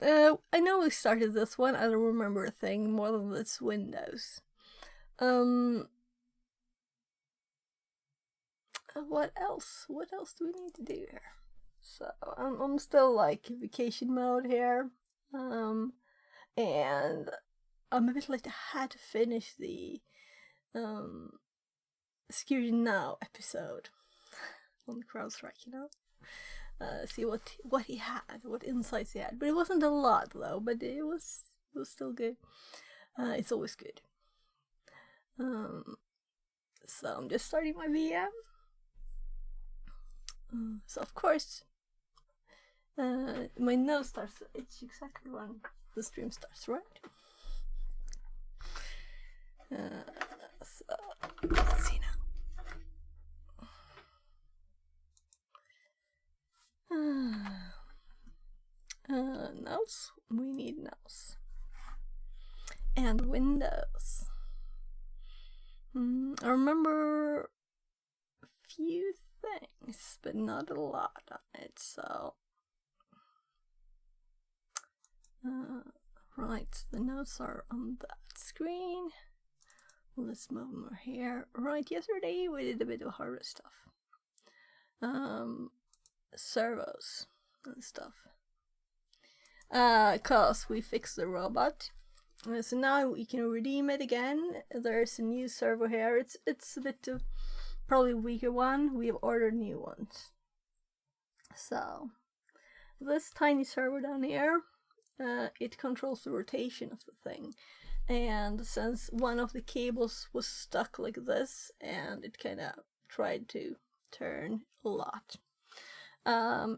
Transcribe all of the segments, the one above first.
I know we started this one. I don't remember a thing more than this Windows. What else? What else do we need to do here? So I'm still like vacation mode here, and I'm a bit late. I had to finish the Security Now episode on CrowdStrike, see what he had, what insights he had. But it wasn't a lot though. But it was still good. It's always good. So I'm just starting my VM. So of course, my nose starts. It's exactly when the stream starts, right? So let's see now. Nose. We need nose and Windows. I remember a few things, but not a lot on it. So, right, the notes are on that screen. Let's move them over here. Right, yesterday we did a bit of hardware stuff. Servos and stuff. Cause we fixed the robot. So now we can redeem it again. There's a new servo here. It's a bit of probably weaker one. We have ordered new ones. So this tiny servo down here, it controls the rotation of the thing. And since one of the cables was stuck like this, and it kind of tried to turn a lot. I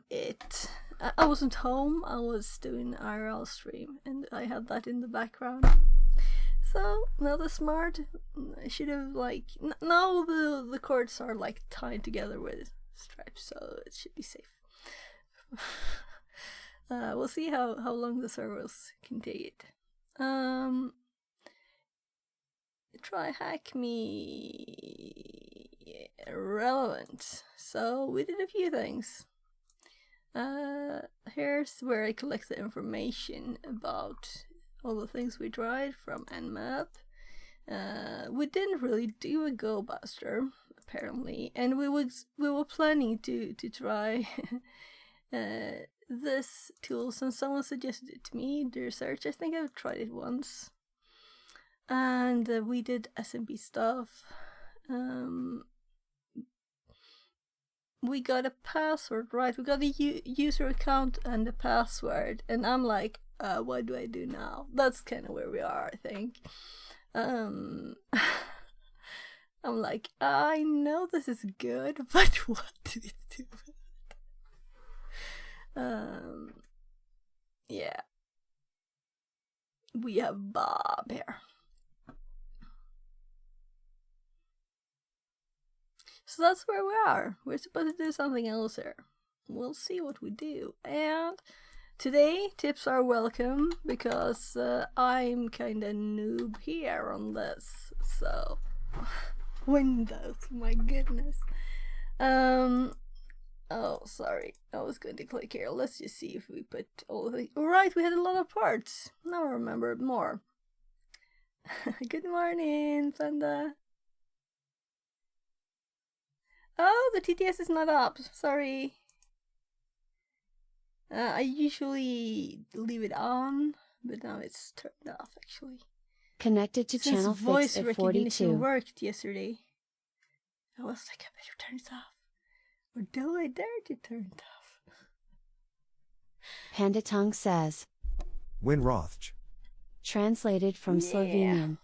wasn't home. I was doing IRL stream, and I had that in the background. So now the smart, I should have now the cords are like tied together with stripes, so it should be safe. We'll see how long the servos can take it. TryHackMe relevant. So we did a few things. Here's where I collect the information about all the things we tried from Nmap. We didn't really do a Go Buster, apparently, and we were planning to try this tool since someone suggested it to me. The research, I think I've tried it once, and we did SMB stuff. We got a password, right? We got a user account and a password, and I'm like, what do I do now? That's kind of where we are, I think. I'm like, I know this is good, but what do we do with it? Yeah. We have Bob here. So that's where we are. We're supposed to do something else here. We'll see what we do. And today, tips are welcome because I'm kind of noob here on this. So, Windows, my goodness. Oh, sorry. I was going to click here. Let's just see if we put all the things. Alright, we had a lot of parts. Now I remember more. Good morning, Panda. Oh, the TTS is not up. Sorry. I usually leave it on, but now it's turned off actually. Connected to Since channel voice fix at recognition 42. worked yesterday, I was like, I better turn it off. Or do I dare to turn it off? Panda Tongue says. Win Rothch. Translated from Slovenian.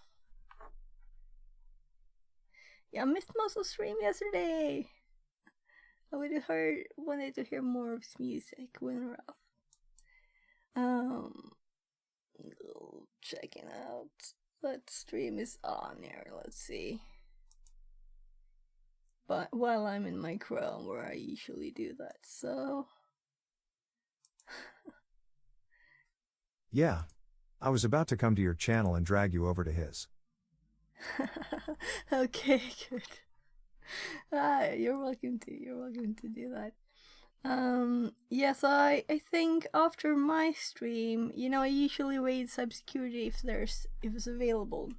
Yeah, I missed most of the stream yesterday. I would have wanted to hear more of his music, Winroth. Checking out. That stream is on here, let's see. But while I'm in my Chrome, where I usually do that, so. Yeah. I was about to come to your channel and drag you over to his. Okay, good. You're welcome to do that. Yes, I think after my stream, I usually raid cybersecurity if it's available.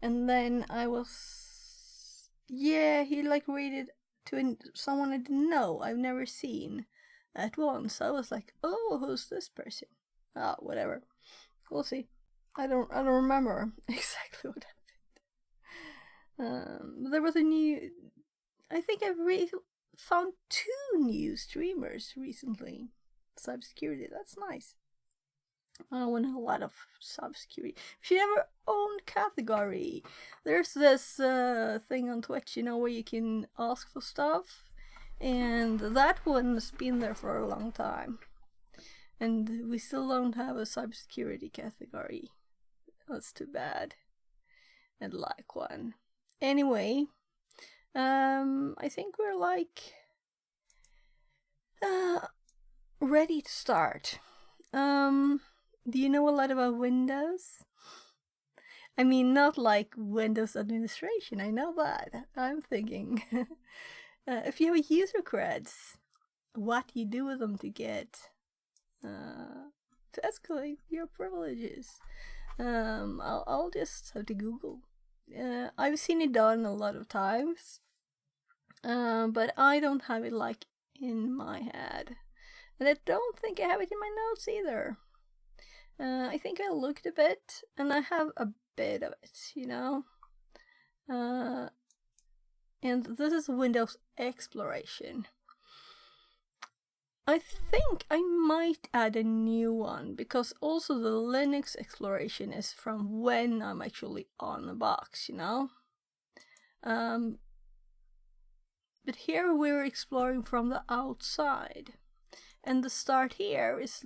And then I was, yeah, he like raided to someone I didn't know, I've never seen at once. I was like, oh, who's this person? Oh, whatever. We'll see. I don't remember exactly what happened. There was a new. I think I've found 2 new streamers recently. Cybersecurity, that's nice. I want a lot of cybersecurity. If you ever owned category, there's this thing on Twitch, where you can ask for stuff, and that one's been there for a long time. And we still don't have a cybersecurity category. That's too bad. I'd like one. Anyway, I think we're like ready to start. Do you know a lot about Windows? I mean, not like Windows administration, I know that. I'm thinking, if you have user creds, what do you do with them to get, to escalate your privileges? I'll just have to Google. I've seen it done a lot of times, but I don't have it like in my head. And I don't think I have it in my notes either. I think I looked a bit, and I have a bit of it, and this is Windows Exploration. I think I might add a new one, because also the Linux Exploration is from when I'm actually on the box, But here we're exploring from the outside. And the start here is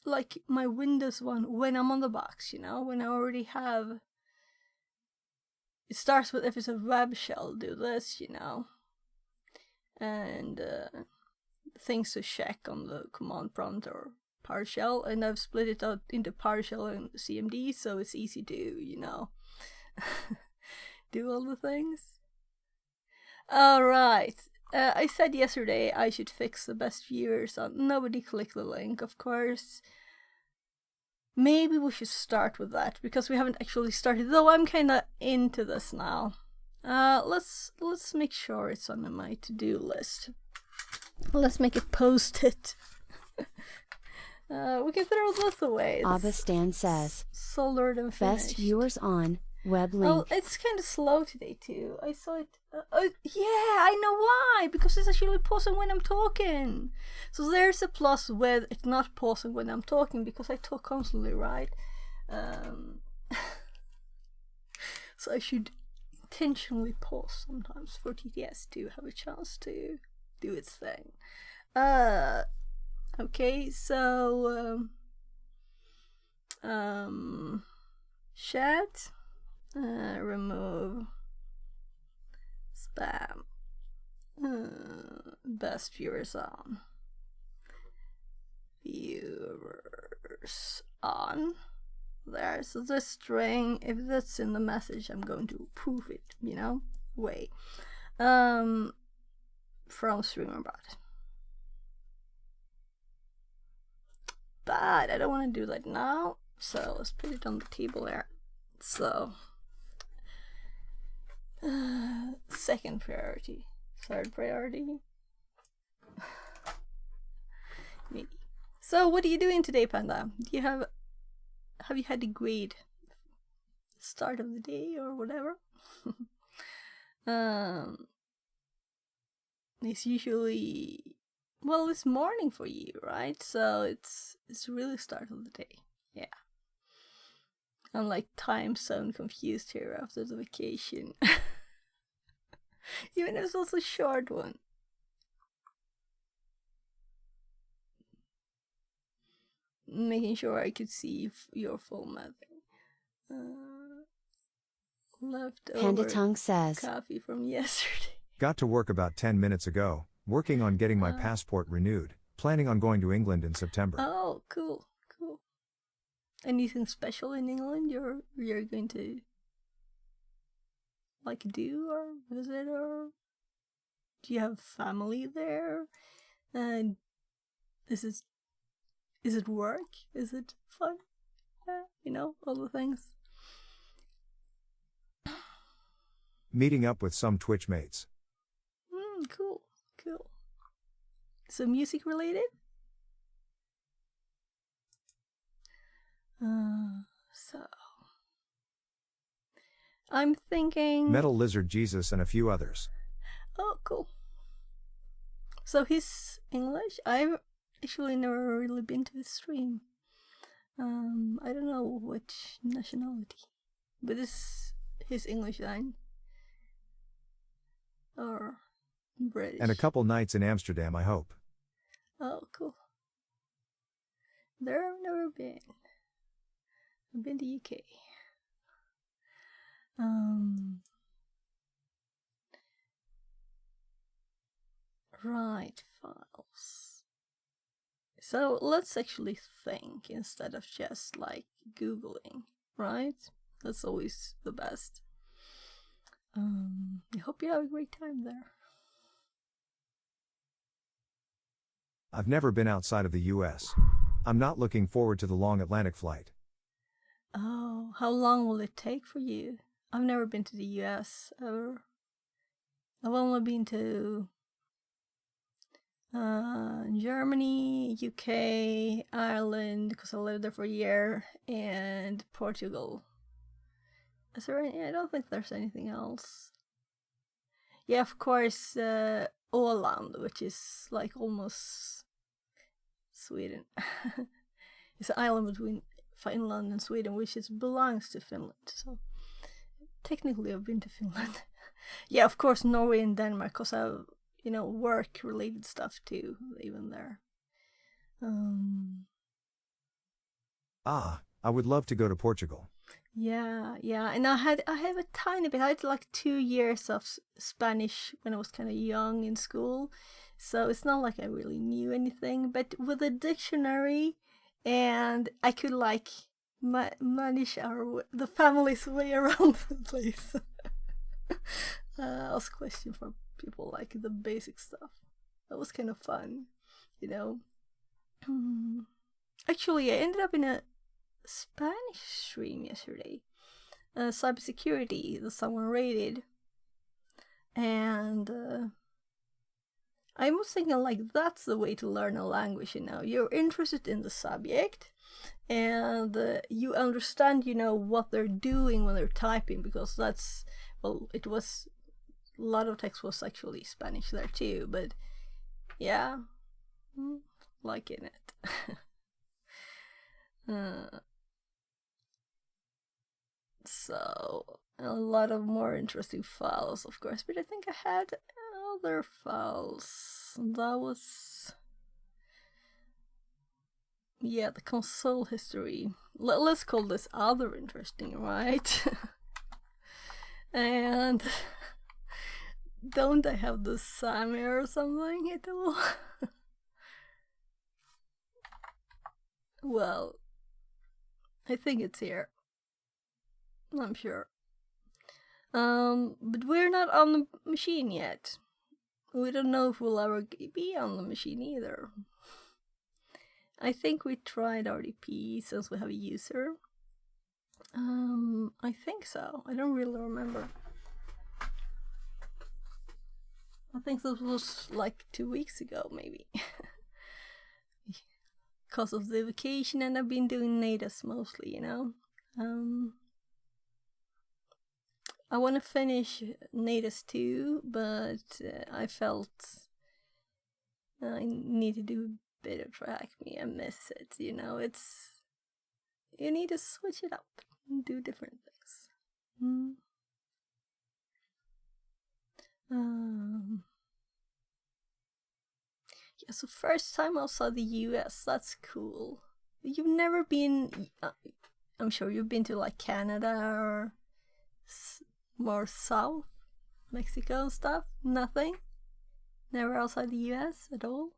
like my Windows one when I'm on the box, when I already have. It starts with, if it's a web shell, do this, and things to check on the command prompt or PowerShell, and I've split it out into PowerShell and CMD, so it's easy to, do all the things. Alright. I said yesterday I should fix the best viewers on. Nobody clicked the link, of course. Maybe we should start with that, because we haven't actually started, though I'm kinda into this now. Let's make sure it's on my to-do list. Let's make it post-it. We can throw this away. Avastan says, soldered and finished. best viewers on web link. Oh, it's kind of slow today too. I saw it. Yeah, I know why. Because it's actually pausing when I'm talking. So there's a plus with it not pausing when I'm talking, because I talk constantly, right? So I should intentionally pause sometimes for TTS to have a chance to do its thing. Okay, so chat. Remove spam. Best viewers on. Viewers on. There. So this string, if that's in the message, I'm going to proof it, way. From StreamerBot. But I don't want to do that now. So let's put it on the table there. So second priority, third priority, maybe. So what are you doing today, Panda? Do you have you had a great start of the day or whatever? It's usually, well, it's morning for you, right? So it's really start of the day. Yeah. I'm like time zone confused here after the vacation. Even if it's also a short one. Making sure I could see your full mapping. Leftover Panda Tongue says, coffee from yesterday. Got to work about 10 minutes ago, working on getting my passport renewed, planning on going to England in September. Oh, cool. Anything special in England you're going to like do or visit, or do you have family there? And is it work? Is it fun? All the things. Meeting up with some Twitch mates. Cool. So music related? So I'm thinking Metal Lizard Jesus and a few others. Oh, cool. So he's English? I've actually never really been to his stream. I don't know which nationality, but is his English line or British? And a couple nights in Amsterdam, I hope. Oh, cool. There I've never been. I've been to UK. Right, files. So let's actually think instead of just like Googling, right? That's always the best. I hope you have a great time there. I've never been outside of the US. I'm not looking forward to the long Atlantic flight. Oh, how long will it take for you? I've never been to the US ever. I've only been to Germany, UK, Ireland, because I lived there for a year, and Portugal. Is there any? I don't think there's anything else. Yeah, of course, Åland, which is like almost Sweden. It's an island between Finland and Sweden, which belongs to Finland. So technically, I've been to Finland. Yeah, of course, Norway and Denmark, because I've work-related stuff too, even there. I would love to go to Portugal. Yeah, and I have a tiny bit. I had like 2 years of Spanish when I was kind of young in school, so it's not like I really knew anything. But with a dictionary, and I could like manage the family's way around the place. Ask questions from people, like the basic stuff. That was kind of fun, Actually, I ended up in a Spanish stream yesterday. Cybersecurity that someone rated. And I was thinking, like, that's the way to learn a language, You're interested in the subject, and you understand, what they're doing when they're typing, because it was a lot of text was actually Spanish there too, but yeah, liking it. So a lot of more interesting files, of course, but I think I had other files. That was the console history. Let's call this other interesting, right? And don't I have the Sammy or something at all? Well, I think it's here. I'm sure. But we're not on the machine yet. We don't know if we'll ever be on the machine either. I think we tried RDP since we have a user. I think so. I don't really remember. I think this was like 2 weeks ago, maybe. Because of the vacation, and I've been doing natives mostly, I want to finish natives too, but I felt I need to do a bit of TryHackMe. I miss it, It's you need to switch it up and do different things. Yeah, so first time outside the US, that's cool. You've never been, I'm sure you've been to like Canada or more south, Mexico and stuff? Nothing? Never outside the US at all?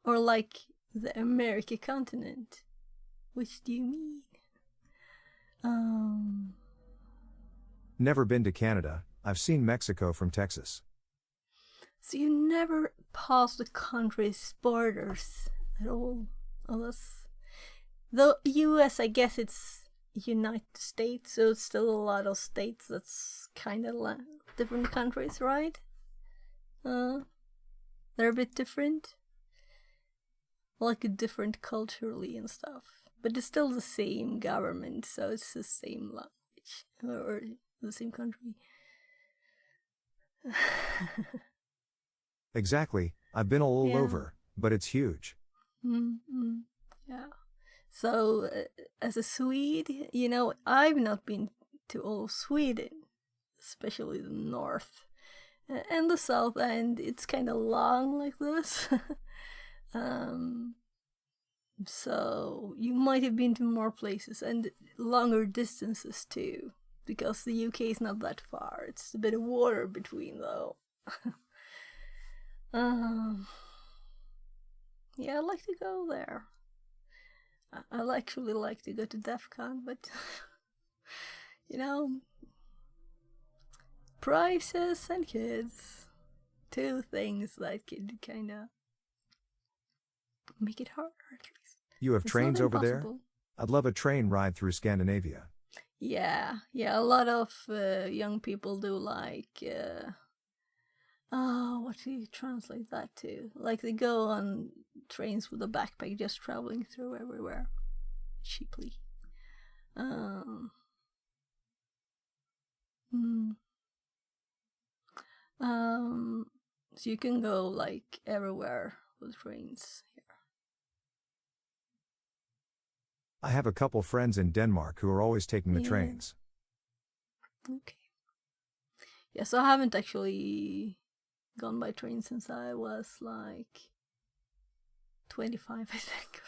Or like the American continent? Which do you mean? Never been to Canada. I've seen Mexico from Texas. So you never pass the country's borders at all. Unless the US, I guess it's United States, so it's still a lot of states that's kind of different countries, right? They're a bit different, like different culturally and stuff, but it's still the same government, so it's the same language or the same country. Exactly, I've been all Yeah. over, but it's huge. Mm-hmm. Yeah. So, as a Swede, you know, I've not been to all of Sweden, especially the north and the south, and it's kind of long like this. So you might have been to more places and longer distances too, because the UK is not that far. It's a bit of water between, though. Yeah, I'd like to go there. I'd actually like to go to DEF CON, but you know, prices and kids, two things that could kind of make it harder, at least. You have It's trains not over there? impossible. I'd love a train ride through Scandinavia. Yeah, a lot of young people do like, what do you translate that to? Like they go on trains with a backpack just traveling through everywhere, cheaply. Um, hmm. So you can go like everywhere with trains here. I have a couple friends in Denmark who are always taking the Yeah. trains. Okay. Yeah, so I haven't actually gone by train since I was like 25, I think, or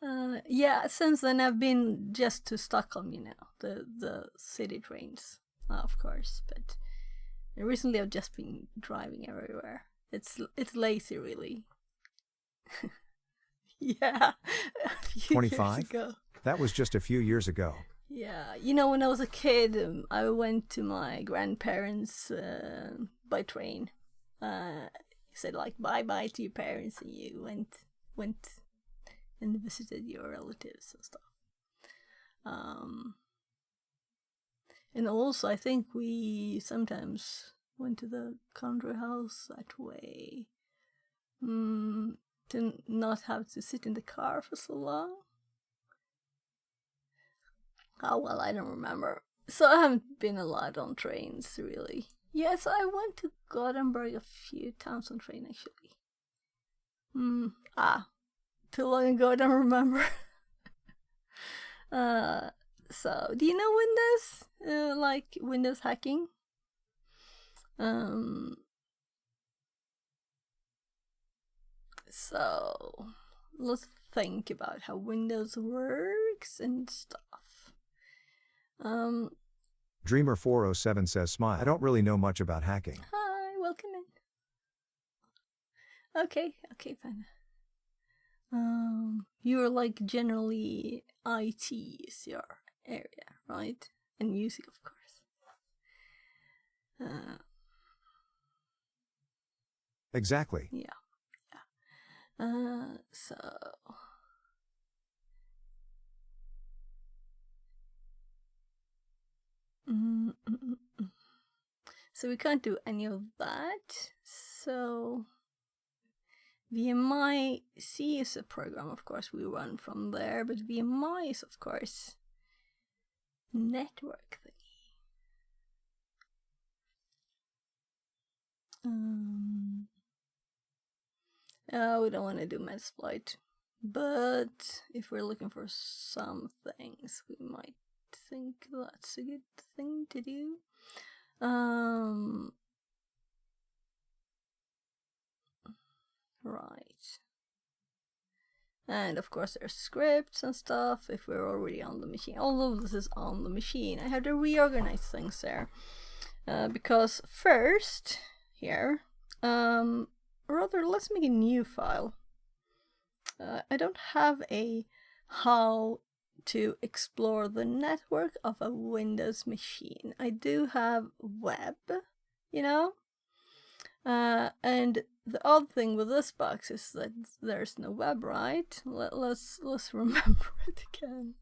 something. Yeah, since then I've been just to Stockholm, you know, the city trains, of course. But recently I've just been driving everywhere. It's lazy, really. Yeah, a few years 25? ago. That was just a few years ago. Yeah, you know, when I was a kid, I went to my grandparents by train. You said like bye bye to your parents, and you went and visited your relatives and stuff. And also, I think we sometimes went to the country house that way, to not have to sit in the car for so long. Oh, well, I don't remember. So I haven't been a lot on trains, really. Yes, I went to Gothenburg a few times on train, actually. Too long ago, I don't remember. So, do you know Windows? Like Windows hacking? So, let's think about how Windows works and stuff. Dreamer407 says smile. I don't really know much about hacking. Hi, welcome in. Okay, fine. You're like generally IT is your area, right? And music, of course. Exactly. Yeah. So. So we can't do any of that. So VMI-C is a program, of course, we run from there, but VMI is, of course, network thingy. We don't want to do Metasploit, but if we're looking for some things, we might think that's a good thing to do. Right. And of course there's scripts and stuff if we're already on the machine. All of this is on the machine. I have to reorganize things there. Because first, here, let's make a new file. I don't have a how to explore the network of a Windows machine. I do have web, you know? And the odd thing with this box is that there's no web, right? Let's remember it again.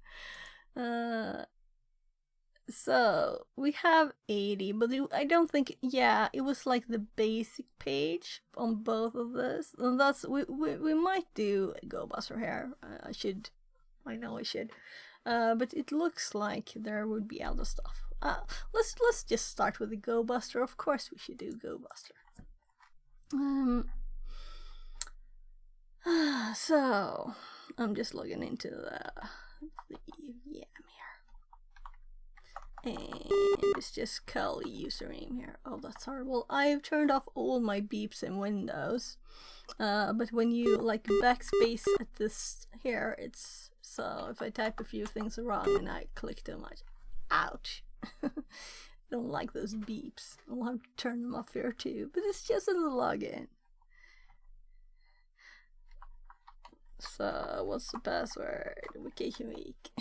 So we have 80, but I don't think, yeah, it was like the basic page on both of this, and that's we might do a GoBuster here. I know I should, but it looks like there would be other stuff. Let's just start with the GoBuster. Of course, we should do GoBuster. So I'm just logging into the VM here, and it's just Kali username here. Oh, that's horrible. I've turned off all my beeps in Windows, but when you like backspace at this here, it's so if I type a few things wrong and I click too much, ouch. I don't like those beeps. I'll have to turn them off here too, but it's just in the login. So, what's the password? Vacation week.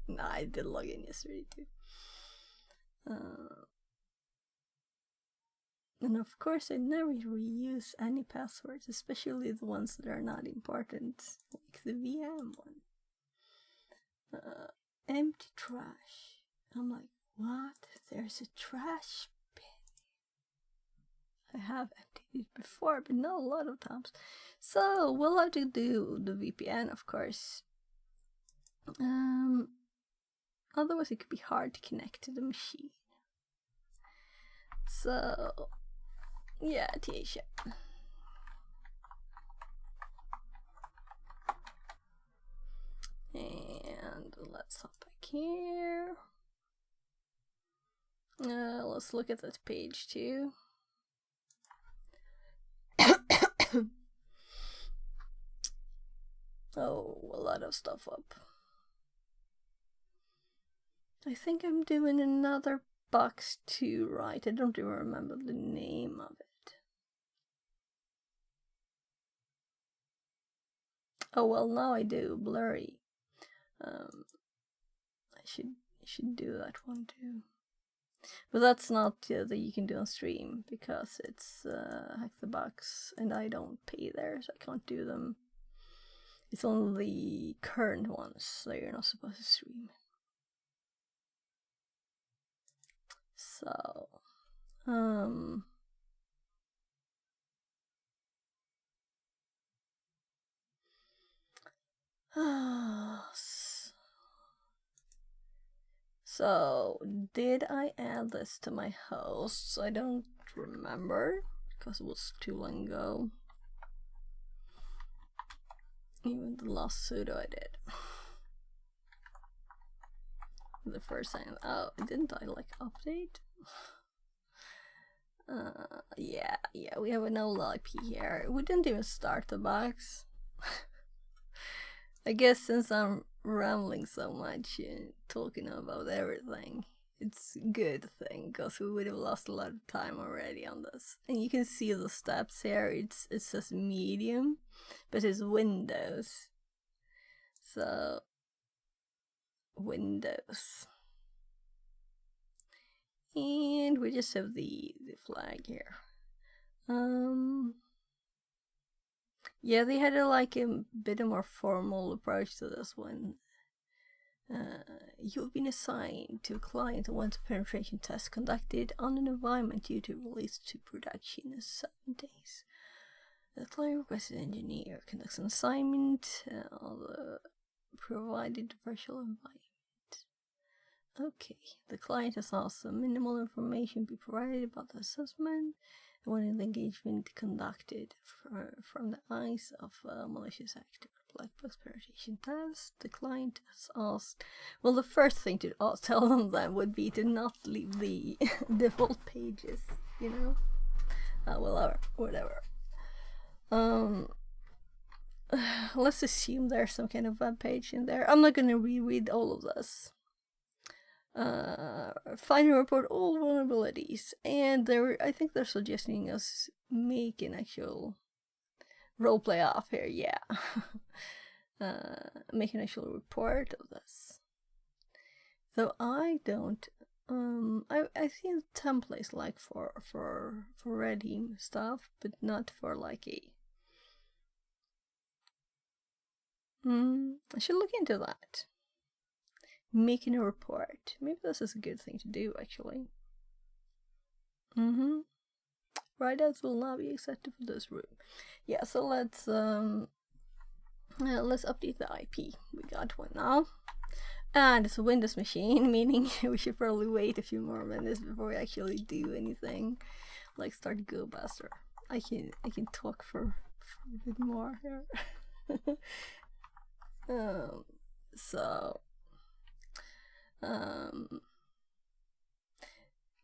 No, I did log in yesterday too. And of course, I never reuse any passwords, especially the ones that are not important, like the VM one. Empty trash. I'm like, what? There's a trash bin. I have emptied it before, but not a lot of times. So we'll have to do the VPN, of course. Otherwise it could be hard to connect to the machine. So yeah, Tisha. And let's hop back here. Let's look at that page too. Oh, a lot of stuff up. I think I'm doing another box too, right? I don't even remember the name of it. Oh well, now I do. Blurry. I should do that one too. But that's not that you can do on stream because it's Hack the Box and I don't pay there, so I can't do them. It's only the current ones, so you're not supposed to stream. So, so did I add this to my hosts? I don't remember because it was too long ago. Even the last sudo I did. The first time. Oh, didn't I like update? Yeah, we have an old IP here. We didn't even start the box. I guess since I'm rambling so much and talking about everything, it's a good thing because we would have lost a lot of time already on this. And you can see the steps here. It says medium, but it's Windows. So Windows. And we just have the flag here. Yeah, they had a bit of more formal approach to this one. You've been assigned to a client who wants a penetration test conducted on an environment due to release to production in 7 days. The client requested engineer conducts an assignment on the provided virtual environment. Okay, the client has asked some minimal information be provided about the assessment and when the engagement conducted from the eyes of a malicious actor. Black box penetration test. The client has asked. Well, the first thing to tell them then would be to not leave the default pages, you know. Well, whatever. Let's assume there's some kind of web page in there. I'm not going to reread all of this. Find and report all vulnerabilities, and I think they're suggesting us make an actual roleplay off here. Yeah. Make an actual report of this. Though I don't I seen templates like for reading stuff, but not for like a. I should look into that. Making a report. Maybe this is a good thing to do, actually. Write-outs will not be accepted for this room. Yeah, so let's update the IP. We got one now. And it's a Windows machine, meaning we should probably wait a few more minutes before we actually do anything. Like start GoBuster. I can talk for a bit more here.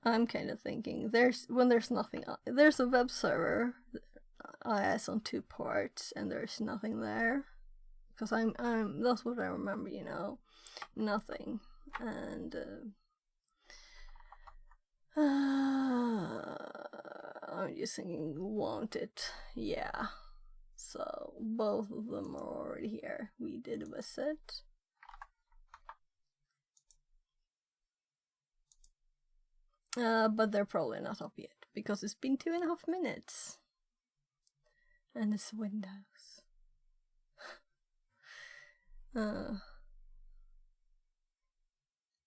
I'm kind of thinking when there's nothing there's a web server IS on 2 ports and there's nothing there, because I'm that's what I remember, you know, nothing. And I'm just thinking, won't it? Yeah. So both of them are already here. We did visit. But they're probably not up yet because it's been 2.5 minutes. And it's Windows.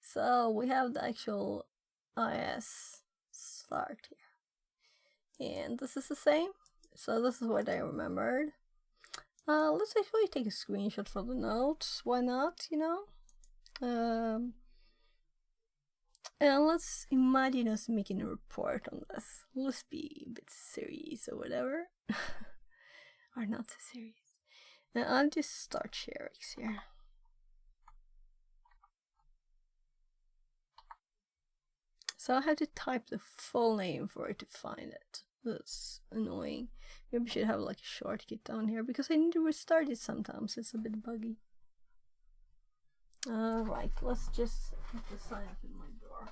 So we have the actual IS start here. And this is the same. So this is what I remembered. Let's actually take a screenshot for the notes. Why not, you know? And let's imagine us making a report on this. Let's be a bit serious or whatever. Or not so serious. And I'll just start sharing here. So I have to type the full name for it to find it. That's annoying. Maybe I should have like a shortcut down here because I need to restart it sometimes. It's a bit buggy. Right, let's just put the sign up in my door.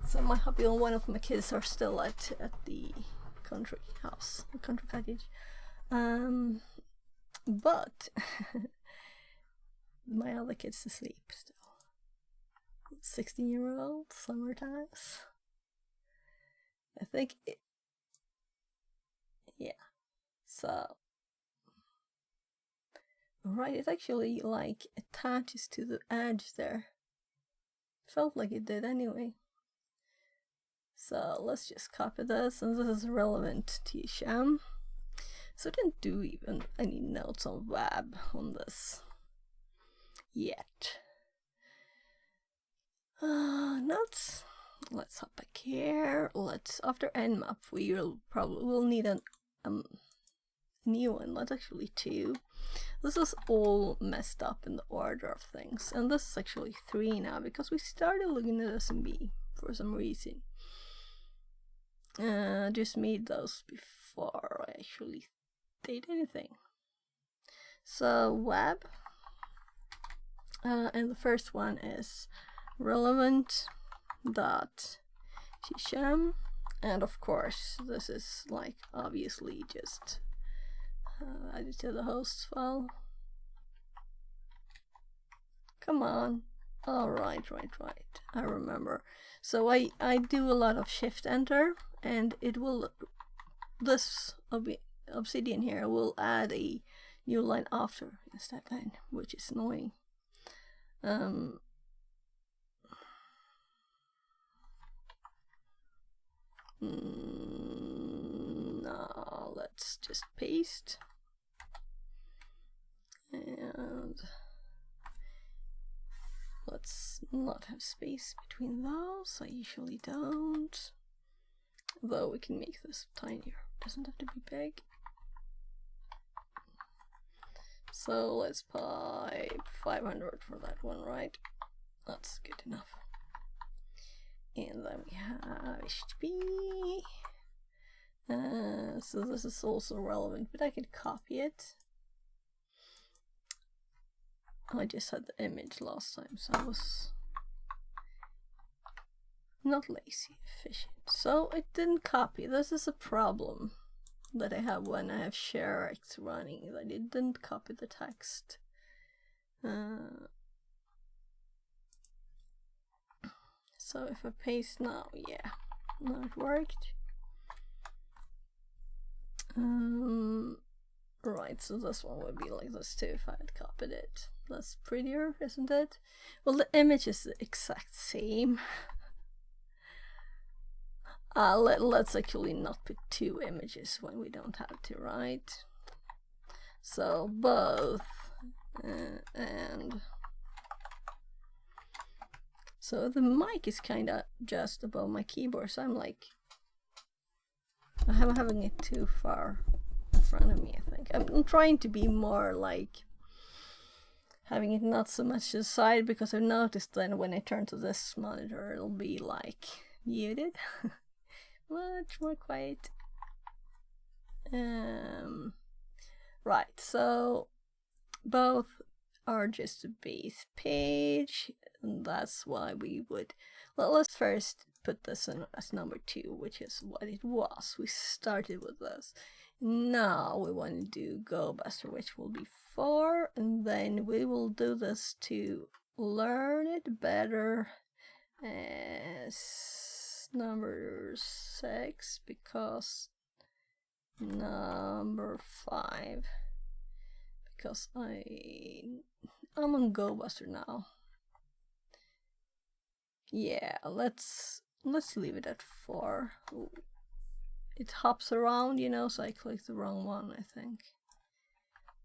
So my hubby and one of my kids are still at the country house, the country cottage. But my other kid's asleep still. 16-year-old, summertime. I think yeah. So right, it actually like attaches to the edge there. Felt like it did anyway. So let's just copy this, and this is relevant to Sham. So I didn't do even any notes on web on this yet. Notes. Let's hop back here. After nmap we'll need a new one. Let's actually 2. This is all messed up in the order of things, and this is actually 3 now because we started looking at SMB for some reason. Just made those before I actually did anything. So web, and the first one is relevant dot sham, and of course this is like obviously just added to the host file. Come on. Oh, right. I remember. So I do a lot of shift enter, and it will, this obsidian here will add a new line after instead line, which is annoying. No, let's just paste. And let's not have space between those. I usually don't. Though we can make this tinier. Doesn't have to be big. So let's pipe 500 for that one, right? That's good enough. And then we have HTTP. So this is also relevant, but I could copy it. I just had the image last time, so I was not lazy, efficient. So it didn't copy. This is a problem. that I have when I have ShareX running. I didn't copy the text. So if I paste now, yeah, now it worked. Right, so this one would be like this too if I had copied it. That's prettier, isn't it? Well, the image is the exact same. Let's actually not put two images when we don't have to, right? So both and so the mic is kind of just above my keyboard, so I'm like, I'm having it too far in front of me, I think. I'm trying to be more like having it not so much to the side, because I've noticed then when I turn to this monitor, it'll be like muted. Much more quiet. Right, so both are just a base page, and that's why we would, well, let's first put this in as number 2, which is what it was. We started with this. Now we want to do GoBuster, which will be 4, and then we will do this to learn it better as number 6, because number 5, because I'm on GoBuster now. Yeah, let's leave it at 4. Ooh. It hops around, you know, so I clicked the wrong one, I think.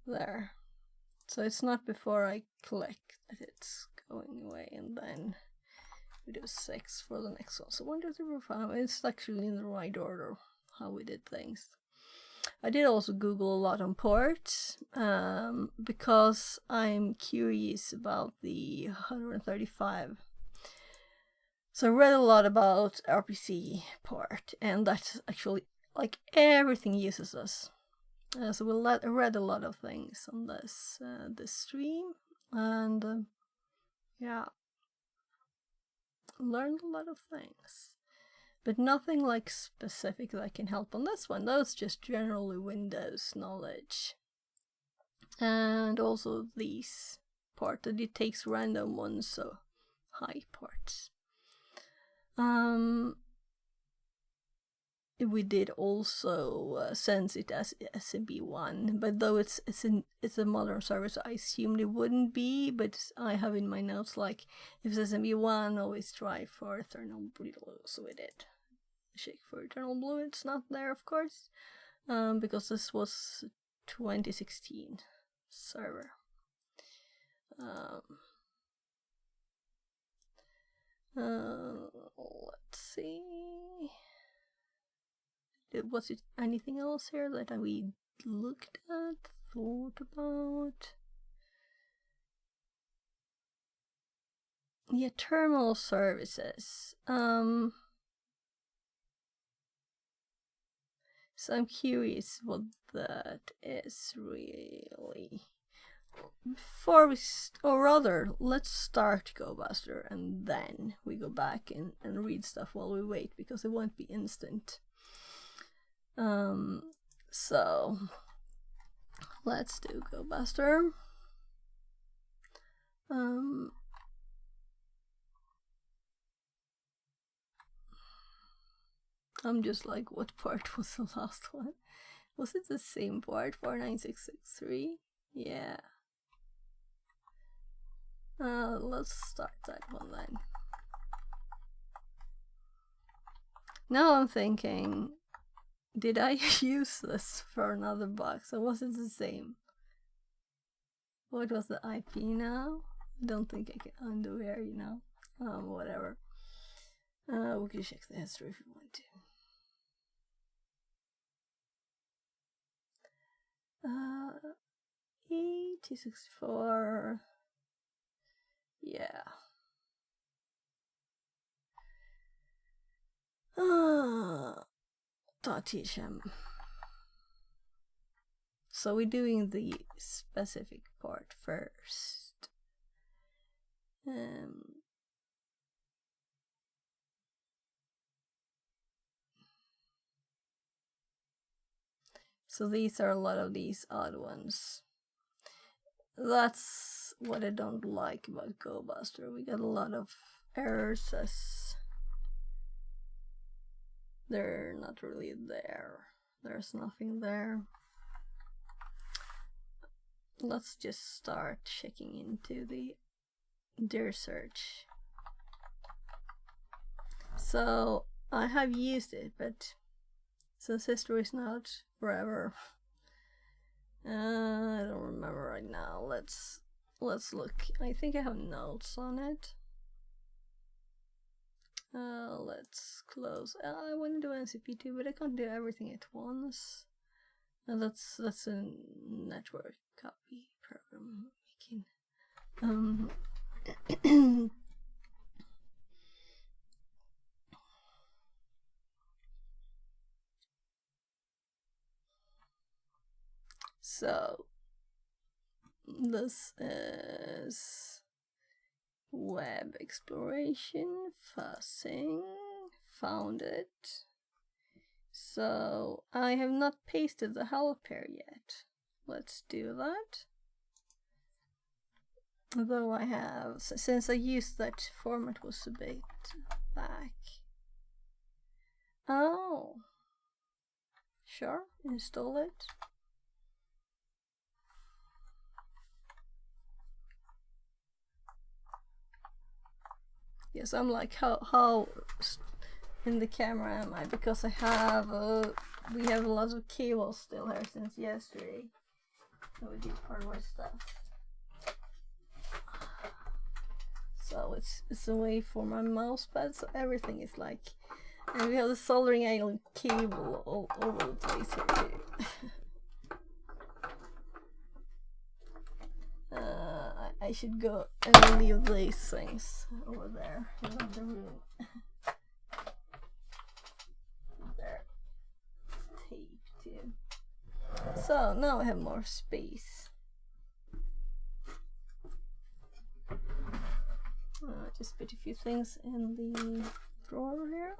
There. So it's not before I click that it's going away, and then we do 6 for the next one. So 1, 2, 3, 4, 5. It's actually in the right order how we did things. I did also Google a lot on ports, because I'm curious about the 135. So I read a lot about RPC port, and that's actually like everything uses this. So we read a lot of things on this stream, and yeah, learned a lot of things, but nothing like specific that can help on this one. That's just generally Windows knowledge, and also these port that it takes random ones, so high ports. We did also sense it as SMB1, but though it's a modern service, I assumed it wouldn't be. But I have in my notes like, if it's SMB1, always try for Eternal Blue. So we did check for Eternal Blue. It's not there, of course, because this was 2016 server. Let's see. Was it anything else here that we looked at, thought about? Yeah, terminal services. So I'm curious what that is really. Before we, or rather, let's start GoBuster and then we go back and read stuff while we wait, because it won't be instant. So let's do GoBuster. I'm just like, what part was the last one? Was it the same part, 49663? Yeah. Let's start that one then. Now I'm thinking, did I use this for another box, or was it the same? What was the IP now? I don't think I can undo here, you know. Whatever. We can check the history if we want to. 264. Yeah. .hm. So we're doing the specific part first. So these are a lot of these odd ones. That's what I don't like about GoBuster. We got a lot of errors as they're not really there. There's nothing there. Let's just start checking into the dir search. So I have used it, but since history is not forever, I don't remember right now. Let's look. I think I have notes on it. Let's close. I want to do NCP2, but I can't do everything at once. And that's a network copy program making. So this is web exploration, fuzzing, found it. So I have not pasted the help here yet. Let's do that. Though I have, since I used that format was a bit back. Oh, sure, install it. Yes, I'm like, how in the camera am I? Because I have we have lots of cables still here since yesterday. So we do hardware stuff. So it's away for my mouse pad, so everything is like, and we have the soldering iron cable all over the place here too. I should go and leave these things over there in the room. There. Tape too. So now I have more space. Just put a few things in the drawer here.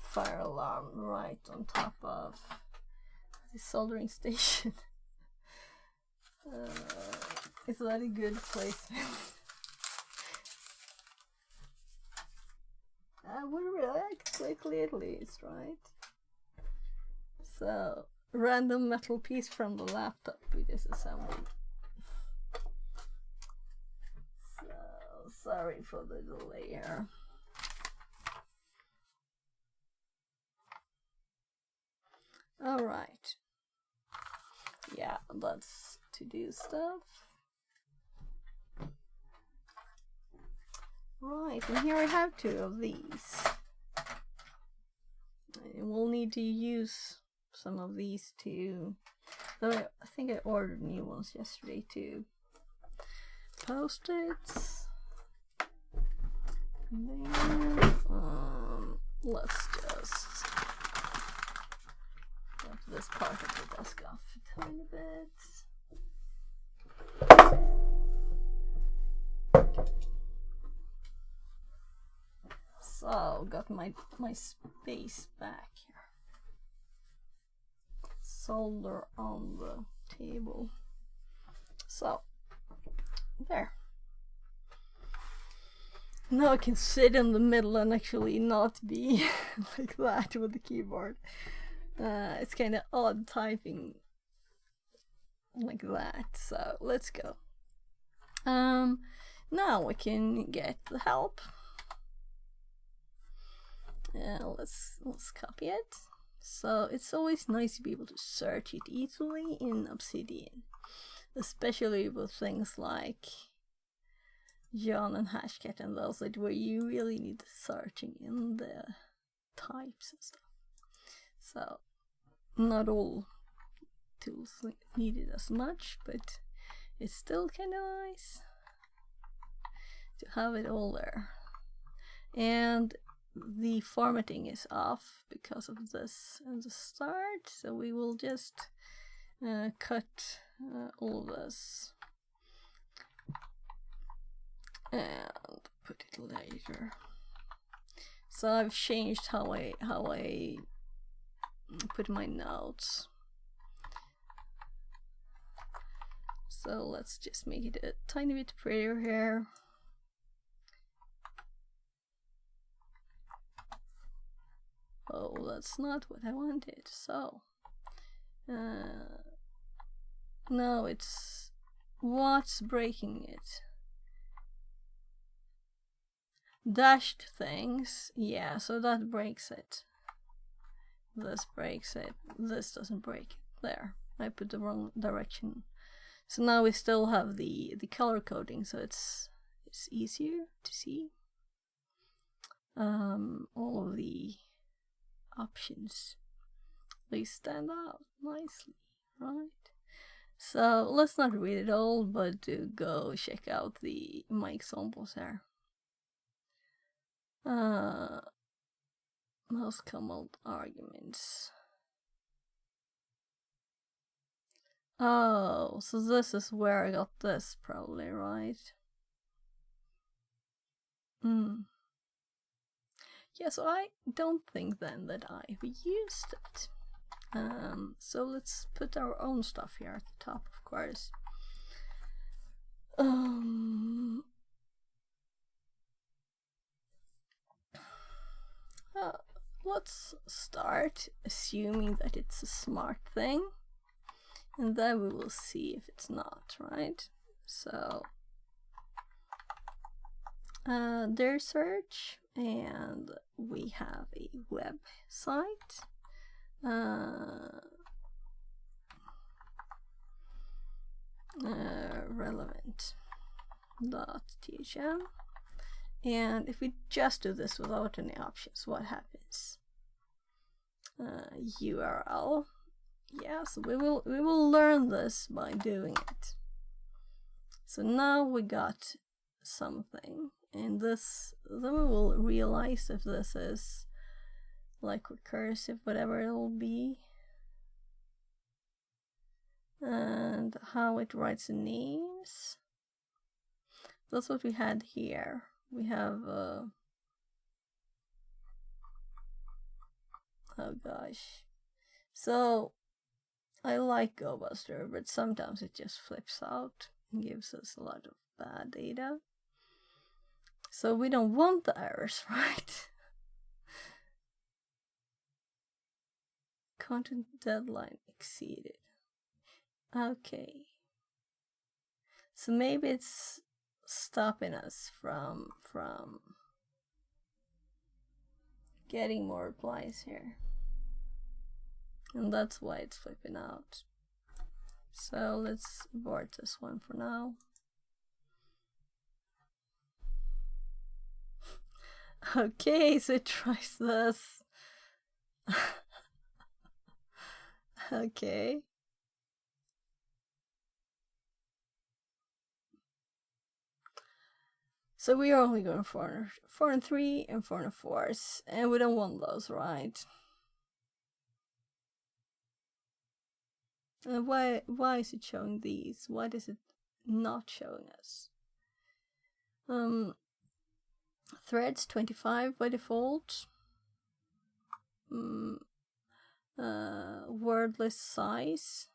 Fire alarm right on top of the soldering station. Is that a good placement? I would react quickly at least, right? So, random metal piece from the laptop we disassembled. So, sorry for the delay here. Alright. Yeah, that's to-do stuff. Right, and here I have two of these. We'll need to use some of these too. Though I think I ordered new ones yesterday too. Post-its. Let's just get this part of the desk off a tiny bit. So, got my space back here. Solder on the table. So, there. Now I can sit in the middle and actually not be like that with the keyboard. It's kind of odd typing like that, so let's go. Now we can get the help. Let's copy it. So it's always nice to be able to search it easily in Obsidian, especially with things like John and Hashcat and those where you really need searching in the types and stuff. So not all tools needed as much, but it's still kind of nice to have it all there. And the formatting is off because of this at the start, so we will just cut all this and put it later. So I've changed how I put my notes. So let's just make it a tiny bit prettier here. Oh, that's not what I wanted. So no, it's what's breaking it. Dashed things, yeah, so that breaks it. This breaks it. This doesn't break it. There, I put the wrong direction. So now we still have the color coding, so it's easier to see. All of the options, they stand out nicely, right? So let's not read it all, but do go check out my examples here. Most common arguments. Oh, so this is where I got this, probably, right? Yeah, so I don't think then that I've used it. So let's put our own stuff here at the top, of course. Let's start assuming that it's a smart thing, and then we will see if it's not, right? So their search, and we have a website. Relevant.thm. And if we just do this without any options, what happens? URL. Yes, we will learn this by doing it. So now we got something, and this, then we will realize if this is like recursive, whatever it will be, and how it writes the names. That's what we had here. We have oh gosh. So I like GoBuster, but sometimes it just flips out and gives us a lot of bad data. So we don't want the errors, right? Content deadline exceeded. Okay. So maybe it's stopping us from getting more replies here. And that's why it's flipping out. So let's abort this one for now. Okay, so it tries this. Okay. So we are only going for 4 and 3 and 4 and 4s, and we don't want those, right? And why is it showing these? Why is it not showing us? Threads 25 by default. Word list size.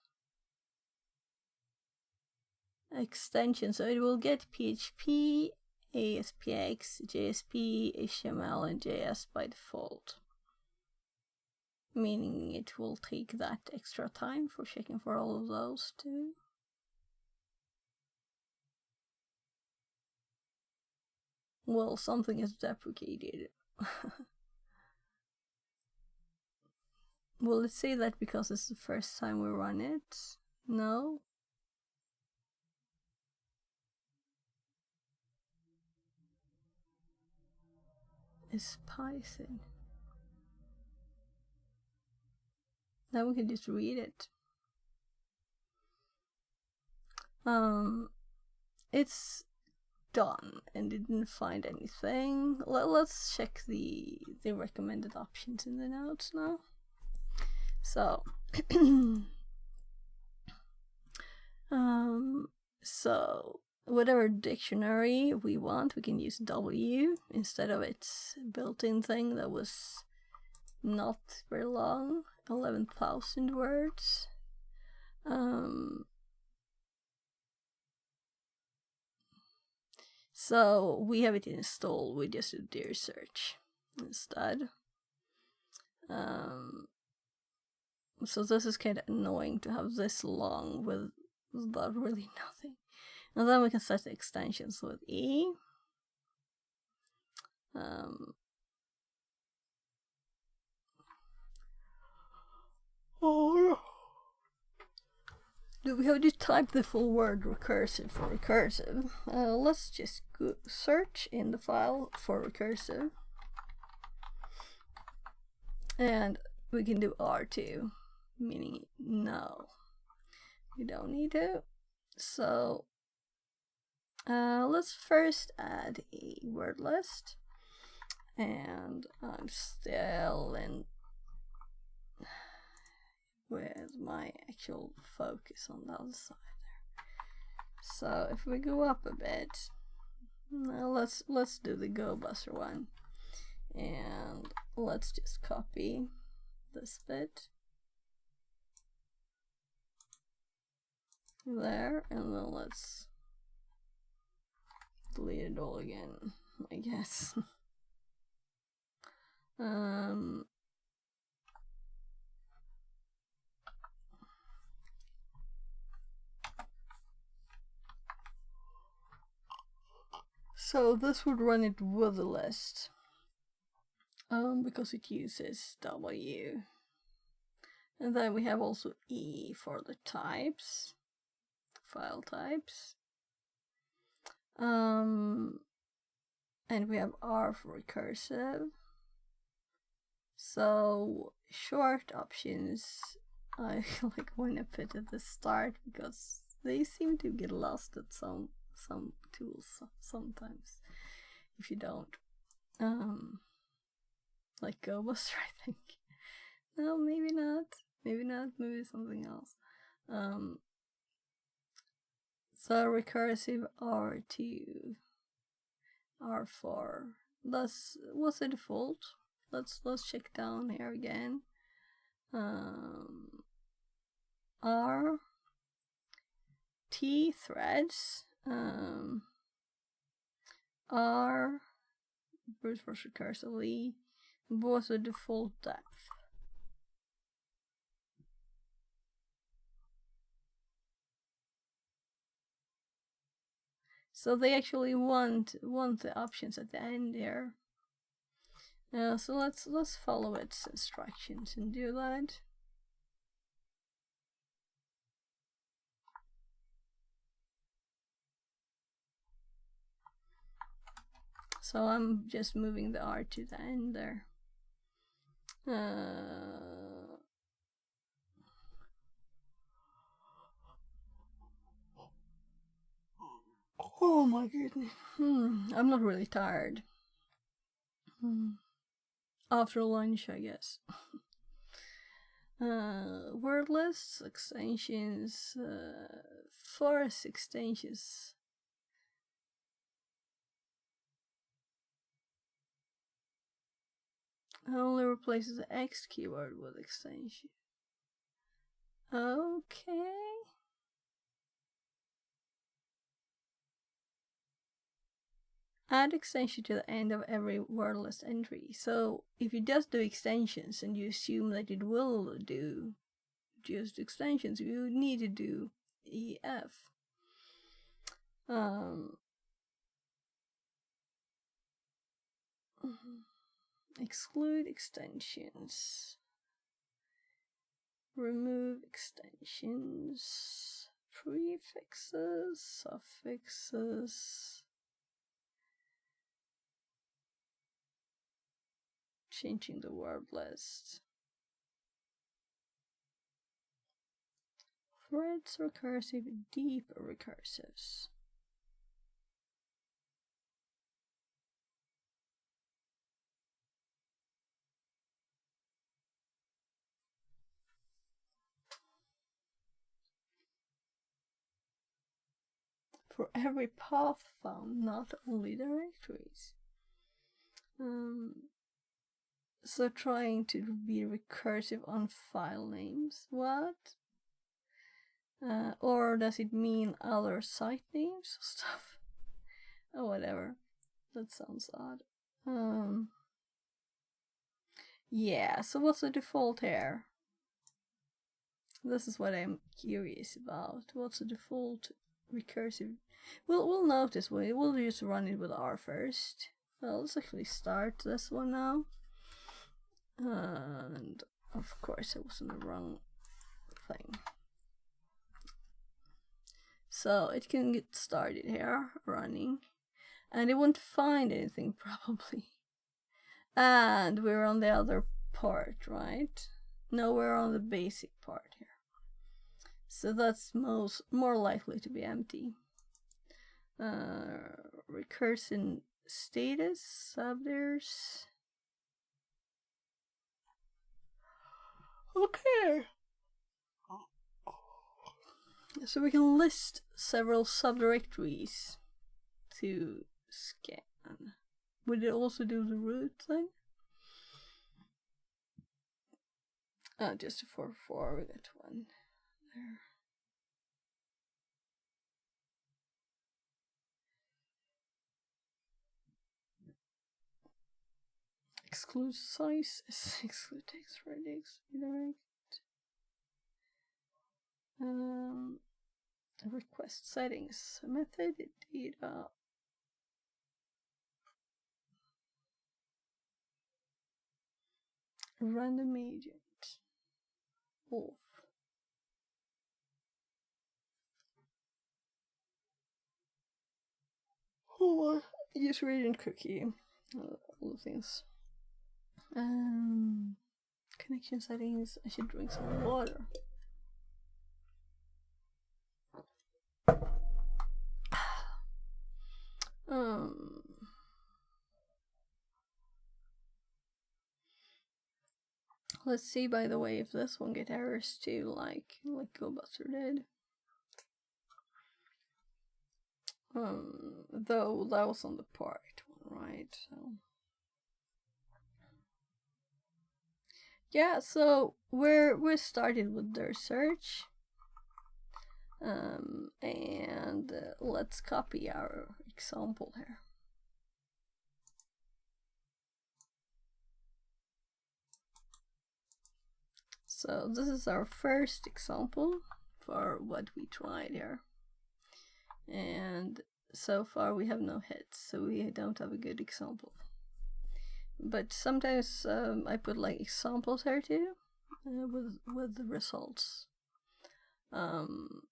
Extension, so it will get PHP, ASPX, JSP, HTML, and JS by default. Meaning it will take that extra time for checking for all of those too. Well, something is deprecated. Will it say that because it's the first time we run it? No. It's Python. Now we can just read it. It's done and didn't find anything. Let's check the recommended options in the notes now. So so whatever dictionary we want, we can use W instead of its built-in thing that was not very long, 11,000 words. So we have it installed, we just do deer search instead. So this is kind of annoying to have this long without really nothing. And then we can set the extensions with E. Do we have to type the full word recursive for recursive? Let's just go search in the file for recursive. And we can do R2, meaning no. We don't need to. So let's first add a word list. And I'm still in with my actual focus on the other side there. So if we go up a bit, let's do the Go Buster one, and let's just copy this bit there, and then let's delete it all again, I guess. So this would run it with a list, because it uses W. And then we have also E for the types, file types. And we have R for recursive. So short options I like want to put at the start because they seem to get lost at some tools sometimes if you don't. Like GoBuster, I think. No, maybe not. Maybe something else. So recursive R2, R4. That's what's the default? Let's check down here again. R T threads. R brute force recursively. What's the default depth? So they actually want the options at the end here. So let's follow its instructions and do that. So I'm just moving the R to the end there. Oh my goodness. I'm not really tired. After lunch, I guess. Word lists, extensions, forest extensions. Only replaces the X keyword with extension. Okay. Add extension to the end of every word list entry. So if you just do extensions and you assume that it will do just extensions, you need to do EF. Exclude extensions. Remove extensions. Prefixes, suffixes. Changing the word list. Threads recursive, deep recursives. for every path found, not only directories. So trying to be recursive on file names. What? Or does it mean other site names or stuff? Oh, whatever. That sounds odd. Yeah, so what's the default here? This is what I'm curious about. What's the default recursive? We'll notice. We'll just run it with R first. Well, let's actually start this one now. And of course, I was on the wrong thing. So it can get started here, running. And it won't find anything, probably. And we're on the other part, right? No, we're on the basic part here. So that's more likely to be empty. Recursion status, subders. Okay. So we can list several subdirectories to scan. Would it also do the root thing? Just a 404, we got one there. Exclude size, exclude text, radix, redirect. Request settings, method, data. Random agent. Off. Oh, user agent cookie. All the things. Connection settings. I should drink some water. Let's see, by the way, if this one get errors too, like GoBuster did. Though that was on the part one, right? So yeah, so we're started with their search. And let's copy our example here. So this is our first example for what we tried here. And so far we have no hits, so we don't have a good example. But sometimes I put like examples here too, with the results. The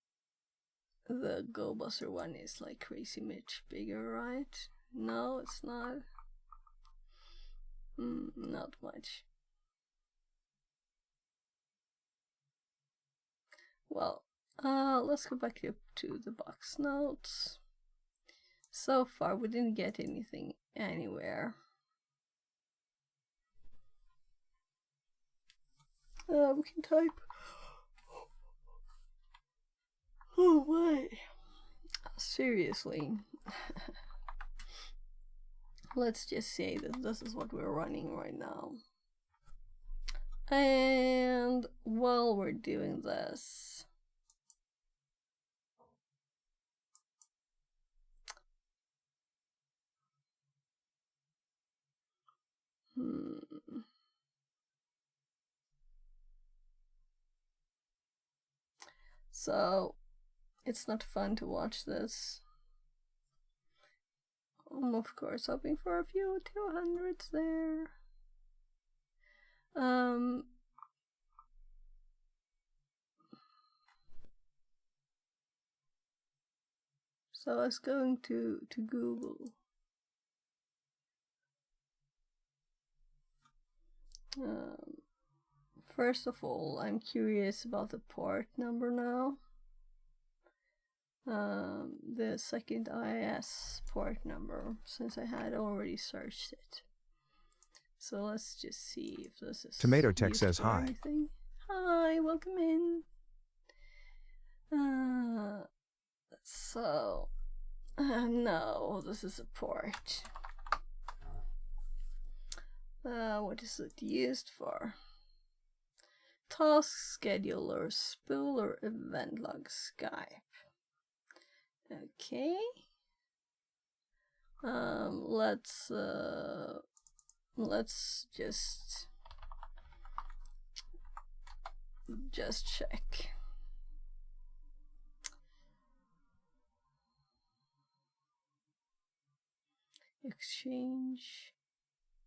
GoBuster one is like crazy much bigger, right? No, it's not. Not much. Well, let's go back up to the box notes. So far, we didn't get anything anywhere. We can type. Oh my. Seriously. Let's just say that this is what we're running right now. And while we're doing this, so it's not fun to watch this. I'm of course hoping for a few 200s there. So I was going to Google. First of all, I'm curious about the port number now. The second IIS port number, since I had already searched it. So let's just see if this is Tomato Tech says hi. Anything. Hi, welcome in. So No, this is a port. What is it used for? Task scheduler, spooler, event log, Skype. Okay. Let's just check. Exchange.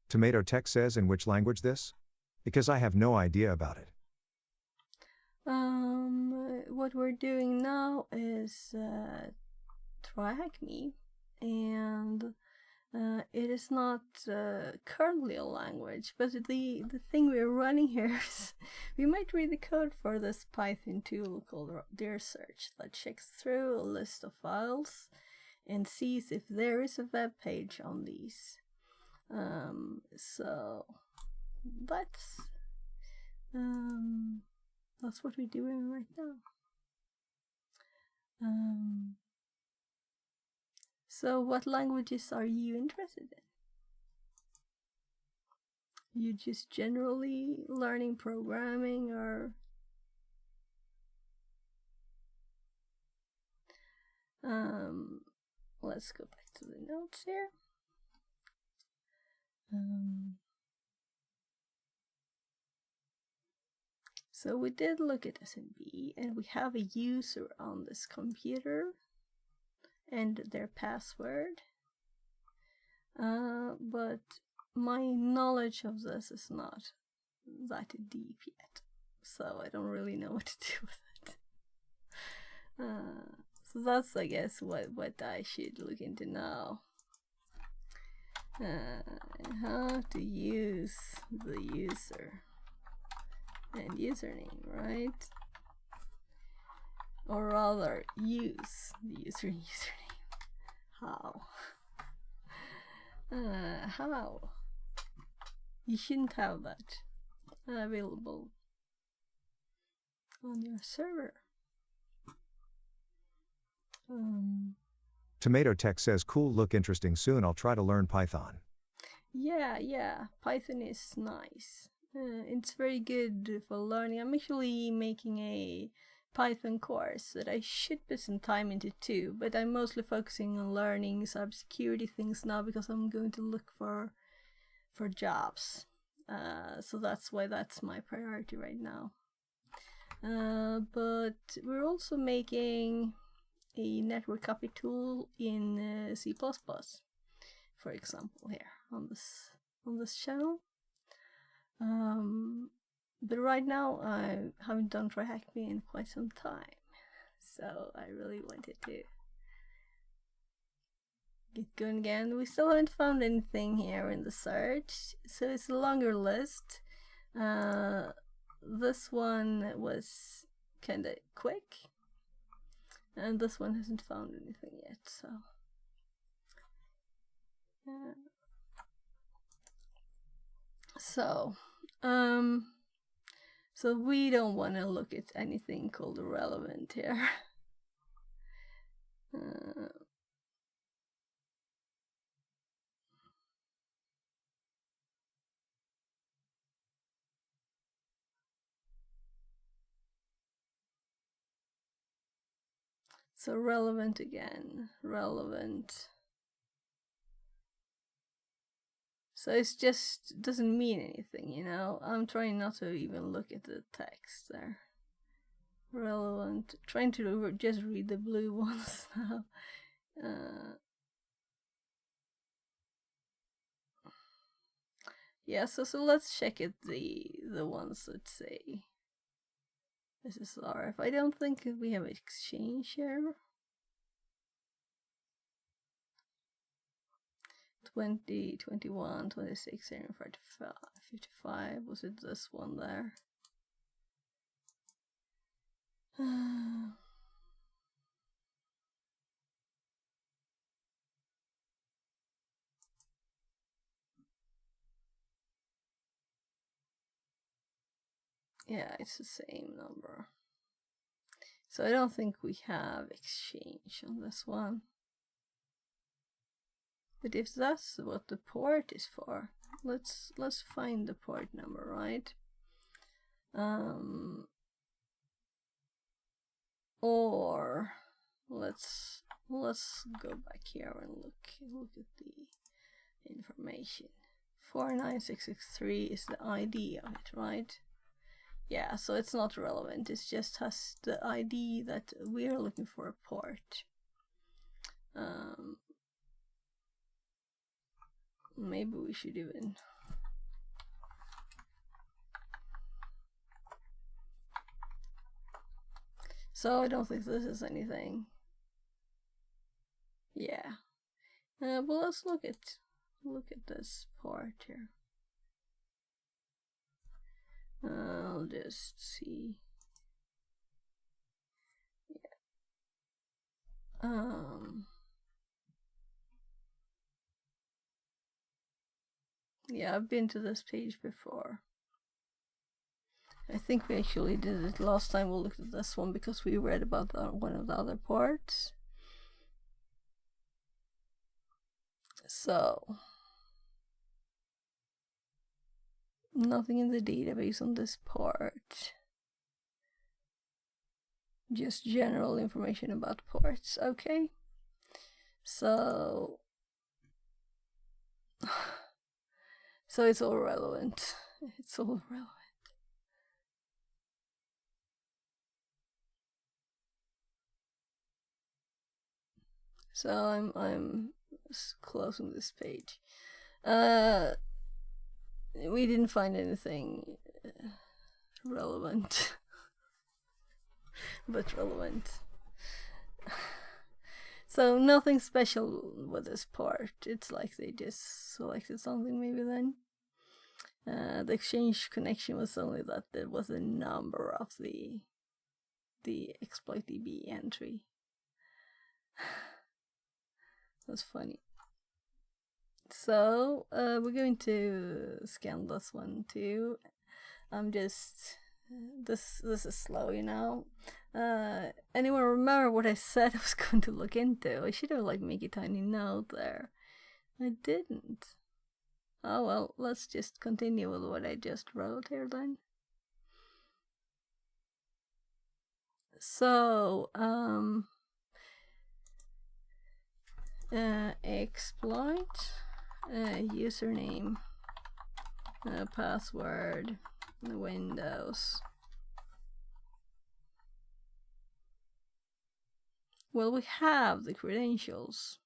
Tomato Tech says in which language this? Because I have no idea about it. What we're doing now is TryHackMe, and it is not currently a language, but the thing we're running here is we might read the code for this Python tool called dir search that checks through a list of files and sees if there is a web page on these. So that's what we're doing right now. So what languages are you interested in? You just generally learning programming, or let's go back to the notes here. So we did look at SMB, and we have a user on this computer and their password. But my knowledge of this is not that deep yet, so I don't really know what to do with it. So that's, I guess, what I should look into now. How to use the user and username, right? Or rather, use the user and username. How? How? You shouldn't have that available on your server. Tomato Tech says cool, look interesting, soon I'll try to learn Python. Yeah, Python is nice. It's very good for learning. I'm actually making a Python course that I should put some time into too, but I'm mostly focusing on learning cybersecurity things now because I'm going to look for jobs. So that's why that's my priority right now. But we're also making a network copy tool in C++, for example, here on this channel. But right now I haven't done TryHackMe in quite some time, so I really wanted to get going again. We still haven't found anything here in the search, so it's a longer list. This one was kind of quick, and this one hasn't found anything yet, so yeah. So we don't want to look at anything called relevant here. So relevant again, relevant. So it's just doesn't mean anything, you know. I'm trying not to even look at the text there. Relevant. Trying to just read the blue ones now. Yeah, so let's check at the ones that say this is RF. I don't think we have exchange here. 20, 21, 26, 45, 55. Was it this one there? Yeah, it's the same number. So I don't think we have exchange on this one. But if that's what the port is for, let's find the port number, right? Or let's go back here and look at the information. 49663 is the ID of it, right? Yeah, so it's not relevant. It just has the ID that we're looking for a port. Maybe we should even so I don't think this is anything. Yeah. But let's look at this port here. I'll just see. Yeah. Yeah, I've been to this page before. I think we actually did it last time we looked at this one because we read about one of the other ports. So, nothing in the database on this port. Just general information about ports, okay? So it's all relevant. It's all relevant. So I'm closing this page. We didn't find anything relevant, but relevant. So nothing special with this part. It's like they just selected something maybe then. The exchange connection was only that there was a number of the exploit DB entry. That's funny. So we're going to scan this one too. I'm just this is slow, you know. Anyone remember what I said I was going to look into? I should have like make a tiny note there. I didn't. Oh well, let's just continue with what I just wrote here then. So exploit, username, password, Windows. Well, we have the credentials.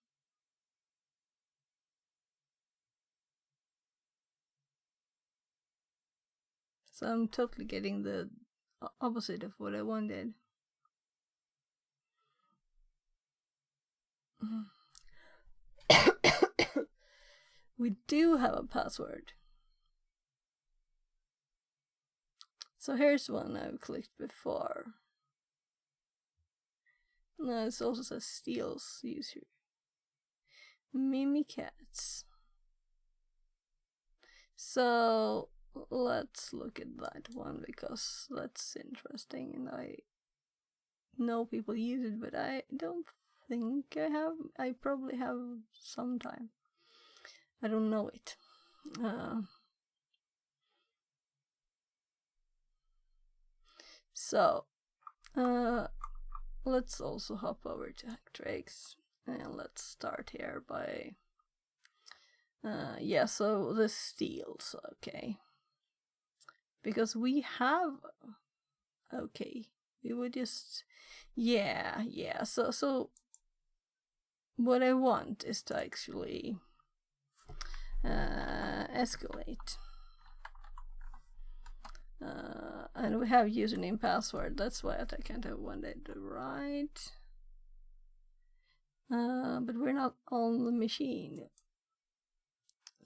So I'm totally getting the opposite of what I wanted. We do have a password. So here's one I've clicked before. No, it also says steals user. Mimikatz. So let's look at that one because that's interesting and I know people use it, but I don't think I have. I probably have sometime. I don't know it. So let's also hop over to HackTricks and let's start here by yeah, so the steals, okay, because we have, okay, we would just yeah, so what I want is to actually escalate. And we have username password, that's why I can't have one that right. But we're not on the machine.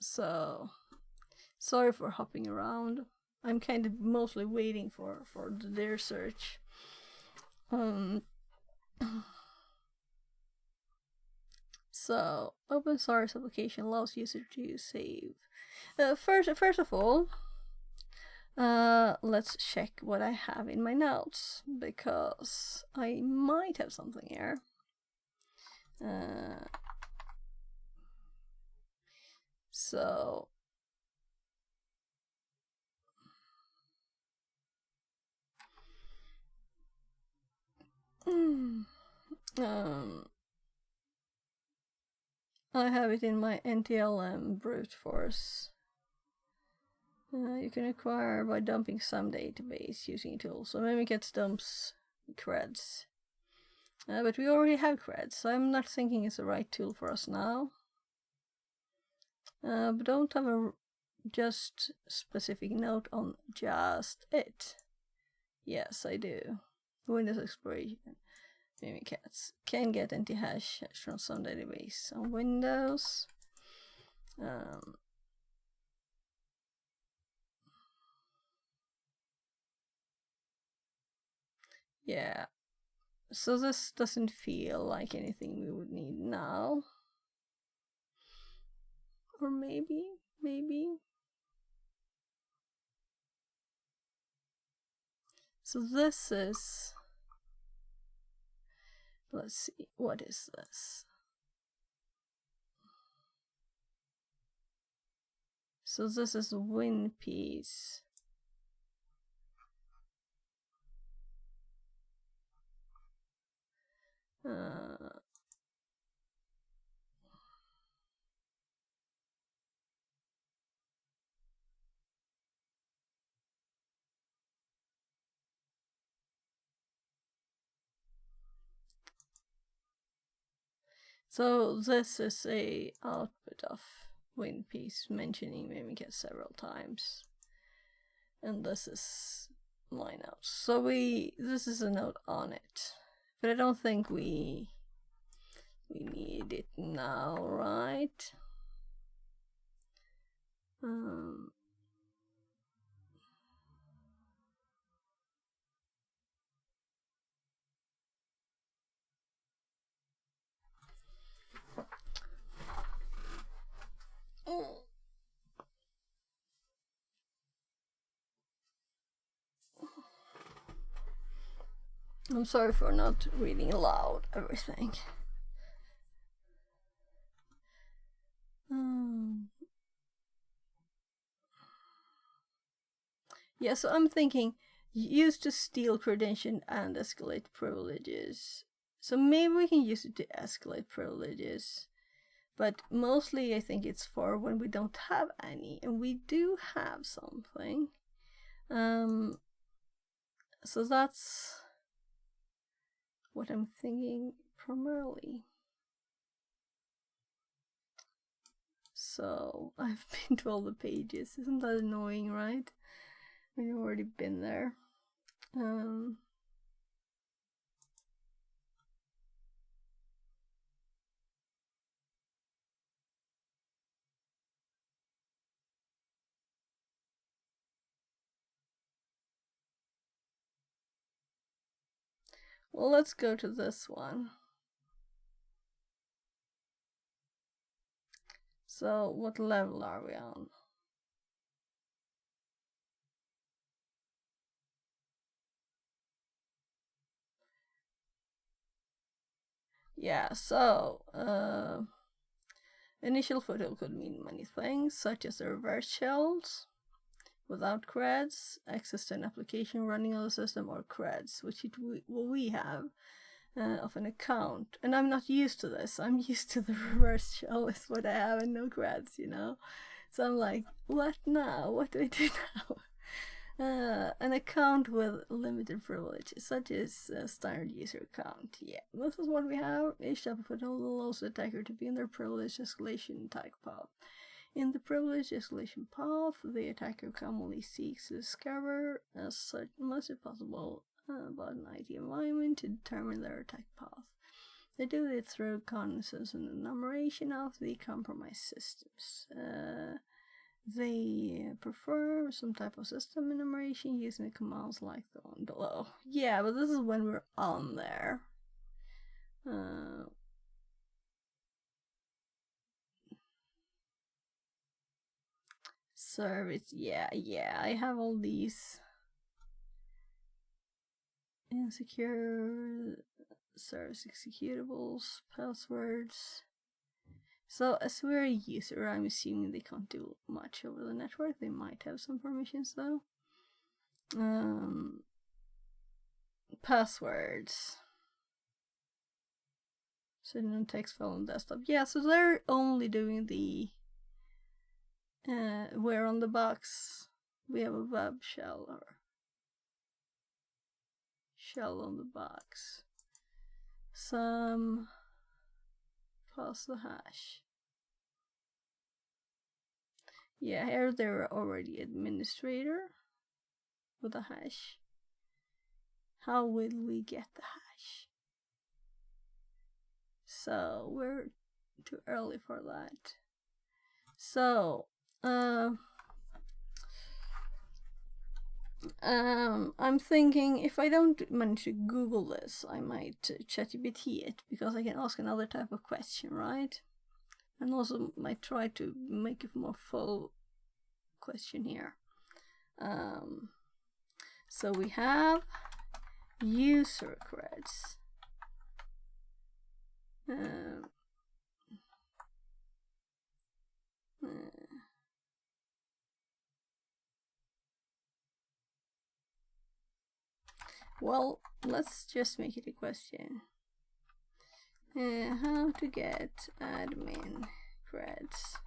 So sorry for hopping around. I'm kind of mostly waiting for their search. So open source application allows user to save. First of all, let's check what I have in my notes because I might have something here. So I have it in my NTLM brute force. You can acquire by dumping some database using a tool. So Mimikatz dumps creds. But we already have creds, so I'm not thinking it's the right tool for us now. But don't have a just specific note on just it. Yes, I do. Windows Exploration. Mimikatz can get anti-hash from some database on Windows. Yeah. So this doesn't feel like anything we would need now. Or maybe. So this is... Let's see, what is this? So this is win piece. So this is a output of win piece mentioning Mimikatz several times. And this is my note. So this is a note on it. But I don't think we need it now, right? I'm sorry for not reading aloud everything. Yeah, so I'm thinking use to steal credential and escalate privileges. So maybe we can use it to escalate privileges. But mostly I think it's for when we don't have any. And we do have something. So that's what I'm thinking primarily. So I've been to all the pages. Isn't that annoying, right? We've already been there. Well, let's go to this one. So, what level are we on? Yeah, so, initial photo could mean many things, such as the reverse shells, without creds, access to an application running on the system, or creds, which we have of an account. And I'm not used to this. I'm used to the reverse shell is what I have and no creds, you know? So I'm like, what now? What do I do now? An account with limited privileges, such as a standard user account. Yeah, this is what we have. Each type of foothold allows the attacker to be in their privilege escalation type path. In the privilege escalation path, the attacker commonly seeks to discover, as much as possible, about an IT environment to determine their attack path. They do it through reconnaissance and enumeration of the compromised systems. They prefer some type of system enumeration using the commands like the one below. Yeah, but this is when we're on there. Service, yeah, I have all these. Insecure service executables, passwords, So as we're a user, I'm assuming they can't do much over the network. They might have some permissions though. Passwords. Sitting on text file on desktop. Yeah, so they're only doing the where on the box we have a web shell or shell on the box. Some pass the hash. Yeah, here they're already administrator with a hash. How will we get the hash? So we're too early for that. So I'm thinking if I don't manage to Google this, I might ChatGPT it, because I can ask another type of question, right? And also might try to make a more full question here. So we have user creds. Well, let's just make it a question. How to get admin creds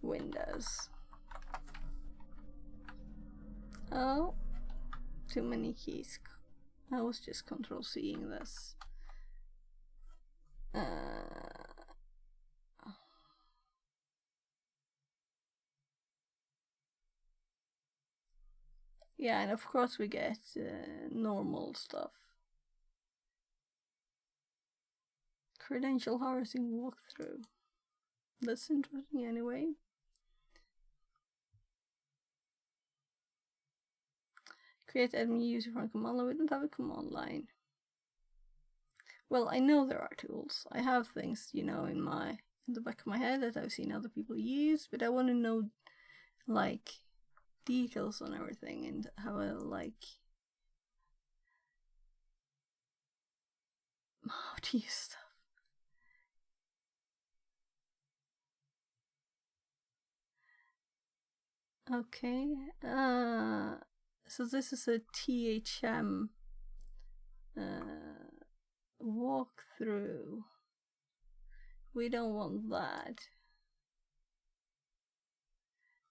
Windows. Oh, too many keys. I was just Control-Cing this. Yeah, and of course we get normal stuff. Credential harvesting walkthrough. That's interesting anyway. Create admin user from command line. We don't have a command line. Well, I know there are tools. I have things, you know, in the back of my head that I've seen other people use, but I want to know, like, details on everything and how I how to use stuff. Okay. So this is a THM walkthrough. We don't want that.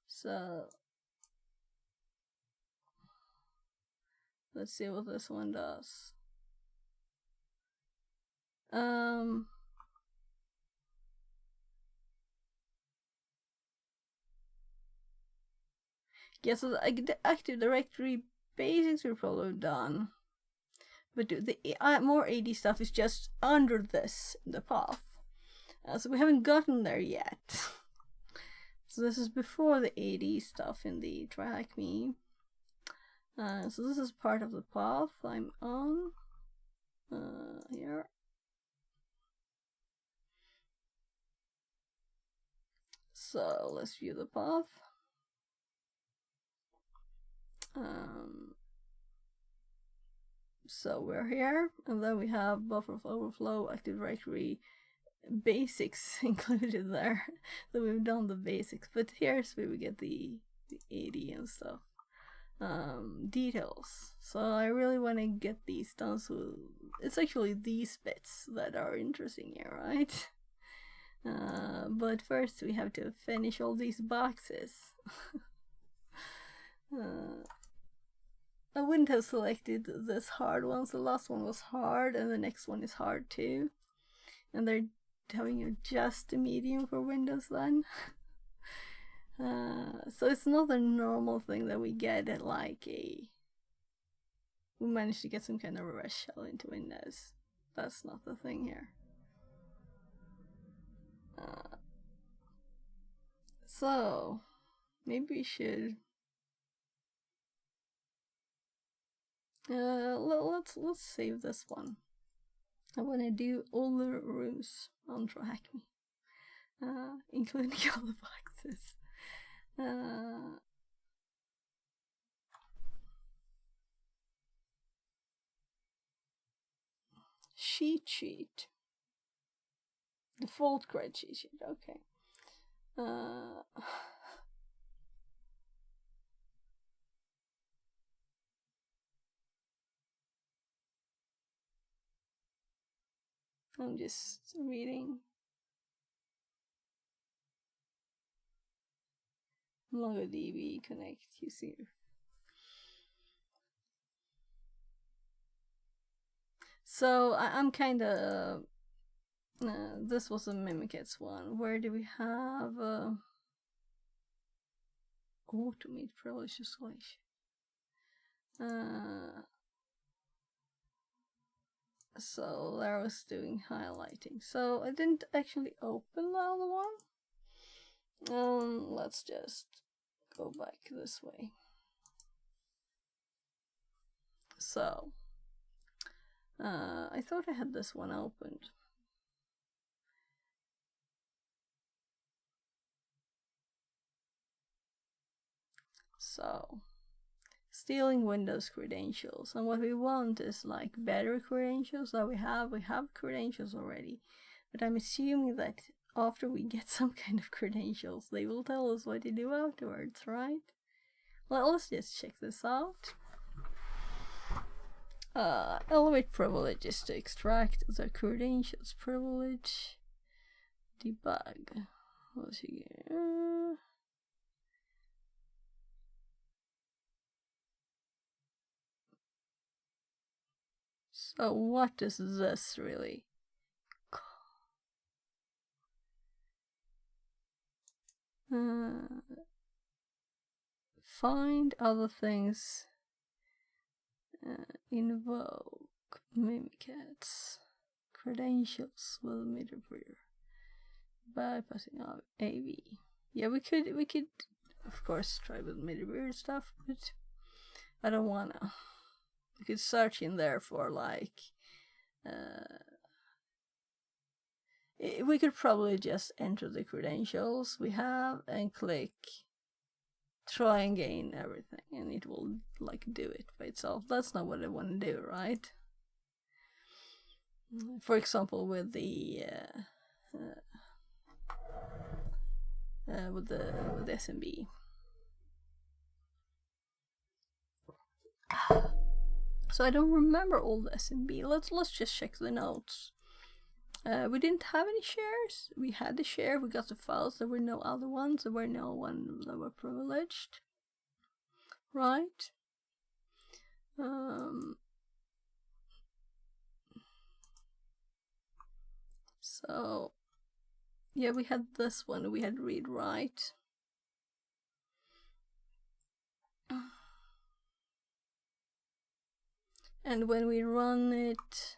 So let's see what this one does. Yeah, so the Active Directory basics we're probably done. But the more AD stuff is just under this, the path. So we haven't gotten there yet. So this is before the AD stuff in the TryHackMe. So this is part of the path I'm on. Here. So let's view the path. So we're here, and then we have buffer overflow, Active Directory, basics included there. So we've done the basics, but here's where we get the AD and stuff. Details. So I really want to get these done, so it's actually these bits that are interesting here, right? But first we have to finish all these boxes. I wouldn't have selected this hard one, so the last one was hard and the next one is hard too. And they're having just a medium for Windows then. So it's not a normal thing that we get at we managed to get some kind of a REST shell into Windows. That's not the thing here. So maybe we should let's save this one. I want to do all the rooms on TryHackMe, including all the boxes. Cheat sheet. Default credit sheet, okay. I'm just reading. MongoDB connect user. So I'm kind of. This was a Mimikatz one. Where do we have automate privilege escalation? So there I was doing highlighting. So I didn't actually open the other one. Let's just go back this way. So I thought I had this one opened. So stealing Windows credentials, and what we want is like better credentials that we have credentials already, but I'm assuming that after we get some kind of credentials they will tell us what to do afterwards, right? Well, let's just check this out. Elevate privilege is to extract the credentials privilege. Debug. Let's see. So what is this really? Find other things. Invoke Mimikatz credentials with middleware bypassing AV. Yeah, we could of course try with middleware stuff, but I don't wanna. We could search in there for like we could probably just enter the credentials we have and click try and gain everything, and it will like do it by itself. That's not what I want to do, right? For example, with the SMB. So I don't remember all the SMB. Let's just check the notes. We didn't have any shares. We had the share, we got the files, there were no other ones, there were no ones that were privileged. Right? So yeah, we had this one, we had read write. And when we run it,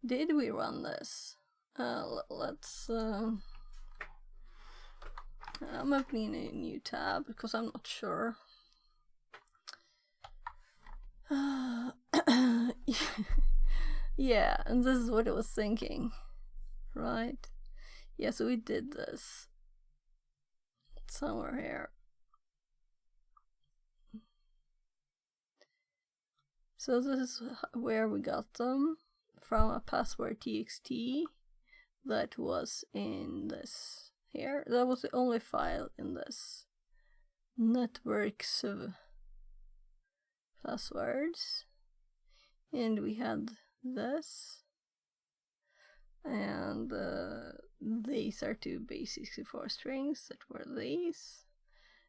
did we run this? Let's I'm opening a new tab because I'm not sure. Yeah, and this is what I was thinking, right? Yeah, so we did this somewhere here. So this is where we got them, from a password txt that was in this here. That was the only file in this networks of passwords, and we had this, and these are two base64 strings that were these,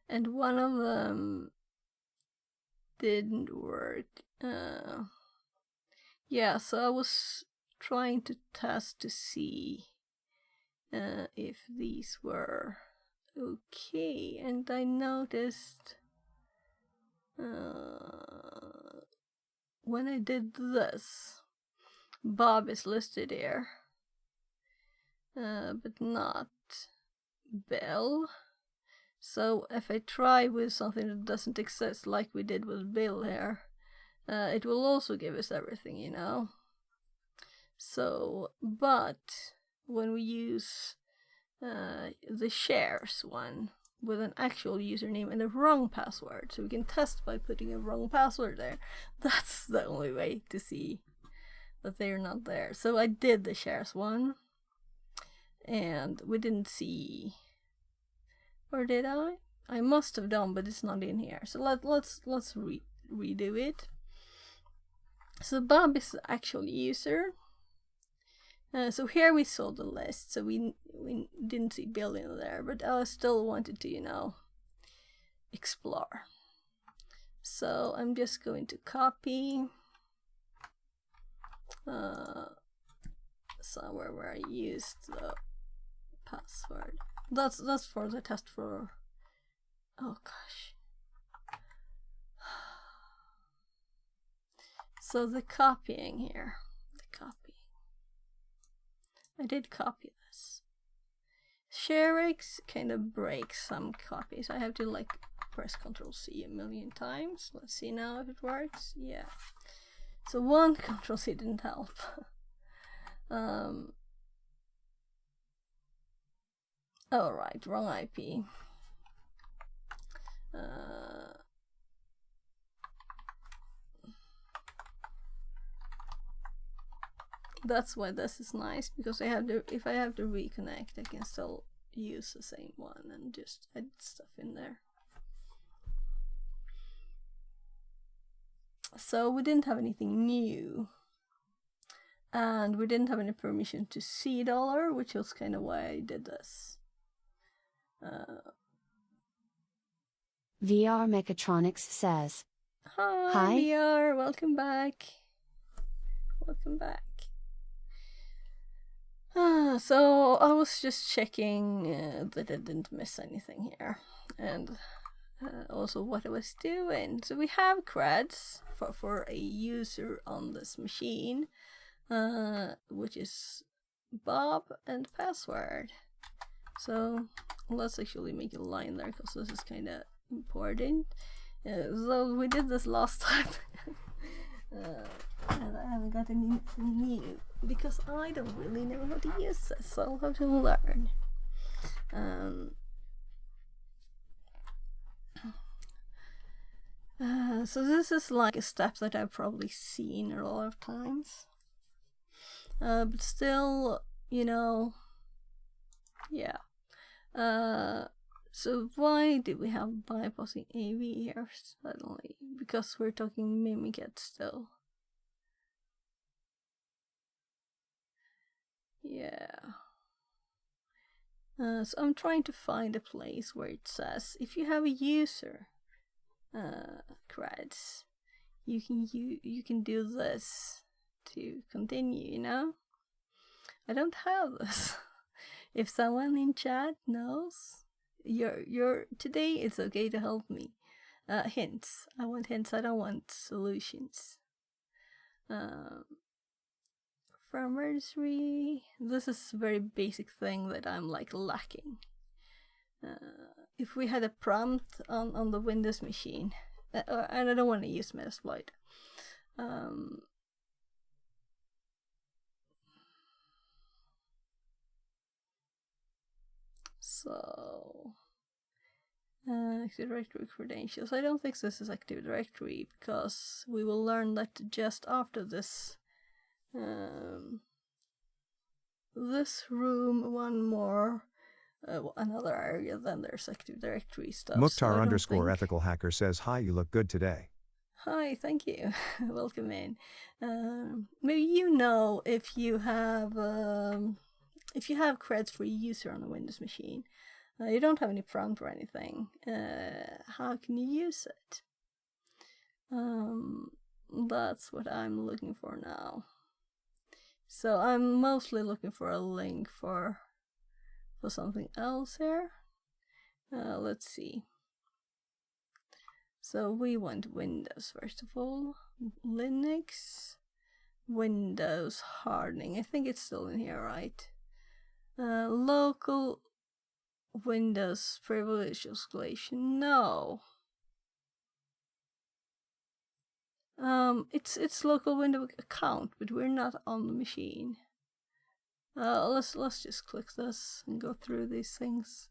and one of them didn't work. Yeah, so I was trying to test to see if these were okay, and I noticed when I did this, Bob is listed here, but not Bill. So if I try with something that doesn't exist, like we did with Bill here, it will also give us everything, you know. So, but when we use the shares one with an actual username and a wrong password, so we can test by putting a wrong password there, that's the only way to see that they're not there. So I did the shares one, and we didn't see, or did I? I must have done, but it's not in here. So let's redo it. So Bob is the actual user. So here we saw the list, so we didn't see Bill in there, but I still wanted to, explore. So I'm just going to copy somewhere where I used the password. That's for the test for. Oh gosh. So the copying here. I did copy this. ShareX kind of breaks some copies. I have to like press Ctrl+C a million times. Let's see now if it works. Yeah. So one Ctrl+C didn't help. Oh right, wrong IP. That's why this is nice, because if I have to reconnect, I can still use the same one and just add stuff in there. So we didn't have anything new, and we didn't have any permission to see $, which was kind of why I did this. VR Mechatronics says, Hi VR, welcome back. Welcome back. So I was just checking that I didn't miss anything here, and also what I was doing. So we have creds for a user on this machine, which is Bob and password. So let's actually make a line there, because this is kind of important. So we did this last time. And I haven't got anything new, because I don't really know how to use this, so I'll have to learn. So this is like a step that I've probably seen a lot of times. But still, yeah. So why do we have bypassing AV here suddenly? Because we're talking Mimiket still. Yeah. So I'm trying to find a place where it says if you have a user creds, you can do this to continue. I don't have this. If someone in chat knows, you're today, it's okay to help me. Hints. I want hints. I don't want solutions. Firmware. This is a very basic thing that I'm like lacking. If we had a prompt on the Windows machine, and I don't want to use Metasploit. So Active Directory credentials. I don't think this is Active Directory, because we will learn that just after this. This room, one more, another area, then there's Active Directory stuff. Mukhtar_ethical hacker says, hi, you look good today. Hi, thank you. Welcome in. Maybe if you have creds for a user on a Windows machine, you don't have any prompt or anything. How can you use it? That's what I'm looking for now. So I'm mostly looking for a link for something else here. Let's see. So we want Windows first of all. Linux, Windows hardening. I think it's still in here, right? Local Windows privilege escalation. No. It's local Windows account, but we're not on the machine. Let's just click this and go through these things.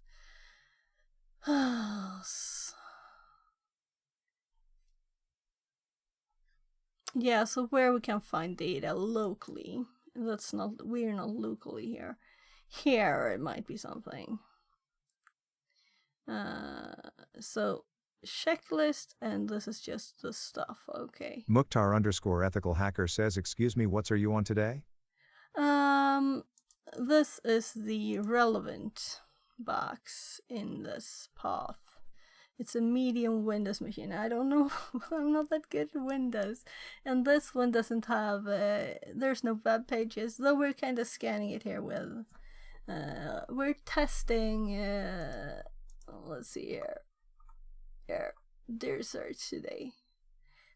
Yeah, so where we can find data locally. That's not, we're not locally here. Here it might be something. So checklist, and this is just the stuff. Okay. Mukhtar_ethical hacker says, excuse me, what's are you on today? This is the relevant box in this path. It's a medium Windows machine. I don't know. I'm not that good at Windows. And this one doesn't have, there's no web pages, though we're kind of scanning it here with, we're testing, let's see here. There's search today.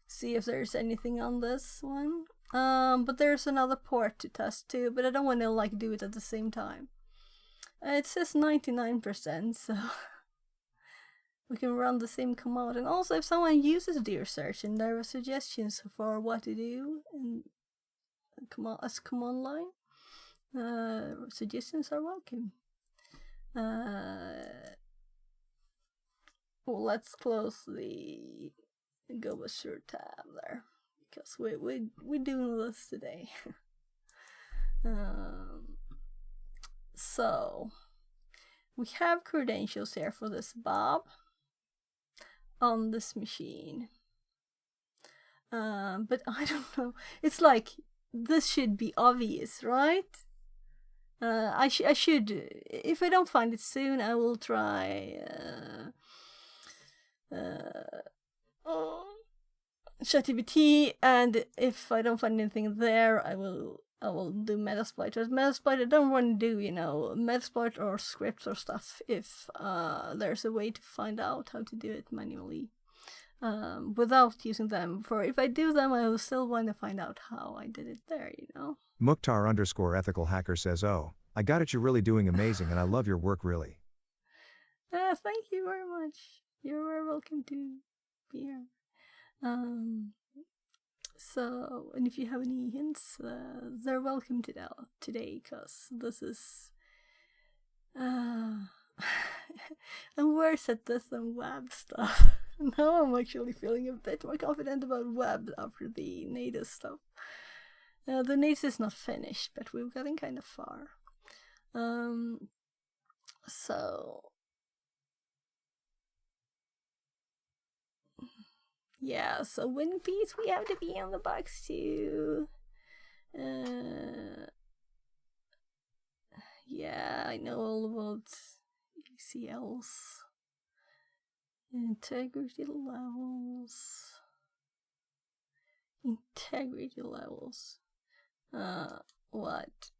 See if there's anything on this one. But there's another port to test too, but I don't want to like do it at the same time. It says 99%, so we can run the same command. And also, if someone uses dear search and there are suggestions for what to do in command line, suggestions are welcome. Well, let's close the Go Assure tab there, because we're doing this today. So we have credentials here for this Bob on this machine, but I don't know. It's like this should be obvious, right? I should. If I don't find it soon, I will try. ChatGPT, and if I don't find anything there, I will do Metasploit. But Metasploit, I don't want to do, Metasploit or scripts or stuff if there's a way to find out how to do it manually without using them. For if I do them, I will still want to find out how I did it there, Mukhtar_ethical hacker says, oh, I got it, you're really doing amazing and I love your work, really. Thank you very much. You're very welcome to be here. So, and if you have any hints, they're welcome to today, because this is I'm worse at this than web stuff. Now I'm actually feeling a bit more confident about web after the native stuff. The native is not finished, but we've gotten kind of far. So yeah, so One Piece, we have to be on the box too. Yeah, I know all about ACLs. Integrity levels. What?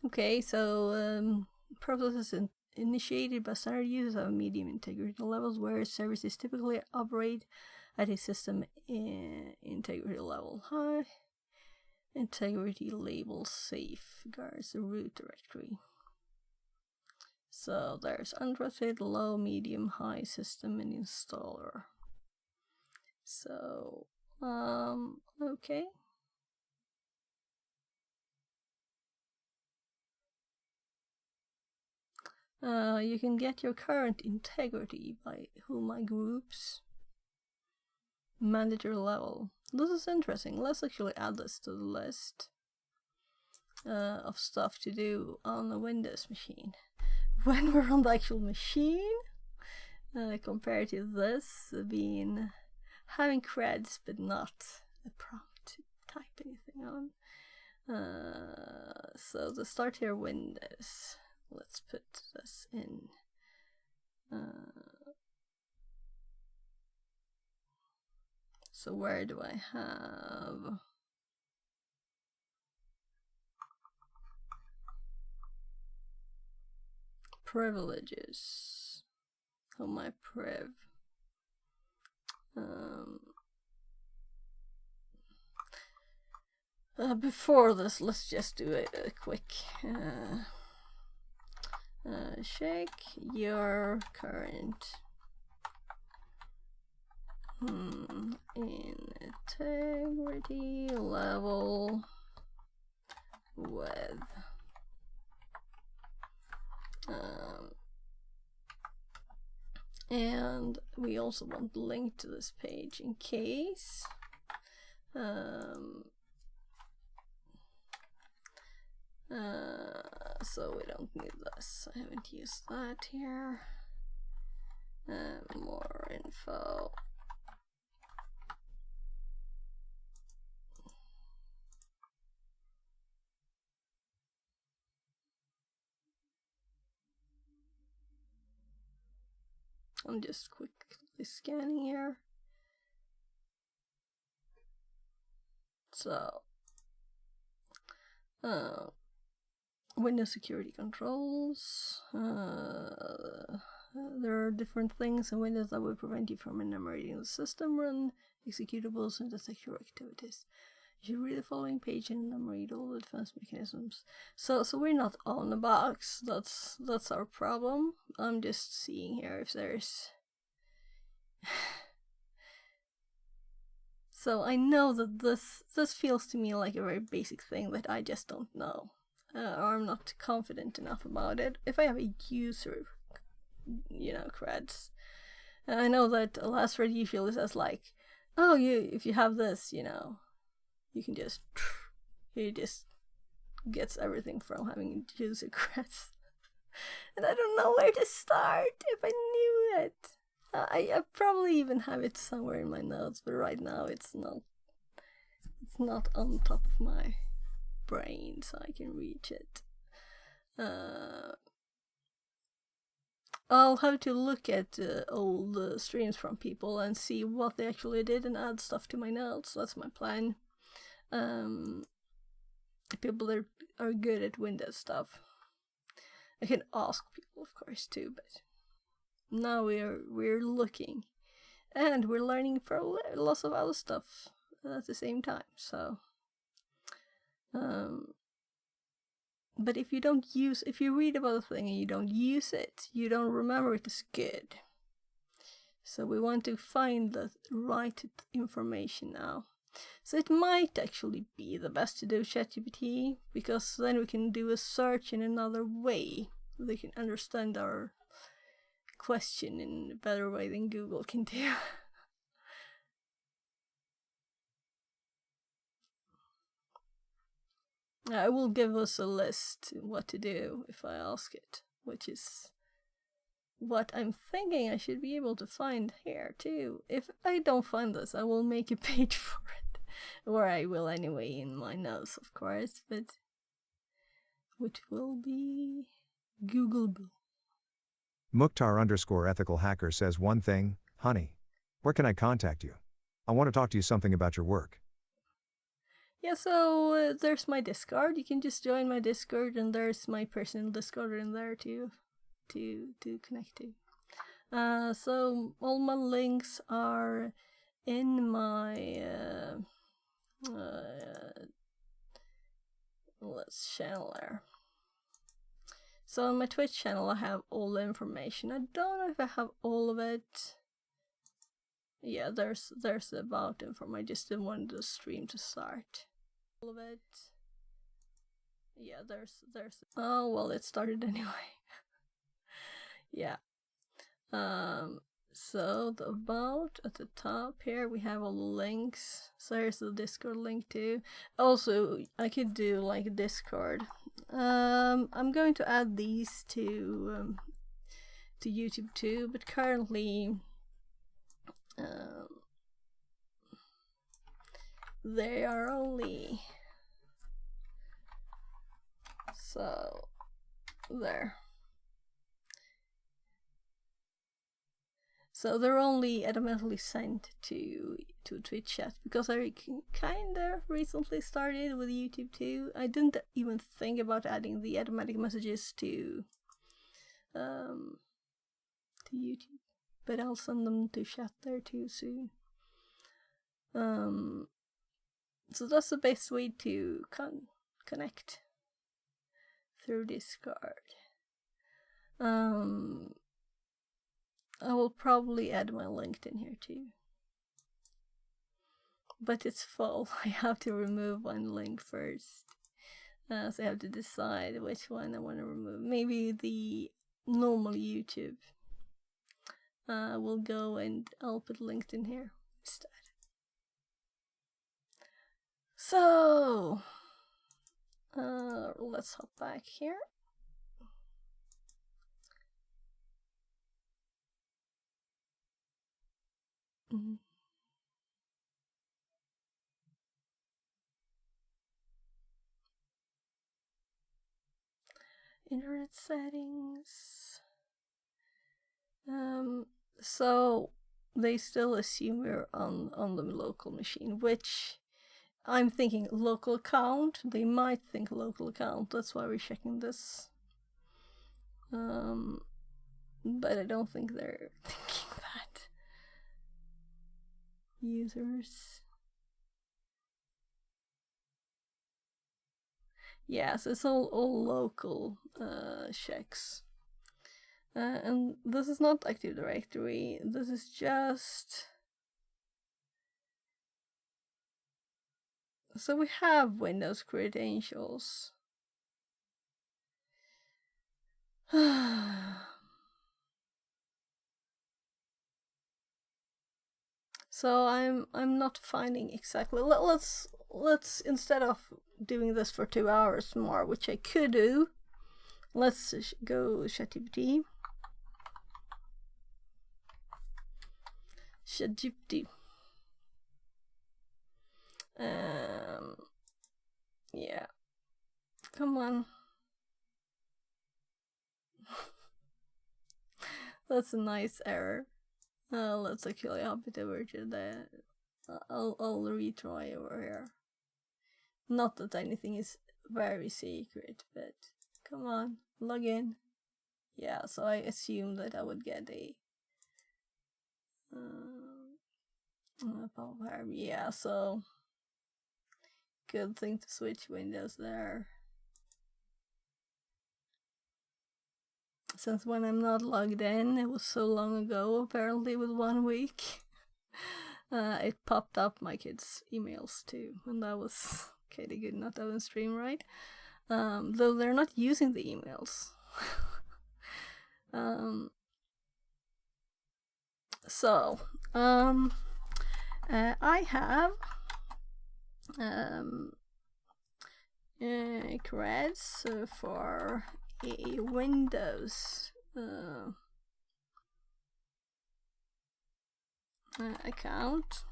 Okay, so process is initiated by standard users of medium integrity levels, where services typically operate at a system integrity level high. Integrity label safeguards the root directory. So there's untrusted, low, medium, high system and installer. So okay. You can get your current integrity by who my groups. Mandatory level. This is interesting. Let's actually add this to the list of stuff to do on the Windows machine. When we're on the actual machine, compared to this being having creds but not a prompt to type anything on. So the start here Windows. Let's put this in. So where do I have? Privileges. Oh, my priv. Before this, let's just do a quick check your current integrity level with and we also want the link to this page in case so we don't need this. I haven't used that here. More info. I'm just quickly scanning here. So, Windows security controls. There are different things in Windows that will prevent you from enumerating the system, run executables, and detect your activities. You should read the following page and enumerate all the defense mechanisms. So we're not on the box. That's our problem. I'm just seeing here if there's. So I know that this feels to me like a very basic thing that I just don't know, or I'm not confident enough about it. If I have a user, creds, and I know that a last thread usually says like, oh, if you have this, you can just, he just gets everything from having user creds, and I don't know where to start if I knew it. I probably even have it somewhere in my notes, but right now it's not on top of my brain, so I can reach it. I'll have to look at old streams from people and see what they actually did and add stuff to my notes. That's my plan. People that are good at Windows stuff. I can ask people, of course, too, but now we're looking, and we're learning for lots of other stuff at the same time. So, but if you read about a thing and you don't use it, you don't remember it as good. So we want to find the right information now. So it might actually be the best to do ChatGPT, because then we can do a search in another way. They can understand our question in a better way than Google can do. I will give us a list what to do if I ask it, which is what I'm thinking I should be able to find here too. If I don't find this, I will make a page for it, or I will anyway in my notes, of course, but which will be Googleable. Mukhtar_ethical hacker says one thing, honey. Where can I contact you? I want to talk to you something about your work. Yeah, so there's my Discord. You can just join my Discord, and there's my personal Discord in there too, to connect to. So all my links are in my let's channel there. So on my Twitch channel, I have all the information. I don't know if I have all of it. Yeah, there's about info. I just didn't want the stream to start. All of it. Yeah, there's. Oh well, it started anyway. Yeah. So the about at the top here we have all the links. So here's the Discord link too. Also, I could do like Discord. I'm going to add these to YouTube too, but currently they are only so there. So they're only automatically sent to Twitch chat, because I kinda recently started with YouTube too. I didn't even think about adding the automatic messages to YouTube, but I'll send them to chat there too soon. So that's the best way to connect through Discord. I will probably add my LinkedIn here too. but it's full. I have to remove one link first. So I have to decide which one I want to remove. Maybe the normal YouTube. We'll go and I'll put linked in here instead. So, let's hop back here. Internet settings. So they still assume we're on the local machine, which I'm thinking local account. They might think local account. That's why we're checking this. But I don't think they're thinking that. Users. Yeah, so it's all local checks. And this is not Active Directory. This is just... So we have Windows credentials. So I'm not finding exactly. Let's instead of doing this for 2 hours more, which I could do, let's go ChatGPT. ChatGPT. Yeah. Come on. That's a nice error. Let's actually hop it over to the... I'll retry over here. Not that anything is very secret, but come on, log in. Yeah, so I assumed that I would get a... yeah, so... Good thing to switch windows there. Since when I'm not logged in, it was so long ago, apparently with 1 week. It popped up my kids' emails too, and that was okay. They could not have on stream, right? Though they're not using the emails. I have creds for a Windows account.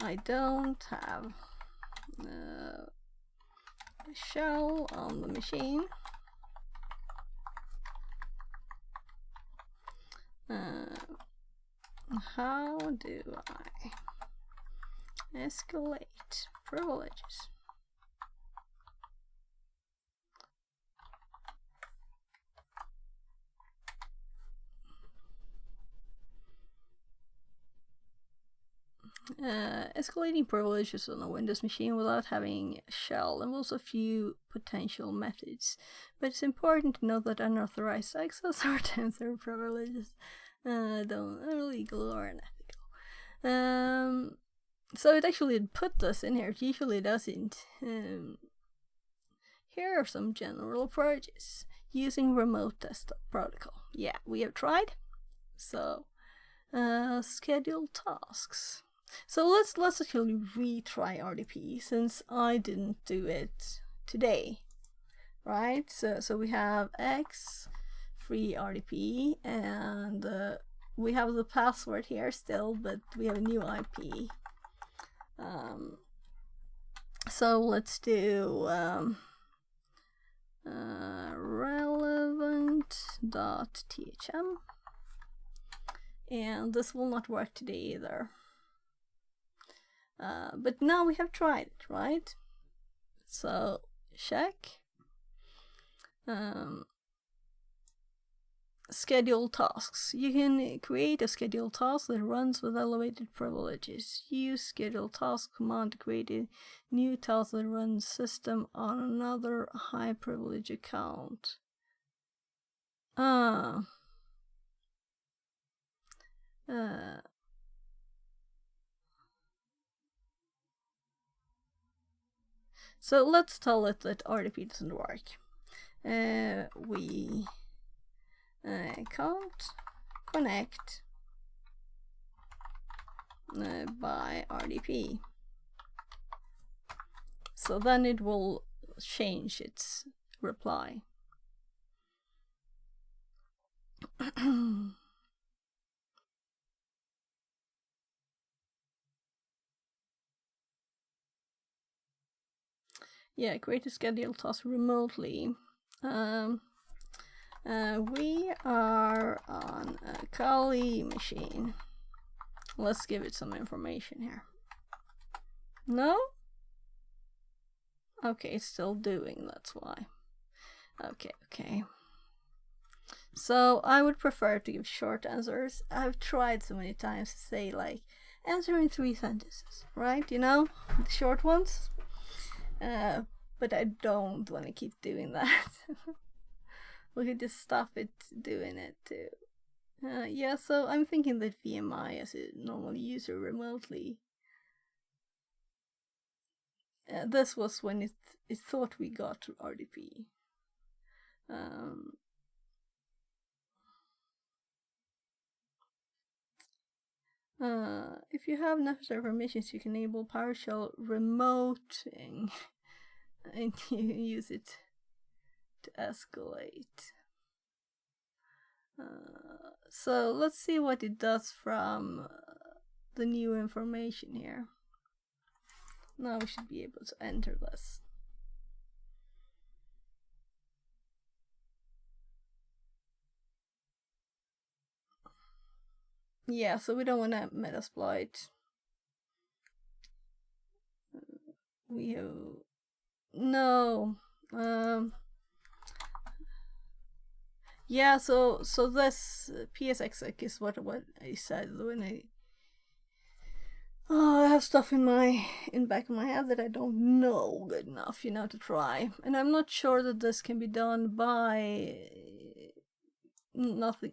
I don't have a shell on the machine. How do I escalate privileges? Escalating privileges on a Windows machine without having a shell involves a few potential methods, but it's important to note that unauthorized access or temporary privileges don't are illegal or unethical. So it actually put this in here. It usually doesn't. Here are some general approaches using remote desktop protocol. Yeah, we have tried. So schedule tasks. So let's actually retry RDP since I didn't do it today, right? So we have X free RDP and we have the password here still, but we have a new IP. So let's do relevant.thm, and this will not work today either. But now we have tried it, right? So check. Schedule tasks. You can create a schedule task that runs with elevated privileges. Use schedule task command to create a new task that runs system on another high privilege account. So let's tell it that RDP doesn't work. We can't connect by RDP. So then it will change its reply. Yeah, create a schedule task remotely. We are on a Kali machine. Let's give it some information here. No? Okay, it's still doing, that's why. Okay. So I would prefer to give short answers. I've tried so many times to say like, answer in 3 sentences, right? You know, the short ones. But I don't want to keep doing that. We could just stop it doing it too. Yeah, so I'm thinking that VMI as a normal user remotely. This was when it thought we got RDP. If you have necessary permissions, you can enable PowerShell remoting and you use it to escalate. So let's see what it does from the new information here. Now we should be able to enter this. Yeah, so we don't want to metasploit. We have no. Yeah, so this PSX is what I said when I have stuff in the back of my head that I don't know good enough, you know, to try. And I'm not sure that this can be done by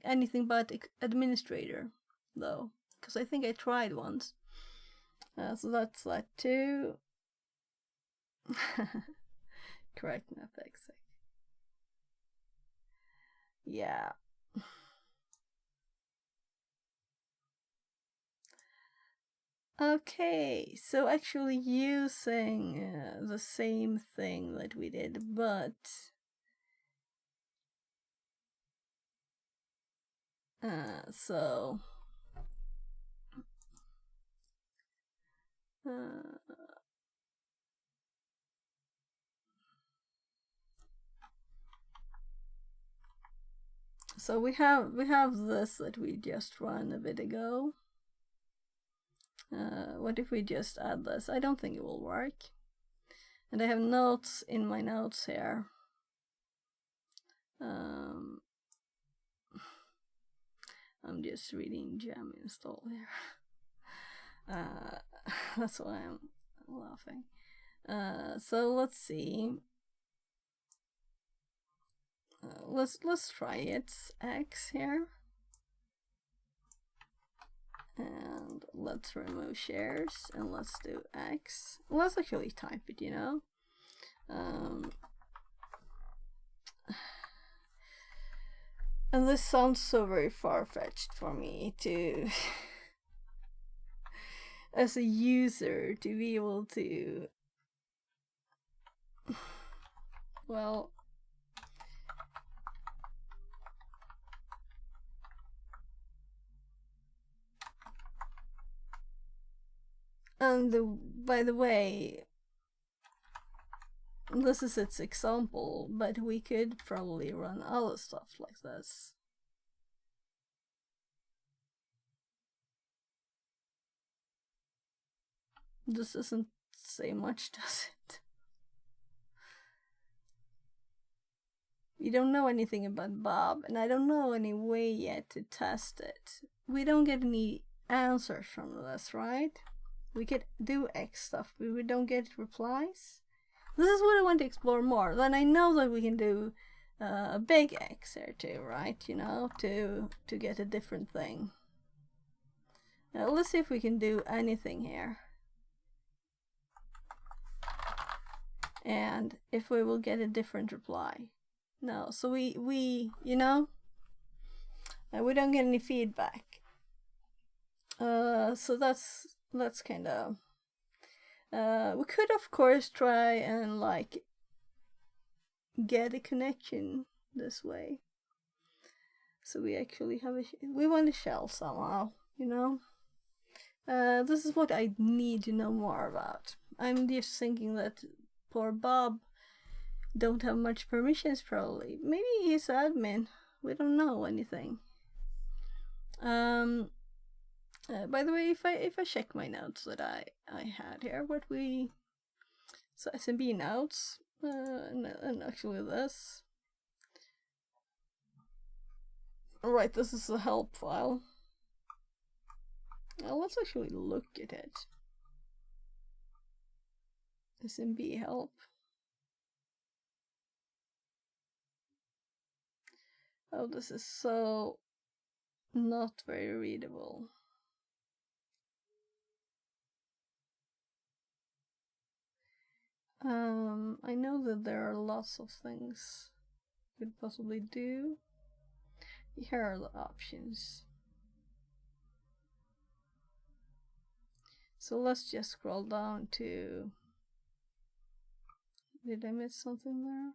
anything but administrator, though, because I think I tried once. So that's that too. Correct netflix. Yeah. Okay, so actually using the same thing that we did, but so we have this that we just ran a bit ago. What if we just add this? I don't think it will work. And I have notes in my notes here. I'm just reading gem install here. That's why I'm laughing. So let's see. Let's try it. X here. And let's remove shares and let's do X. Let's actually type it, you know. And this sounds so very far-fetched for me to as a user to be able to well and by the way, this is its example, but we could probably run other stuff like this. This doesn't say much, does it? We don't know anything about Bob, and I don't know any way yet to test it. We don't get any answers from this, right? We could do X stuff, but we don't get replies. This is what I want to explore more. Then I know that we can do a big X here too, right? You know, to get a different thing. Now let's see if we can do anything here. And if we will get a different reply. No, so we you know, we don't get any feedback. So that's kind of. We could of course try and like get a connection this way. So we actually have we want a shell somehow, you know. This is what I need to know more about. I'm just thinking that poor Bob don't have much permissions probably. Maybe he's admin. We don't know anything. By the way, if I check my notes that I had here, so SMB notes, and actually this. Alright, this is a help file. Now let's actually look at it. SMB help. Oh, this is so not very readable. I know that there are lots of things we could possibly do. Here are the options. So let's just scroll down to... Did I miss something there?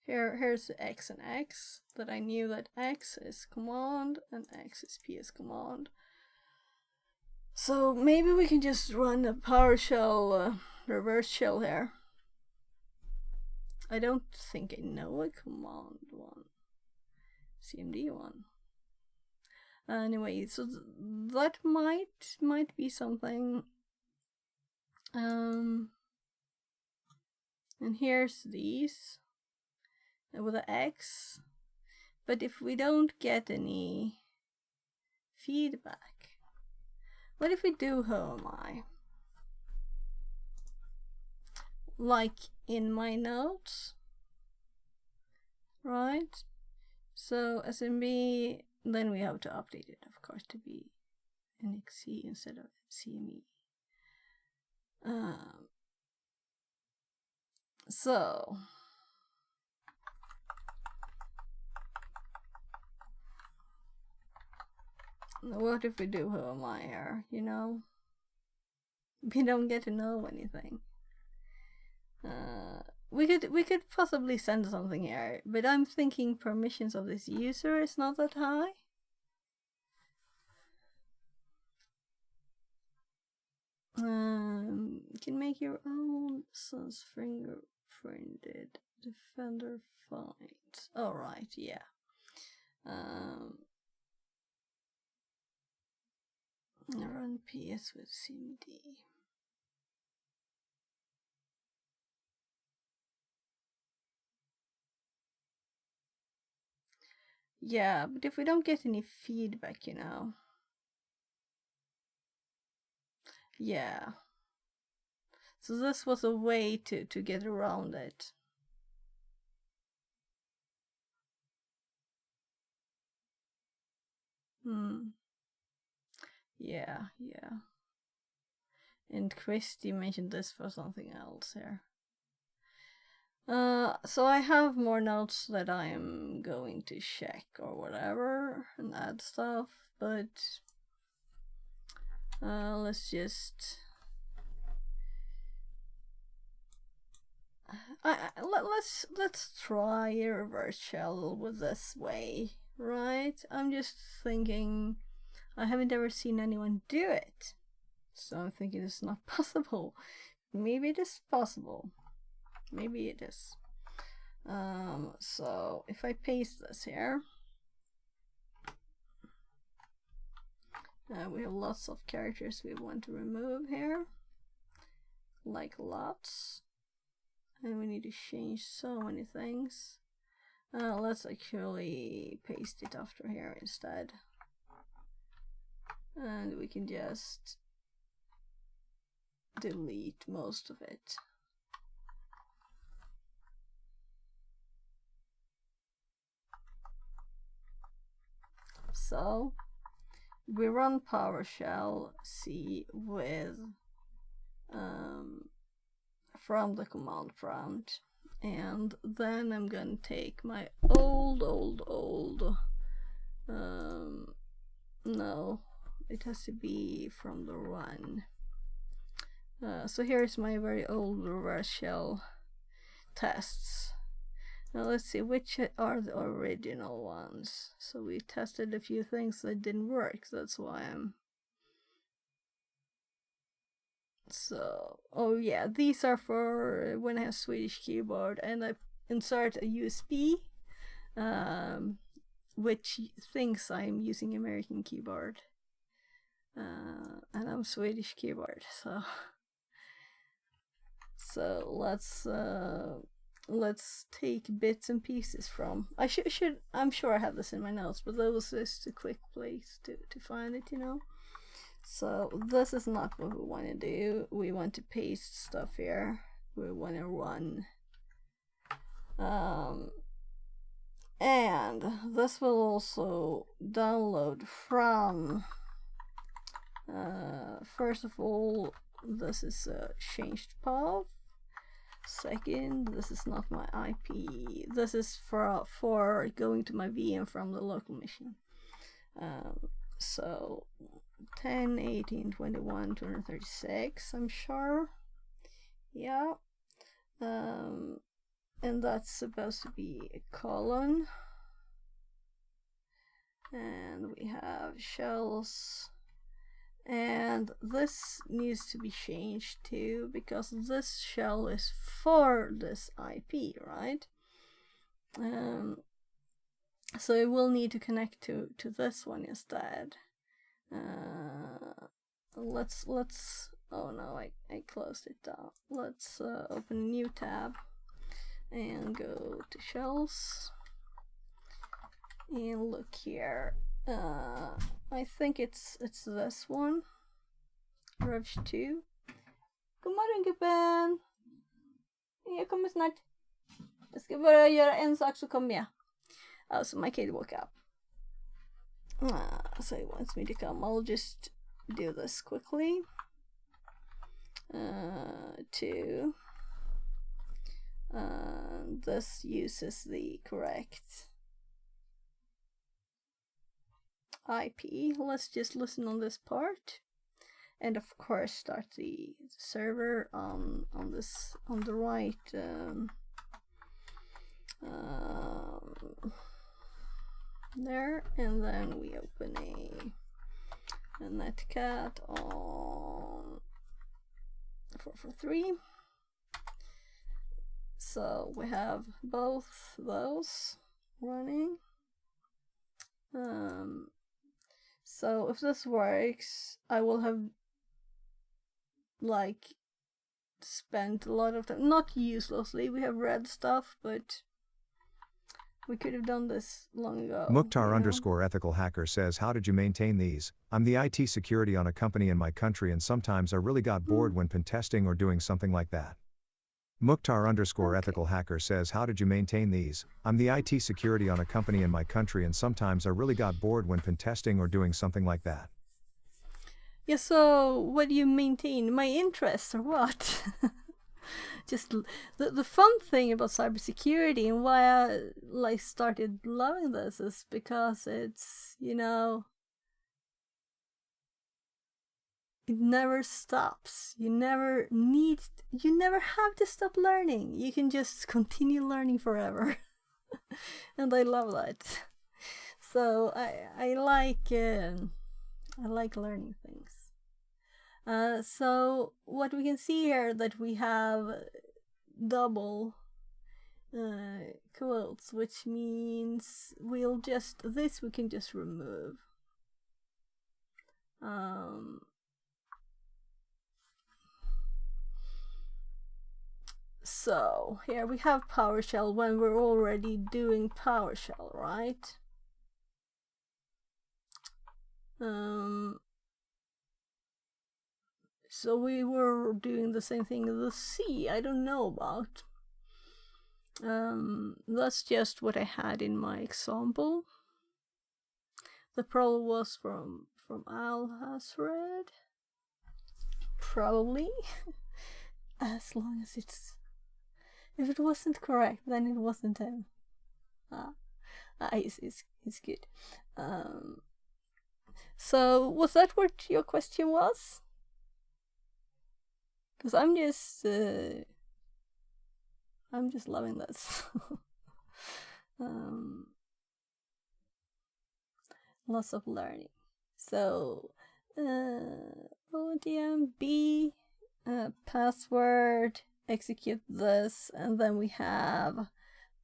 Here's X and X, that I knew that X is command and X is PS command. So maybe we can just run a PowerShell reverse shell here. I don't think I know a command one. CMD one. Anyway, so that might be something. And here's these with the X. But if we don't get any feedback, what if we do who am I? Like in my notes, right? So SMB, then we have to update it, of course, to be NXC instead of CME. So what if we do who am I here, you know? We don't get to know anything. We could possibly send something here, but I'm thinking permissions of this user is not that high. Can make your own son's fingerprinted defender find. Alright, yeah. Run PS with CMD. Yeah, but if we don't get any feedback, you know. Yeah. So this was a way to get around it. Yeah. And Christy mentioned this for something else here. So I have more notes that I am going to check or whatever and add stuff, but let's just let's try a reverse shell with this way, right? I'm just thinking I haven't ever seen anyone do it, so I'm thinking it's not possible. Maybe it is possible. Maybe it is. So if I paste this here, we have lots of characters we want to remove here, like lots, and we need to change so many things. Let's actually paste it after here instead, and we can just delete most of it. So we run PowerShell C with from the command prompt, and then I'm gonna take my old no, it has to be from the run. So here's my very old reverse shell tests. Now let's see which are the original ones. So we tested a few things that didn't work. That's why I'm... So, oh yeah, these are for when I have Swedish keyboard and I insert a USB, which thinks I'm using American keyboard. And I'm Swedish keyboard, so let's take bits and pieces from. I'm sure I have this in my notes, but that was just a quick place to find it, you know. So this is not what we want to do. We want to paste stuff here. We want to run. And this will also download from, first of all, this is a changed path. Second, this is not my IP. This is for going to my VM from the local machine. So 10, 18, 21, 236, I'm sure. Yeah. And that's supposed to be a colon. And we have shells. And this needs to be changed too, because this shell is for this IP, right? So it will need to connect to this one instead. Let's oh no, I closed it down. Let's open a new tab and go to shells and look here. I think it's this one, Rev2. God morgon gubben! Jag kommer snart. Jag ska bara göra en sak så kommer jag. Oh, so my kid woke up. So he wants me to come. I'll just do this quickly. 2. This uses the correct IP. Let's just listen on this part, and of course start the server on the right. There, and then we open a netcat on 443. So we have both those running. So if this works, I will have like spent a lot of time, not uselessly. We have read stuff, but we could have done this long ago. Mukhtar_ethical hacker says, how did you maintain these? I'm the IT security on a company in my country, and sometimes I really got bored when pen testing or doing something like that. Mukhtar_ethical hacker says, how did you maintain these? I'm the IT security on a company in my country, and sometimes I really got bored when pen testing or doing something like that. Yeah, so what do you maintain? My interests or what? Just the fun thing about cybersecurity and why I started loving this is because it's, you know, it never stops. You never have to stop learning. You can just continue learning forever. And I love that. So I like learning things. So what we can see here that we have double quotes, which means we can just remove. So here we have PowerShell when we're already doing PowerShell, right? So we were doing the same thing in the C. I don't know about. That's just what I had in my example. The problem was from Al Hasred. Probably. As long as it's... If it wasn't correct, then it wasn't him. It's good. So, was that what your question was? Because I'm just loving this. Lots of learning. So, ODMB, password, execute this, and then we have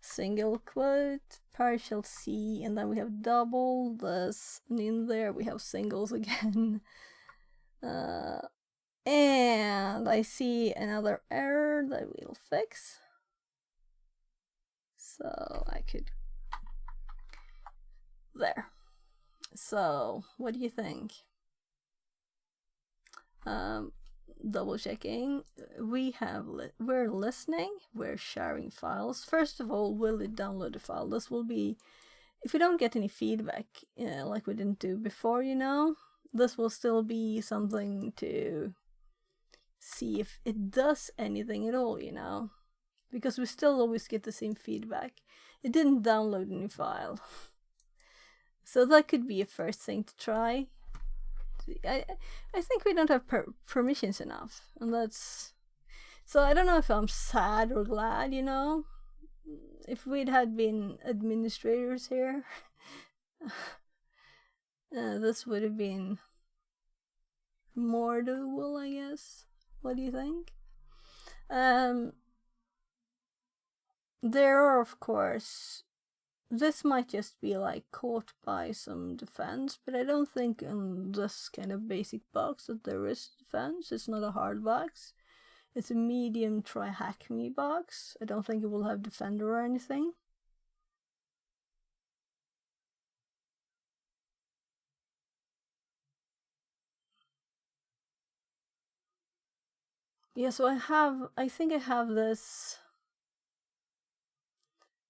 single quote, partial C, and then we have double this, and in there we have singles again. And I see another error that we'll fix. So I could... There. So, what do you think? Double checking. We're listening. We're sharing files. First of all, will it download the file? This will be... If we don't get any feedback, like we didn't do before, this will still be something to see if it does anything at all, because we still always get the same feedback. It didn't download any file. So that could be a first thing to try. I think we don't have permissions enough, and that's... So I don't know if I'm sad or glad, If we'd had been administrators here, this would have been more doable, I guess. What do you think? There are, of course... This might just be like caught by some defense, but I don't think in this kind of basic box that there is defense. It's not a hard box. It's a medium TryHackMe box. I don't think it will have defender or anything. Yeah, so I think I have this...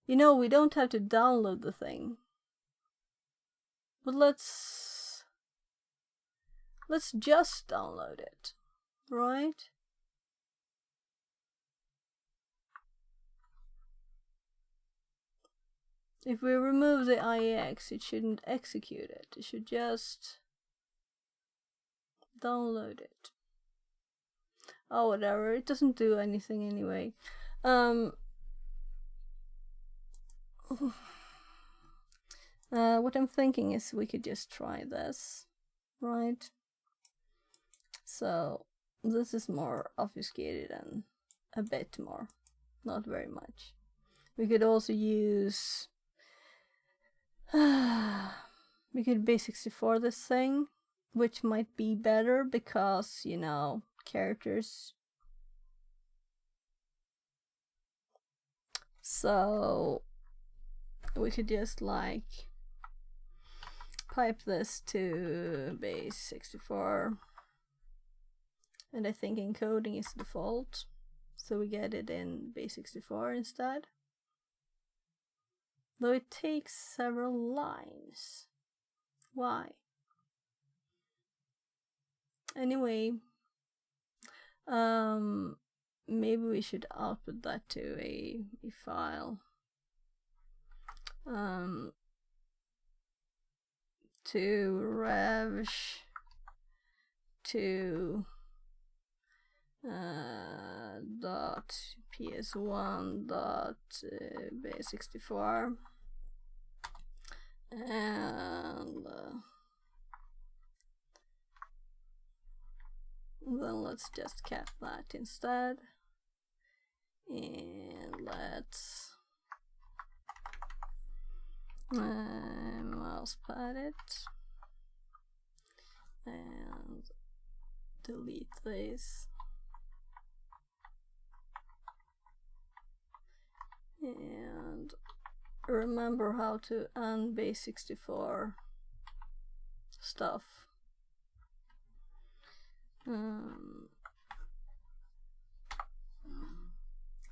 we don't have to download the thing. But let's just download it, right? If we remove the IEX, it shouldn't execute it. It should just download it. Oh, whatever. It doesn't do anything anyway. What I'm thinking is we could just try this, right? So this is more obfuscated and a bit more, not very much. We could also use we could base64 this thing, which might be better because, characters. So we could just pipe this to base64, and I think encoding is default, so we get it in base64 instead. Though it takes several lines. Why? Anyway, maybe we should output that to a file. To revsh to dot ps1 dot base64, and then let's just cat that instead, and let's mousepad it and delete this, and remember how to base64 stuff.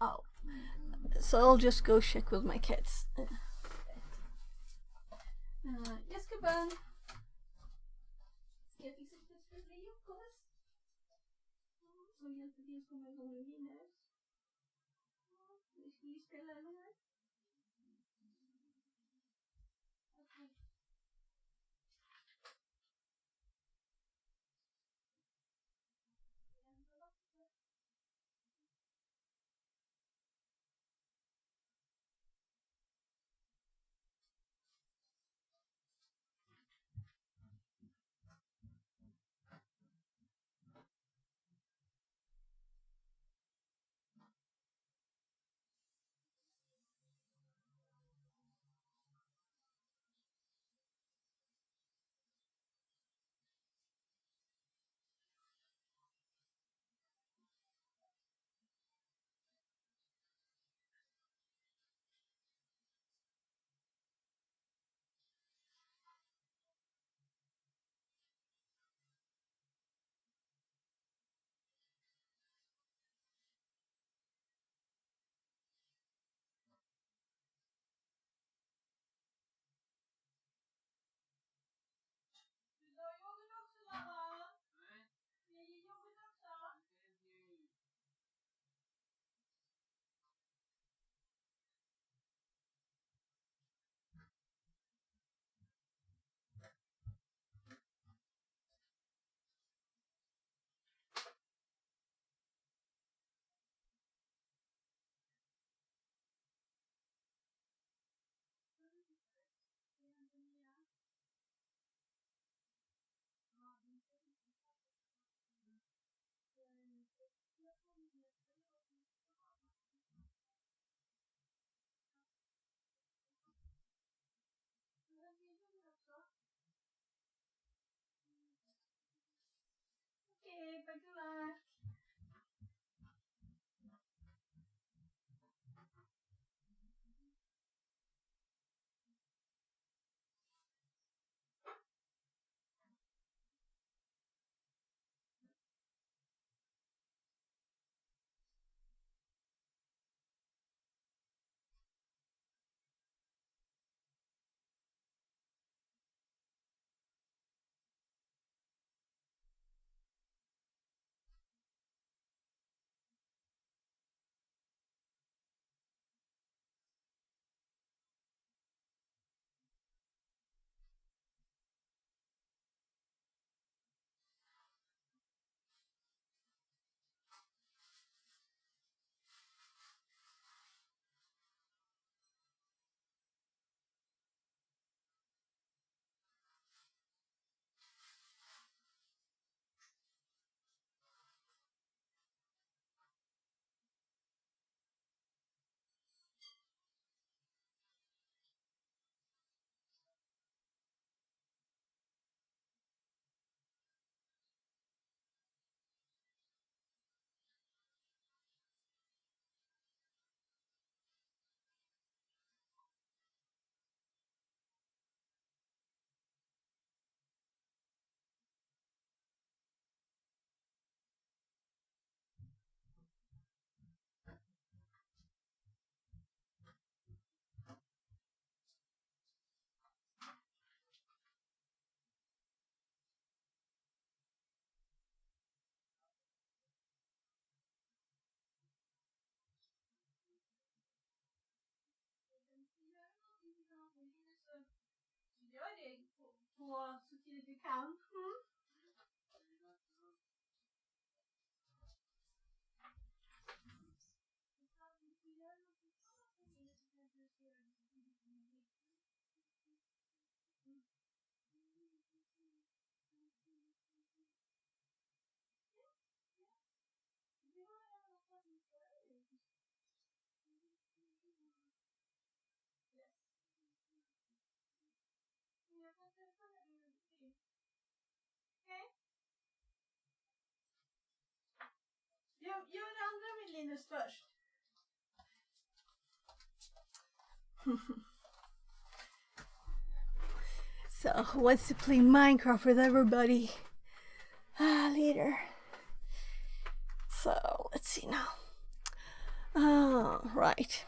Oh, so I'll just go check with my kids. Yes, Gubben. finns kommer igång i Linus. Vi ska ju spela eller här. Okej. Okay, but good luck. Så gör det på så tidigt du kan. Mm. Gör det andra med Linus först. So, who wants to play Minecraft with everybody later? So, let's see now. Right.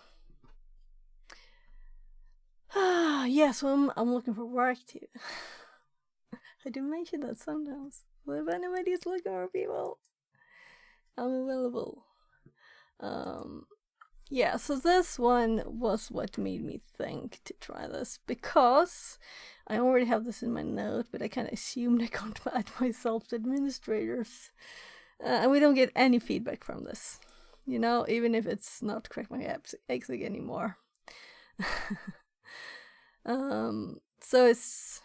Yes, I'm looking for work too. I do mention that sometimes. Well, if anybody's looking for people, I'm available. Yeah, so this one was what made me think to try this, because I already have this in my note, but I kind of assumed I can't add myself to administrators. And we don't get any feedback from this, you know, even if it's not Crack My Eggs anymore. So it's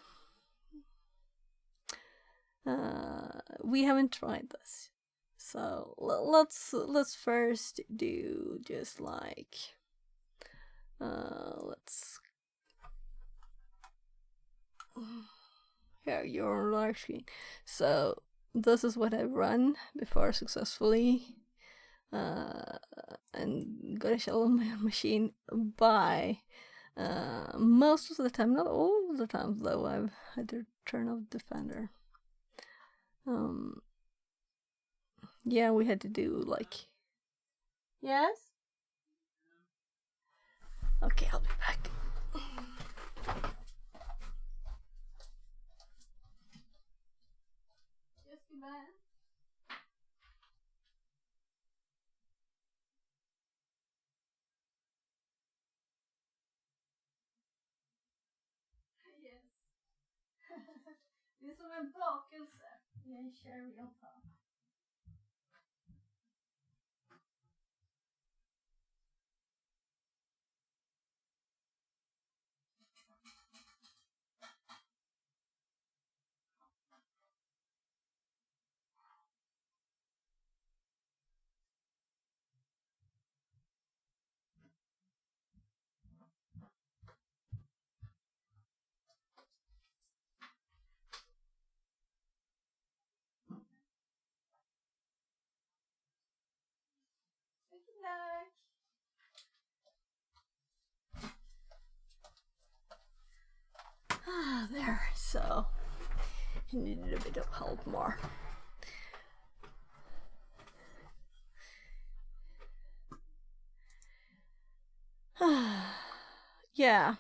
we haven't tried this, so let's first do just like let's here you're on large screen. So this is what I've run before successfully, and got a shell on my own machine by most of the time, not all of the times though, I've had to turn off Defender. Yeah, we had to do like, yes? Okay, I'll be back. Just be back. Yes. Det är som en bakelse i en cherry on top. There, so he needed a bit of help more. Yeah,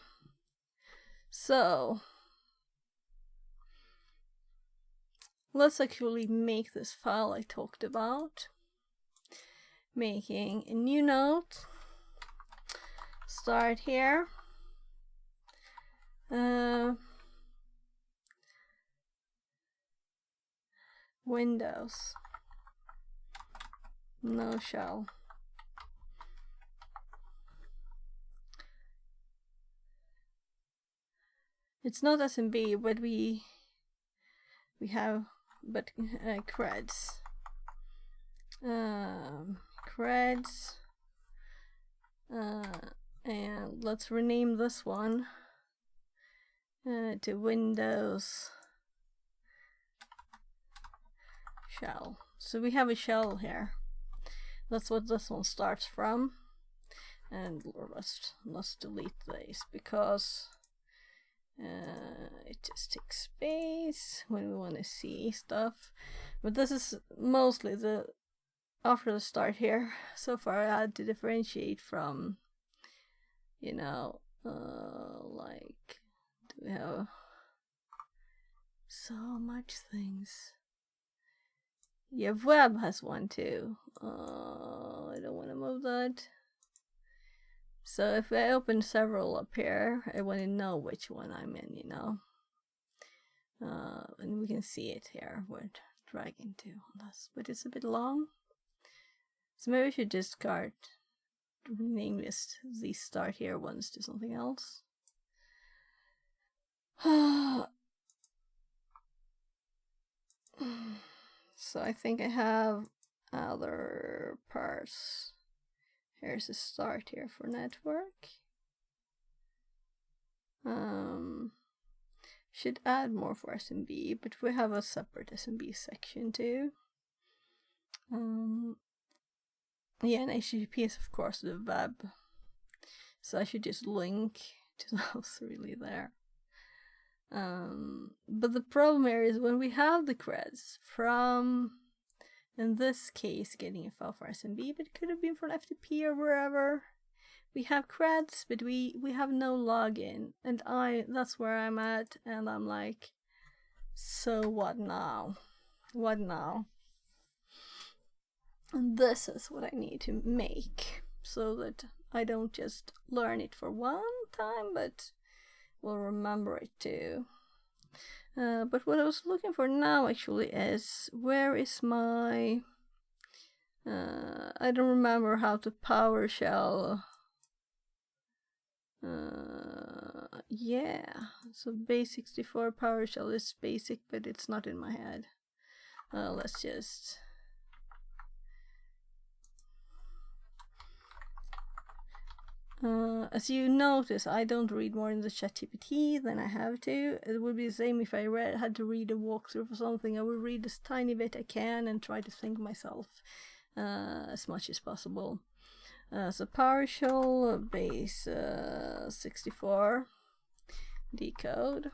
so let's actually make this file I talked about. Making a new note. Start here. Windows. No shell. It's not SMB, but we have creds. Creds. And let's rename this one to Windows shell. So we have a shell here. That's what this one starts from. And let's delete these because it just takes space when we want to see stuff. But this is mostly the after the start here. So far I had to differentiate from, you know, like, do we have so much things? Yeah, web has one too. I don't want to move that. So if I open several up here, I want to know which one I'm in, you know. And we can see it here. We're dragging to on this, but it's a bit long. So maybe we should just rename these start here ones to something else. So I think I have other parts. Here's a start here for network. Should add more for SMB, but we have a separate SMB section too. Yeah, and HTTP is of course the web. So I should just link to those really there. But the problem here is when we have the creds from, in this case, getting a file for SMB, but it could have been from FTP or wherever. We have creds, but we have no login, and that's where I'm at, and I'm like, so what now? What now? And this is what I need to make so that I don't just learn it for one time, but will remember it too. But what I was looking for now actually is, where is my... I don't remember how to PowerShell. Yeah, so base64 PowerShell is basic, but it's not in my head. Let's just... as you notice, I don't read more in the ChatGPT than I have to. It would be the same if I had to read a walkthrough for something. I would read this tiny bit I can and try to think myself as much as possible. So PowerShell base 64 decode.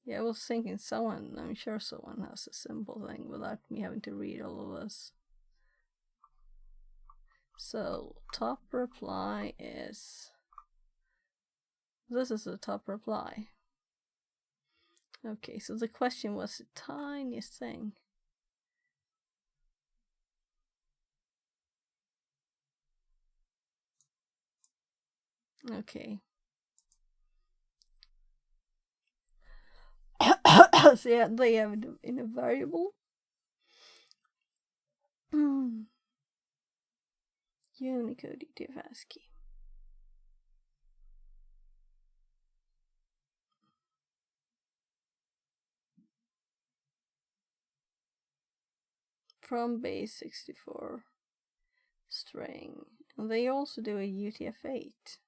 Yeah, I was thinking I'm sure someone has a simple thing without me having to read all of this. So top reply is... This is the top reply. Okay, so the question was the tiniest thing. Okay. So yeah, they have it in a variable. Unicode ETF ASCII. From base 64 string. And they also do a UTF-8.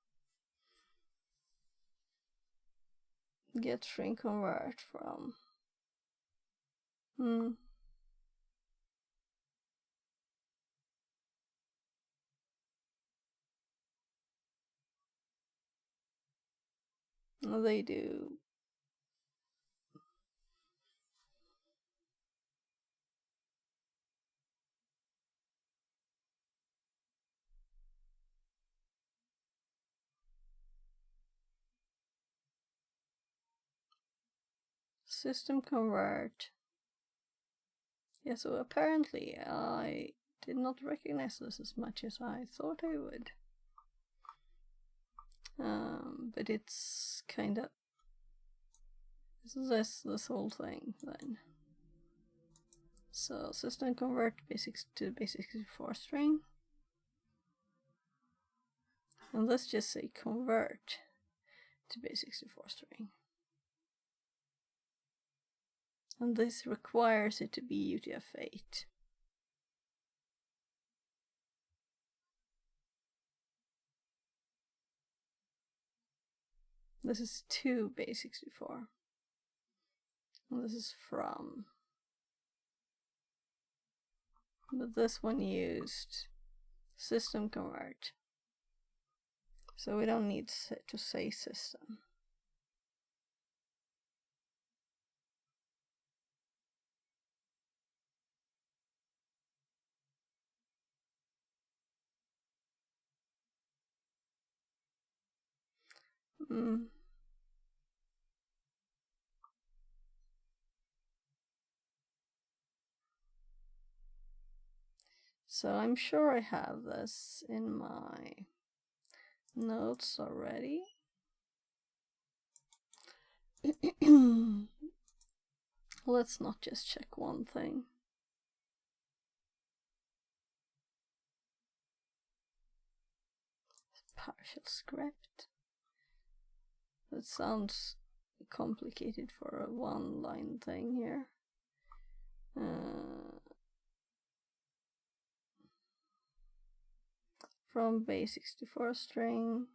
Get string convert from. They do. System convert. Yeah, so apparently I did not recognize this as much as I thought I would. But it's kind of this whole thing then. So system convert basics to basic 64 string, and let's just say convert to basic 64 string, and this requires it to be UTF-8. This is to basic 64. And this is from. But this one used system convert. So we don't need to say system. So I'm sure I have this in my notes already. Let's not just check one thing. PowerShell script. That sounds complicated for a one-line thing here. From base 64 string.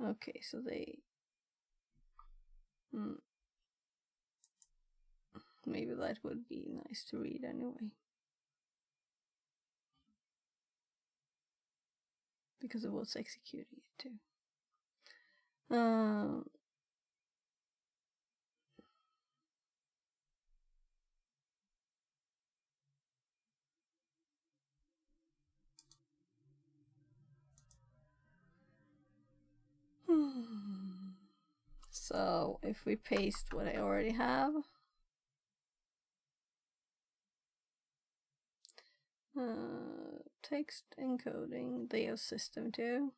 Okay, so they... maybe that would be nice to read anyway. Because it was executing it too. Um, so if we paste what I already have, text encoding, they have system too.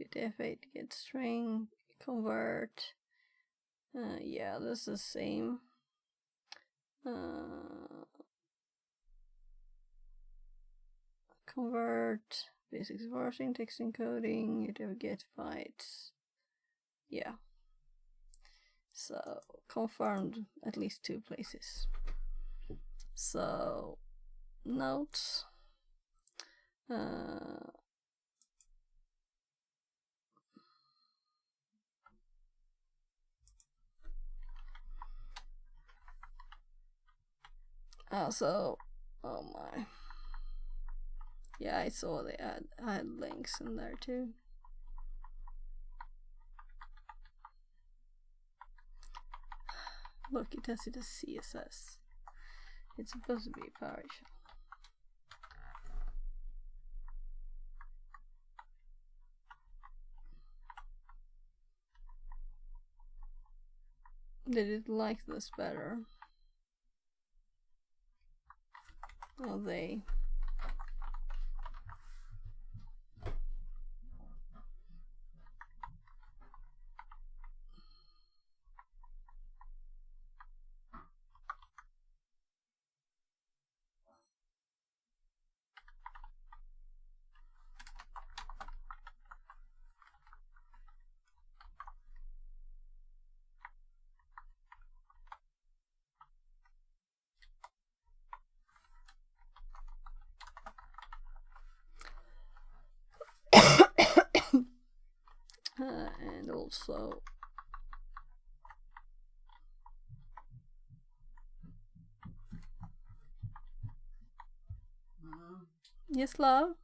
UTF-8 get string, convert. Yeah, this is the same. Convert, basics parsing, text encoding, UTF get bytes. Yeah. So confirmed at least 2 places. So notes. Also, oh my. Yeah, I saw they had links in there too. Look, it has it as CSS. It's supposed to be PowerShell. Did it like this better? Oh, they. And also yes, love.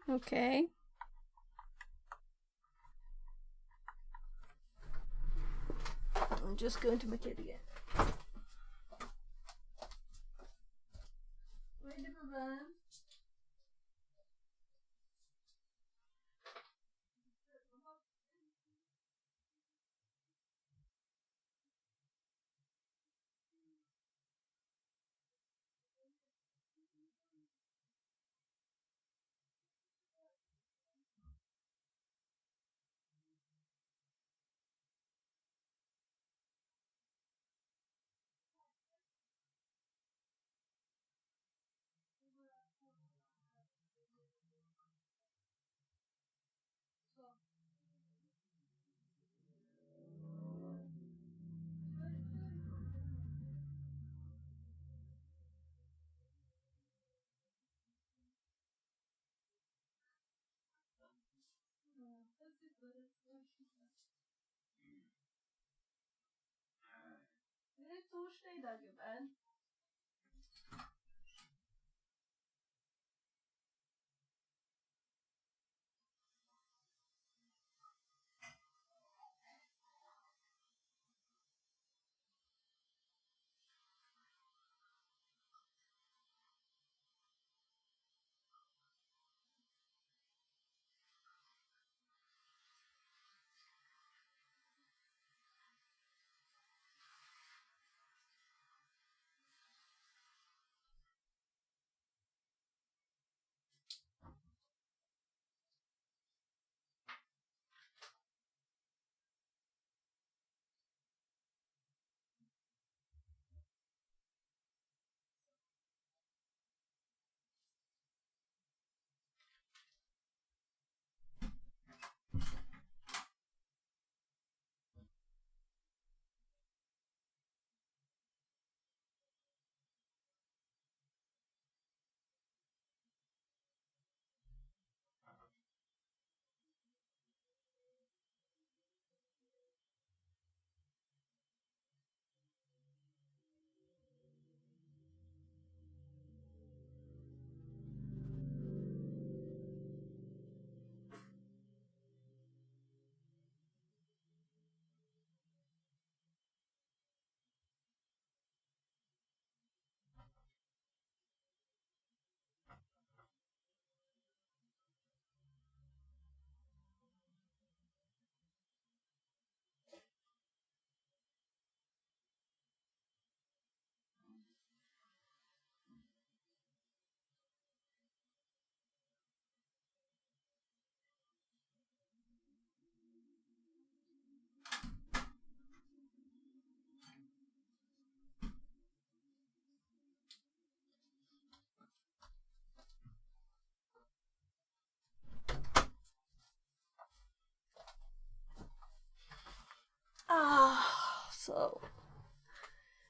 Okay. I'm just going to make it again. Wait a minute. Är det torsdag idag, gubben?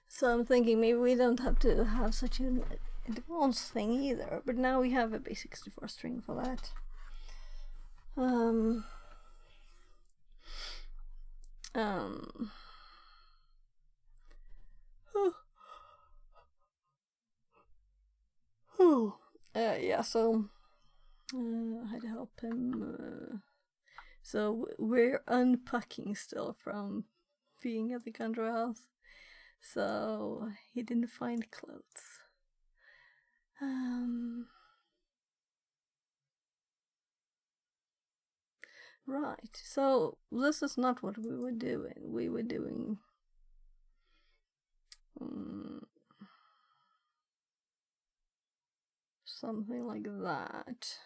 So I'm thinking maybe we don't have to have such an advanced thing either, but now we have a base 64 string for that. Yeah, so I had to help him. So we're unpacking still from being at the country house. So he didn't find clothes. Right, so this is not what we were doing. We were doing something like that.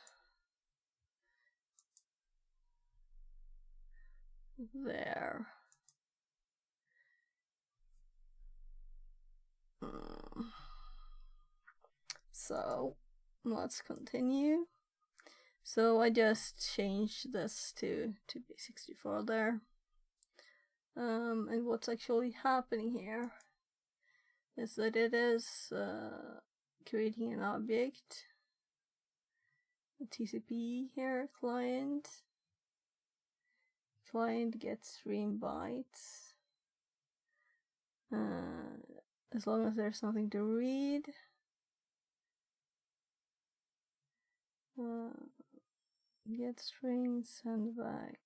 There. So let's continue. So I just changed this to B64 there. And what's actually happening here is that it is creating an object, a TCP here, client gets stream bytes. As long as there's something to read. Get string, send back,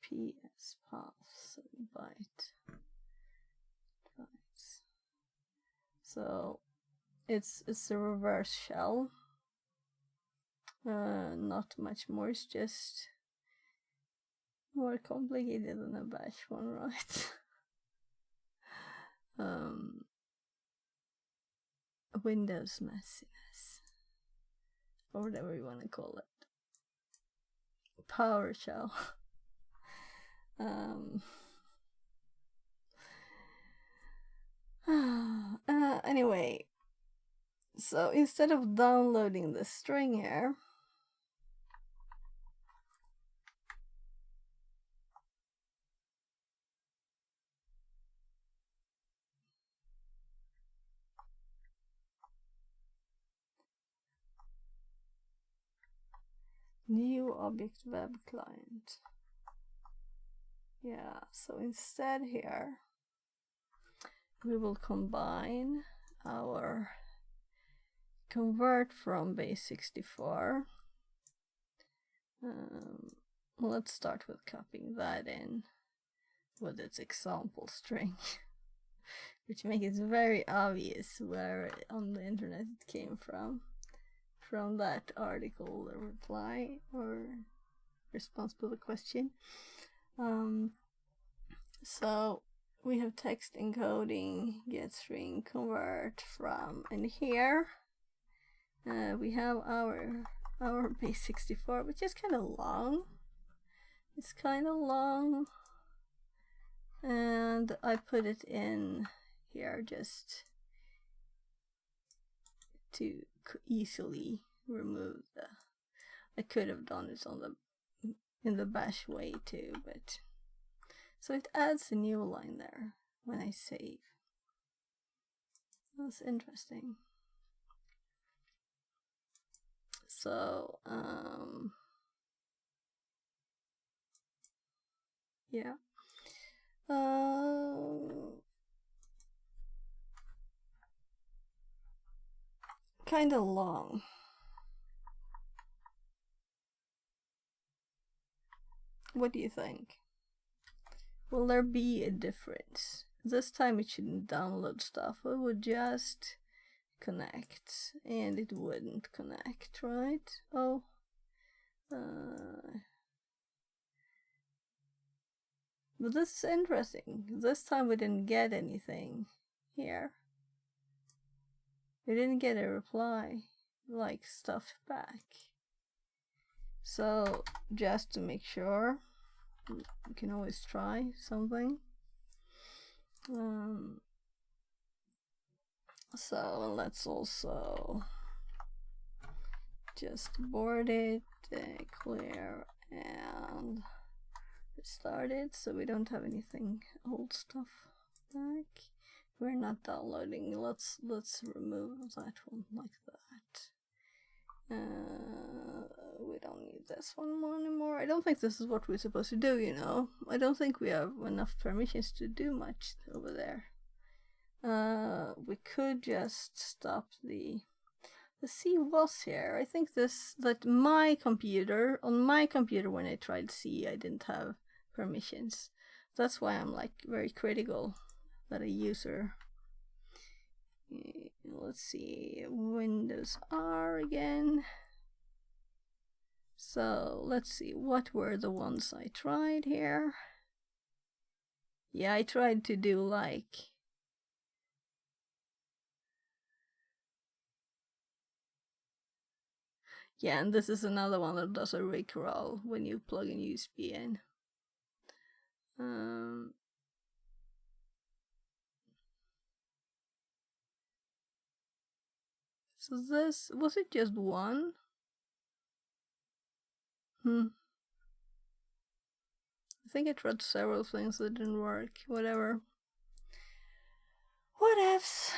PS path, byte. So it's a reverse shell. Not much more, it's just more complicated than a bash one, right? Windows messiness, or whatever you want to call it. PowerShell. Anyway, so instead of downloading the string here, new object web client. Yeah, so instead here we will combine our convert from base 64. Let's start with copying that in with its example string, which makes it very obvious where on the internet it came from that article, the reply or response to the question. So we have text encoding, get string, convert from, and here we have our base 64, which is kind of long. It's kind of long, and I put it in here just to easily remove the. I could have done it in the bash way too, but so it adds a new line there when I save. That's interesting. So yeah. Kind of long. What do you think? Will there be a difference? This time it shouldn't download stuff. It would just connect, and it wouldn't connect, right? Oh. But this is interesting. This time we didn't get anything here. We didn't get a reply, like stuff back. So just to make sure, you can always try something. So let's also just board it, clear, and Started, so we don't have anything old stuff back. We're not downloading. Let's remove that one like that. We don't need this one anymore. I don't think this is what we're supposed to do, you know. I don't think we have enough permissions to do much over there. We could just stop the C was here. I think that my computer, on my computer when I tried C, I didn't have permissions. That's why I'm like very critical that a user. Let's see, Windows R again. So let's see, what were the ones I tried here? Yeah, I tried to do like yeah, and this is another one that does a rickroll when you plug in USB in. So this, was it just one? I think I tried several things that didn't work. Whatever. Whatevs.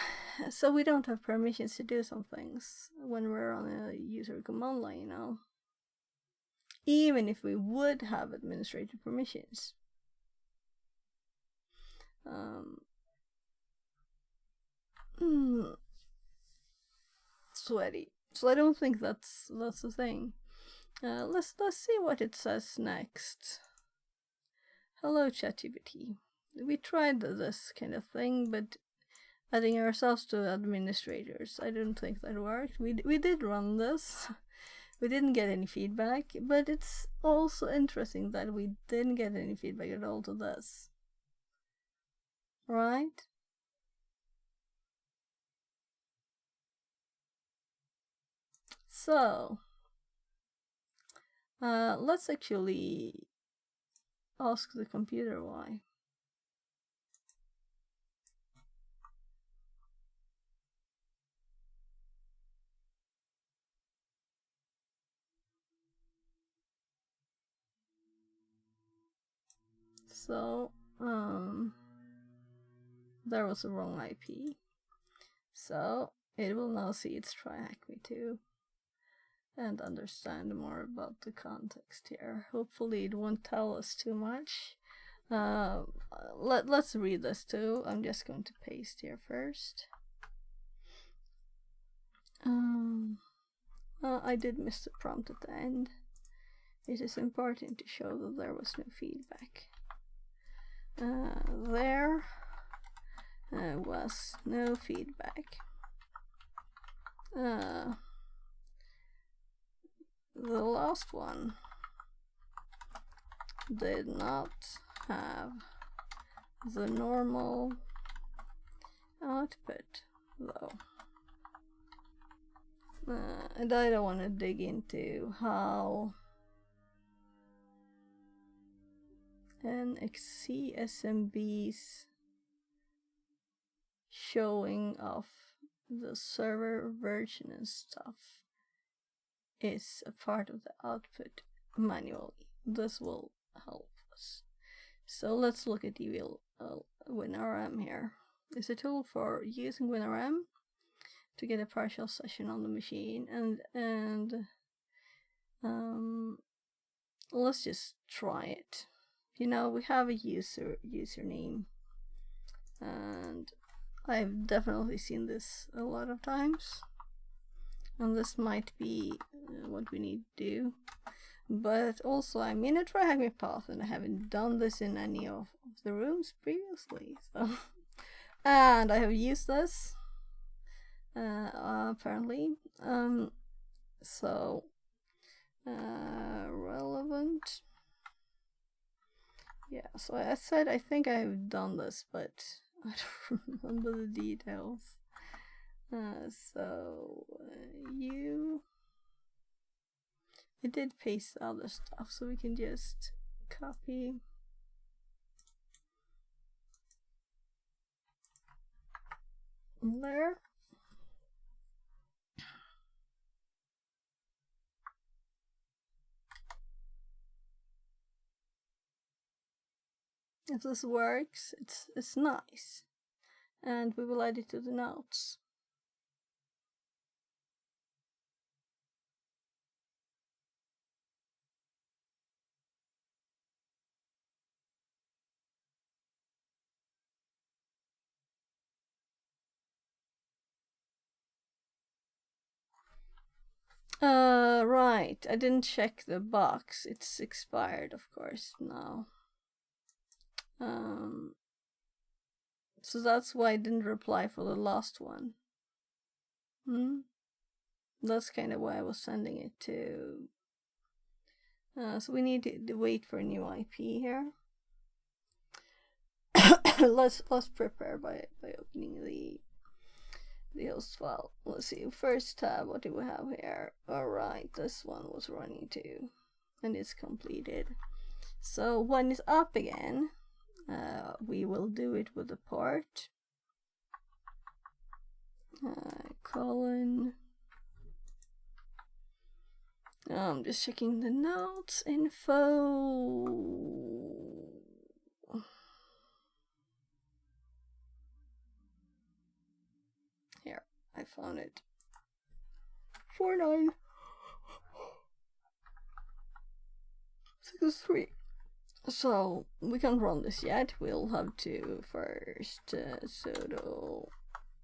So we don't have permissions to do some things when we're on a user command line, you know. Even if we would have administrative permissions. Sweaty. So I don't think that's the thing. Let's see what it says next. Hello, ChatGPT. We tried this kind of thing, but adding ourselves to administrators, I don't think that worked. We did run this. We didn't get any feedback, but it's also interesting that we didn't get any feedback at all to this. Right? So, let's actually ask the computer why. So, there was a wrong IP. So, it will now see its TryHackMe too and understand more about the context here. Hopefully it won't tell us too much. Let's read this too. I'm just going to paste here first. I did miss the prompt at the end. It is important to show that there was no feedback. There was no feedback. The last one did not have the normal output though. And I don't want to dig into how NXCSMB's showing of the server version and stuff is a part of the output manually. This will help us. So let's look at WinRM here. It's a tool for using WinRM to get a partial session on the machine, and let's just try it. You know, we have a username, and I've definitely seen this a lot of times, and this might be what we need to do. But also, I'm in a TryHackMe path, and I haven't done this in any of the rooms previously. So, and I have used this apparently. So relevant. Yeah. So I said I think I've done this, but I don't remember the details. I did paste other stuff, so we can just copy. There. if this works, it's nice. And we will add it to the notes. Right, I didn't check the box. It's expired, of course, now. So that's why I didn't reply for the last one. That's kind of why I was sending it to. So we need to wait for a new IP here. let's prepare by opening the host file. Let's see, first tab, what do we have here? Alright, this one was running too, and it's completed. So when it's up again, we will do it with the port colon. I'm just checking the notes info. Here, I found it. 4963. So we can't run this yet. We'll have to first sudo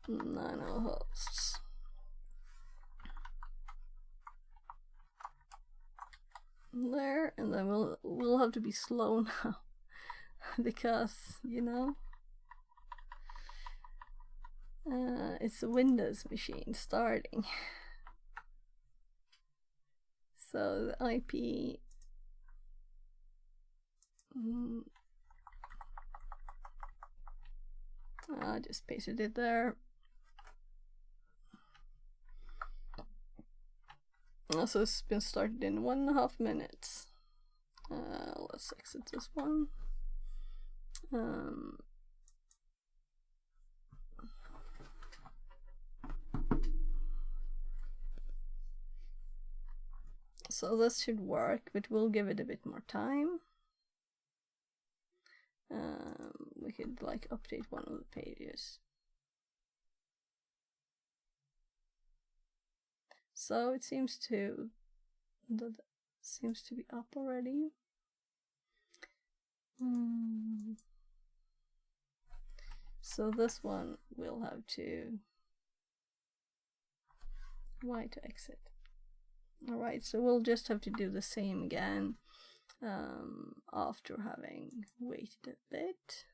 nano hosts. There, and then we'll have to be slow now because it's a Windows machine starting. So the IP I just pasted it there. So it's been started in 1.5 minutes. Let's exit this one. So this should work, but we'll give it a bit more time. We could like update one of the pages. So it seems to be up already. So this one will have to exit. Alright, so we'll just have to do the same again after having waited a bit.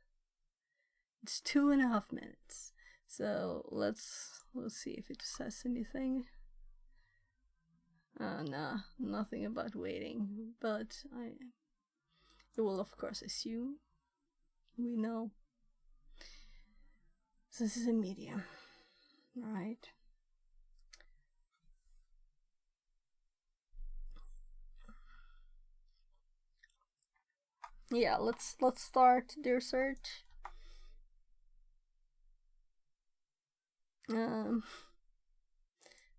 It's 2.5 minutes. So let's see if it says anything. Nah, nothing about waiting, but it will of course assume. We know. So this is a medium, right? Yeah, let's start their search.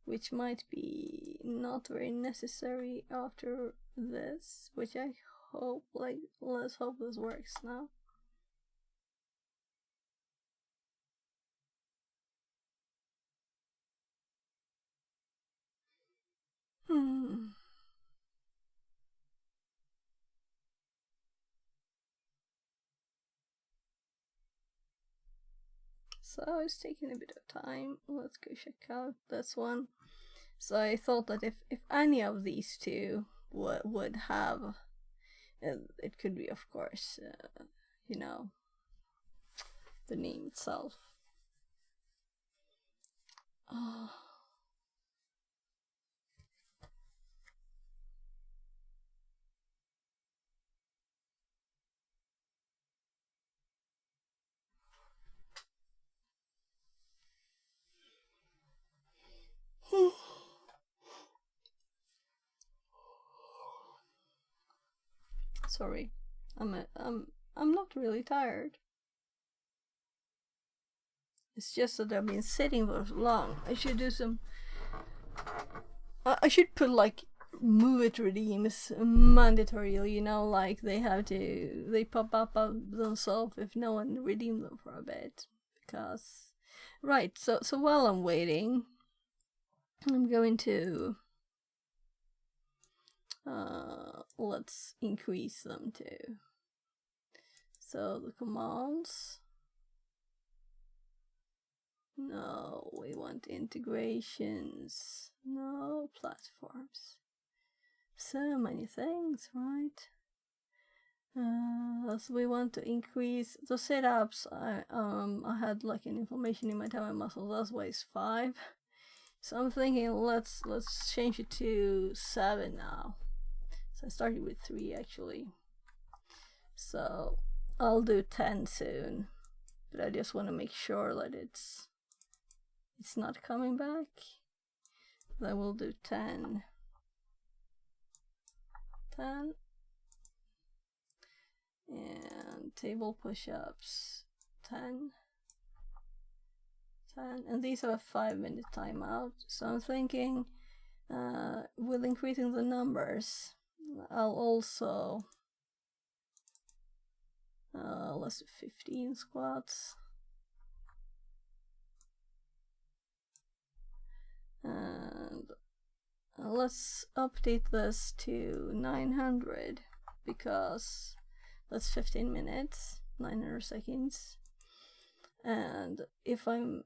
Which might be not very necessary after this, which I hope, let's hope this works now. So it's taking a bit of time. Let's go check out this one. So I thought that if any of these two would have, it could be of course, the name itself. Sorry, I'm not really tired. It's just that I've been sitting for so long. I should do some. I should put like move it redeems mandatorily, you know, like they pop up of themselves if no one redeemed them for a bit. Because, right, so while I'm waiting, I'm going to, let's increase them too. So the commands, no, we want integrations, no platforms. So many things, right? So we want to increase the setups. I had like an inflammation in my thigh muscle. That's why it's 5. So I'm thinking let's change it to 7 now. So I started with 3 actually. So I'll do 10 soon, but I just want to make sure that it's not coming back. Then we'll do 10. 10. And table push-ups 10. And these have a 5-minute timeout. So I'm thinking with increasing the numbers, I'll also let's do 15 squats. And let's update this to 900 because that's 15 minutes, 900 seconds. And if I'm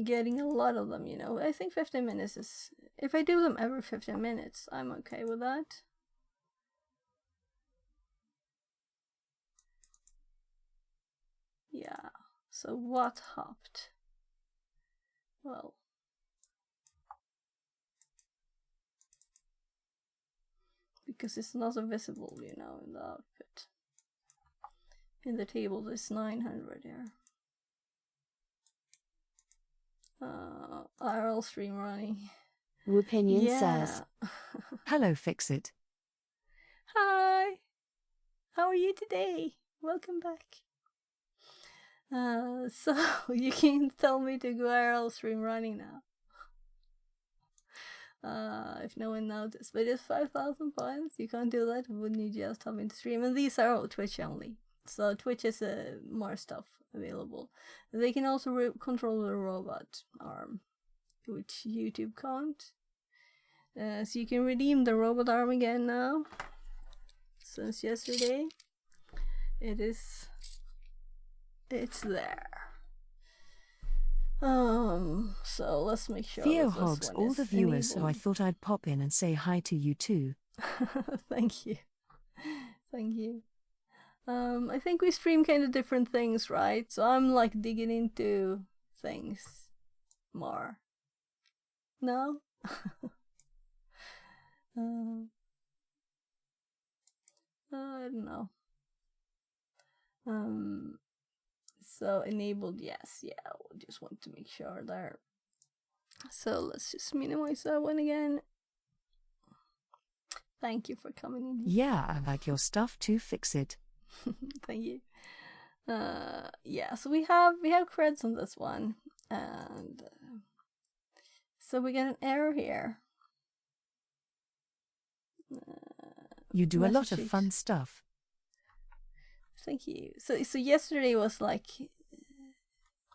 getting a lot of them, you know, I think 15 minutes is, if I do them every 15 minutes, I'm okay with that. Yeah, so what hopped? Well, because it's not visible, you know, in the output. In the table, there's 900 here. IRL stream running. Opinion says, Hello, Fixit. Hi! How are you today? Welcome back. So you can tell me to go IRL stream running now. If no one noticed, but it's 5,000 points. You can't do that when you just hop into stream. And these are all Twitch only. So Twitch is more stuff available. They can also control the robot arm, which YouTube can't. So you can redeem the robot arm again now. Since yesterday, it's there. So let's make sure. Theo hogs all the viewers, so I thought I'd pop in and say hi to you too. Thank you. Thank you. I think we stream kind of different things, right? So I'm like digging into things more. No? I don't know. So enabled, yes, yeah, we just want to make sure there. So let's just minimize that one again. Thank you for coming in here. Yeah, I like your stuff too, Fixit. Thank you. Yeah, so we have creds on this one, and so we get an error here. You do a lot of fun stuff. Thank you. So yesterday was like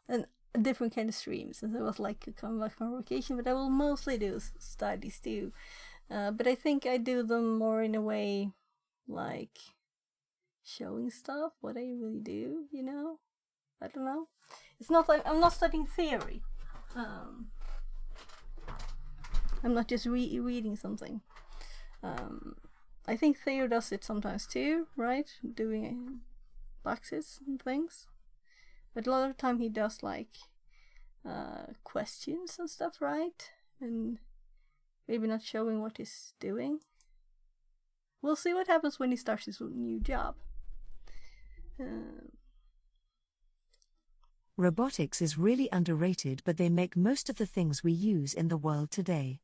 a different kind of stream, since it was like a comeback from vacation, but I will mostly do studies too. But I think I do them more in a way like showing stuff, what I really do, you know? I don't know. It's not like I'm not studying theory. I'm not just reading something. I think Theo does it sometimes too, right? Doing boxes and things. But a lot of the time he does like questions and stuff, right? And maybe not showing what he's doing. We'll see what happens when he starts his new job. Robotics is really underrated, but they make most of the things we use in the world today.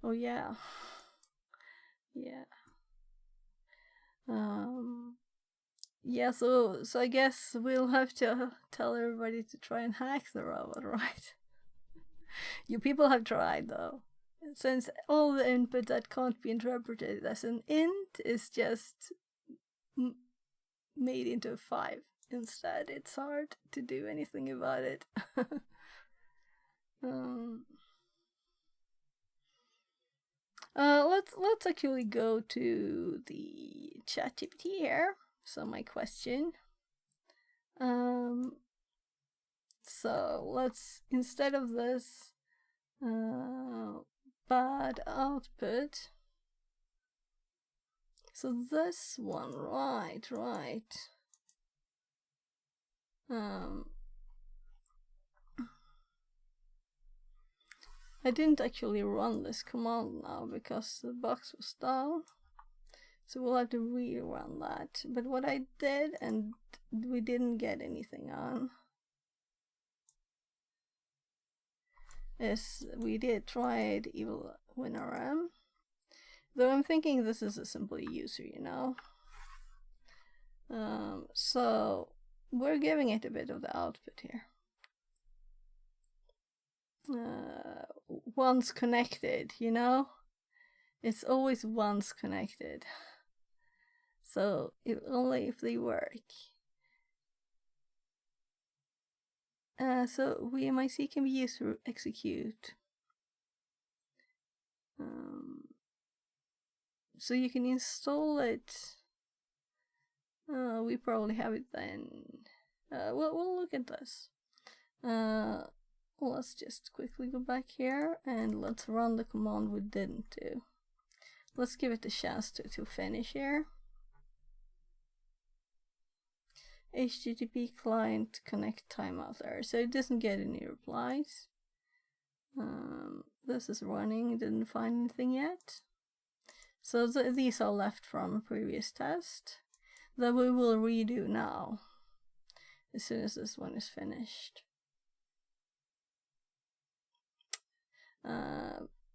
Oh yeah. Yeah. Yeah, so I guess we'll have to tell everybody to try and hack the robot, right? You people have tried though. since all the input that can't be interpreted as an int is just made into a 5 instead. It's hard to do anything about it. Let's actually go to the ChatGPT here. So my question. So let's, instead of this bad output, so this one, right. I didn't actually run this command now because the box was down, so we'll have to rerun that. But what I did, and we didn't get anything on, is we did try it evil WinRM, though I'm thinking this is a simple user, you know. So we're giving it a bit of the output here. Once connected, you know, it's always once connected. So only if they work. So VMIC can be used to execute. So you can install it. We probably have it then. We'll look at this. Let's just quickly go back here and let's run the command we didn't do. Let's give it a chance to finish here. HTTP client connect timeout error. So it doesn't get any replies. This is running, didn't find anything yet. So these are left from a previous test that we will redo now as soon as this one is finished.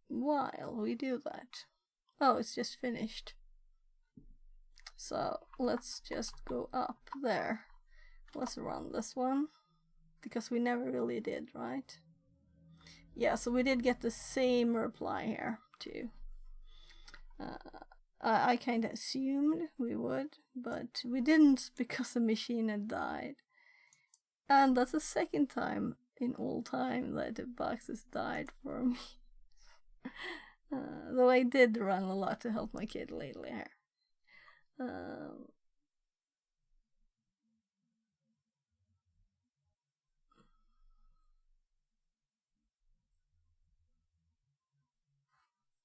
While we do that, oh, it's just finished. So let's just go up there. Let's run this one because we never really did, right? Yeah, so we did get the same reply here too. I kind of assumed we would, but we didn't because the machine had died. And that's the second time in all time that the box has died for me. Though I did run a lot to help my kid lately here.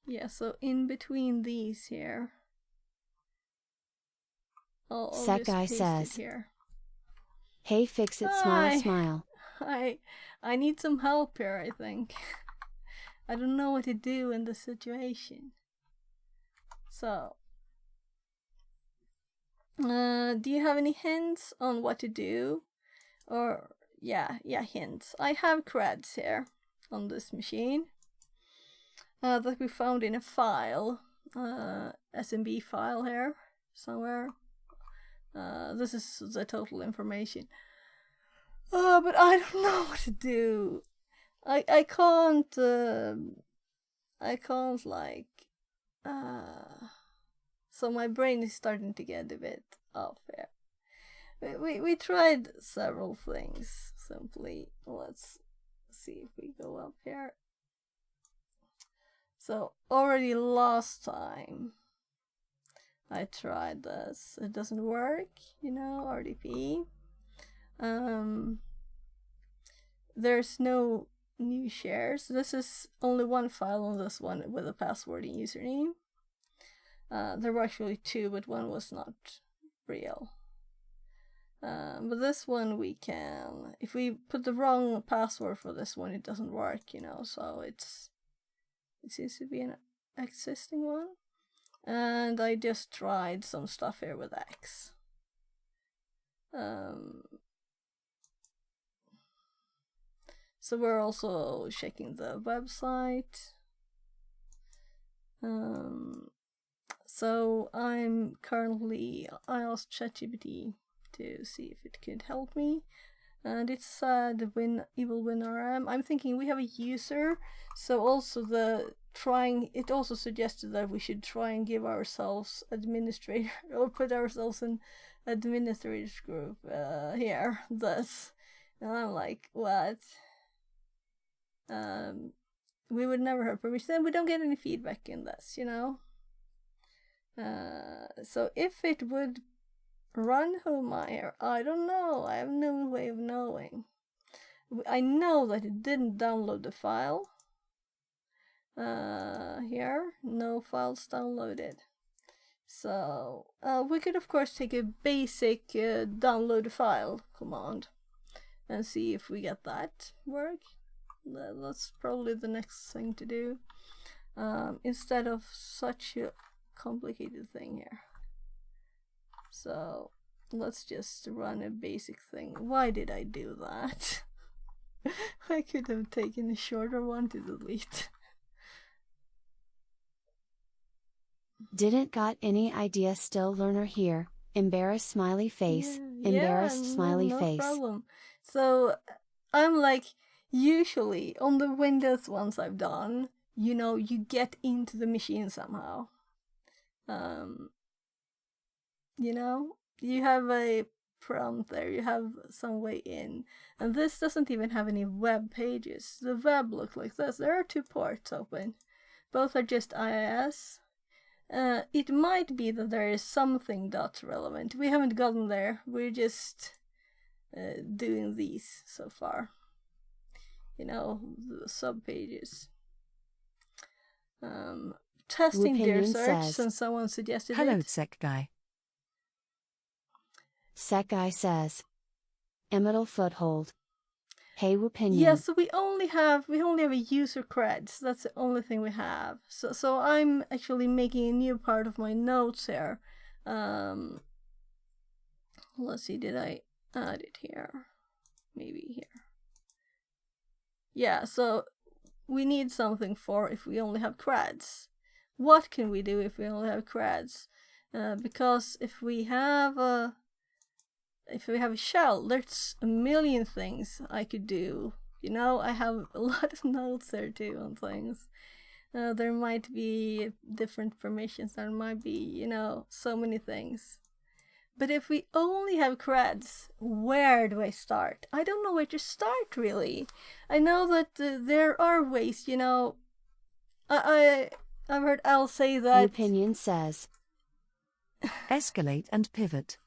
Yeah, so in between these here, I'll That just guy paste says, it here. Hey, fix it, smile, smile. I need some help here, I think. I don't know what to do in this situation. So, do you have any hints on what to do? Or, yeah, hints. I have creds here on this machine that we found in a file, SMB file here somewhere. This is the total information. But I don't know what to do. I can't like, so my brain is starting to get a bit off here. We tried several things, simply. Let's see if we go up here. So already last time I tried this, it doesn't work, you know, RDP. There's no new shares. This is only one file on this one with a password and username. There were actually two, but one was not real. But this one we can, if we put the wrong password for this one, it doesn't work, you know, so it seems to be an existing one. And I just tried some stuff here with X. So we're also checking the website. So I'm currently, I asked ChatGPT to see if it could help me. And it said evil WinRM. I'm thinking we have a user, so also the it also suggested that we should try and give ourselves administrator or put ourselves in administrators group here, thus. And I'm like, what? We would never have permission, and we don't get any feedback in this, you know? So if it would run Homewire, I don't know. I have no way of knowing. I know that it didn't download the file. Here, no files downloaded. So we could of course take a basic download a file command and see if we get that work. That's probably the next thing to do, instead of such a complicated thing here. So let's just run a basic thing. Why did I do that? I could have taken a shorter one to delete. Didn't got any idea, still learner here. Embarrassed smiley face. Embarrassed smiley no face. Problem. So I'm like, usually on the Windows ones I've done, you know, you get into the machine somehow. You know, you have a prompt there, you have some way in, and this doesn't even have any web pages. The web looks like this. There are 2 ports open, both are just IIS. It might be that there is something that's relevant. We haven't gotten there. We're just doing these so far. You know, the sub pages. Testing dear search, since someone suggested Hello, it. Sec Guy. Sec Guy says. Emital foothold. Hey, opinion. Yeah, so we only have a user creds. That's the only thing we have. So I'm actually making a new part of my notes here. Let's see, did I add it here? Maybe here. Yeah, so we need something for if we only have creds. What can we do if we only have creds? Because if we have a shell, there's a million things I could do. You know, I have a lot of notes there too on things. There might be different permissions, there might be, you know, so many things. But if we only have creds, where do I start? I don't know where to start, really. I know that there are ways, you know. I've heard Al say that... The opinion says. Escalate and pivot.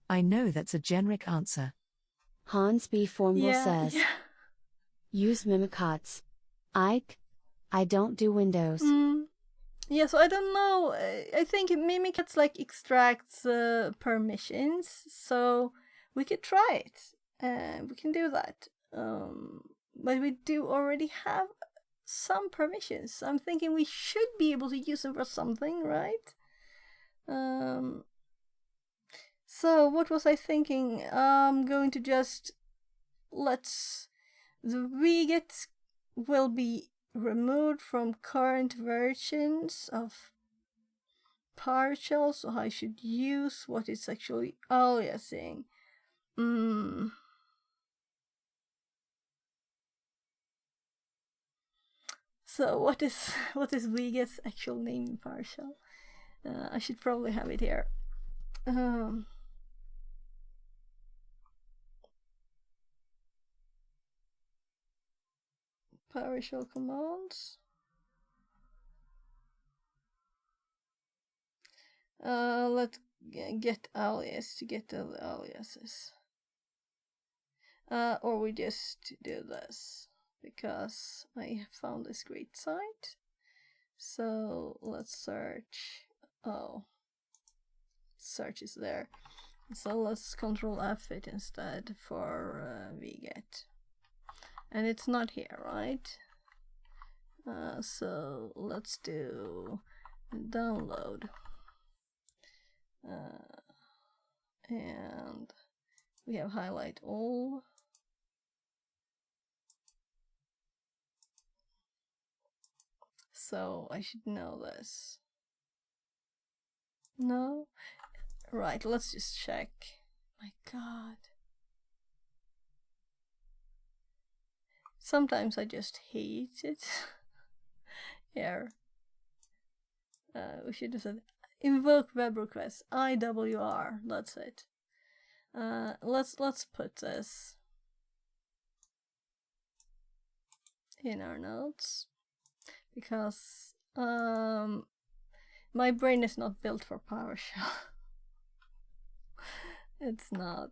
I know that's a generic answer. Hans B. Formable says. Yeah. Use Mimicots. I don't do Windows. Yeah, so I don't know. I think Mimikatz like extracts permissions, so we could try it. We can do that. But we do already have some permissions. I'm thinking we should be able to use them for something, right? So what was I thinking? I'm going to just the wget will be removed from current versions of PowerShell, so I should use what it's actually aliasing. So what is wget's actual name in PowerShell? I should probably have it here. PowerShell commands. Let's get alias to get the aliases. Or we just do this because I found this great site. So let's search. Oh, search is there. So let's Control F it instead for wget. And it's not here, right? So let's do download. And we have highlight all. So I should know this. No? Right, let's just check. My God. Sometimes I just hate it. here. We should have said invoke web request IWR. That's it. Let's put this in our notes because my brain is not built for PowerShell. It's not.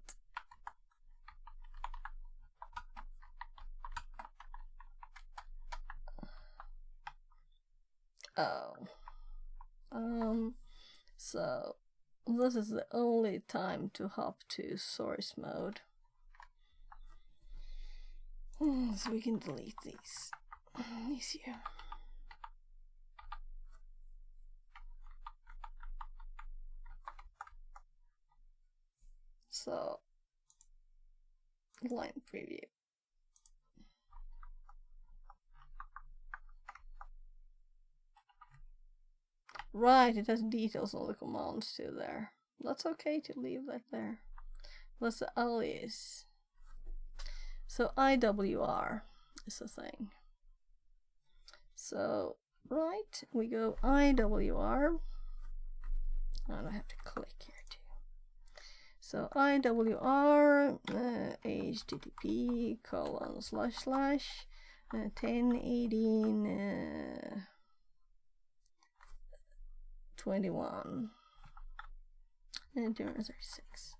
So this is the only time to hop to source mode. So we can delete these easier. So line preview. Right, it has details on the commands too there. That's okay to leave that there. What's the alias? So IWR is the thing. So, right, we go IWR. And I have to click here too. So IWR HTTP : / 1018 21 and 236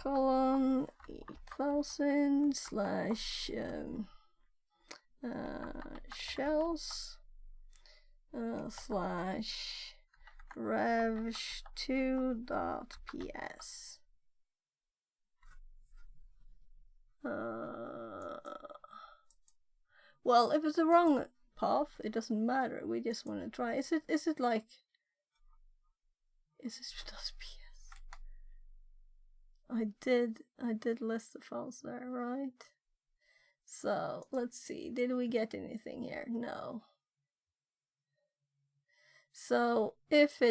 colon 8000 / shells / rev2.ps. Well, if it's the wrong path, it doesn't matter. We just want to try. Is it like? Is this .ps? I did list the files there, right? So let's see. Did we get anything here? No. So if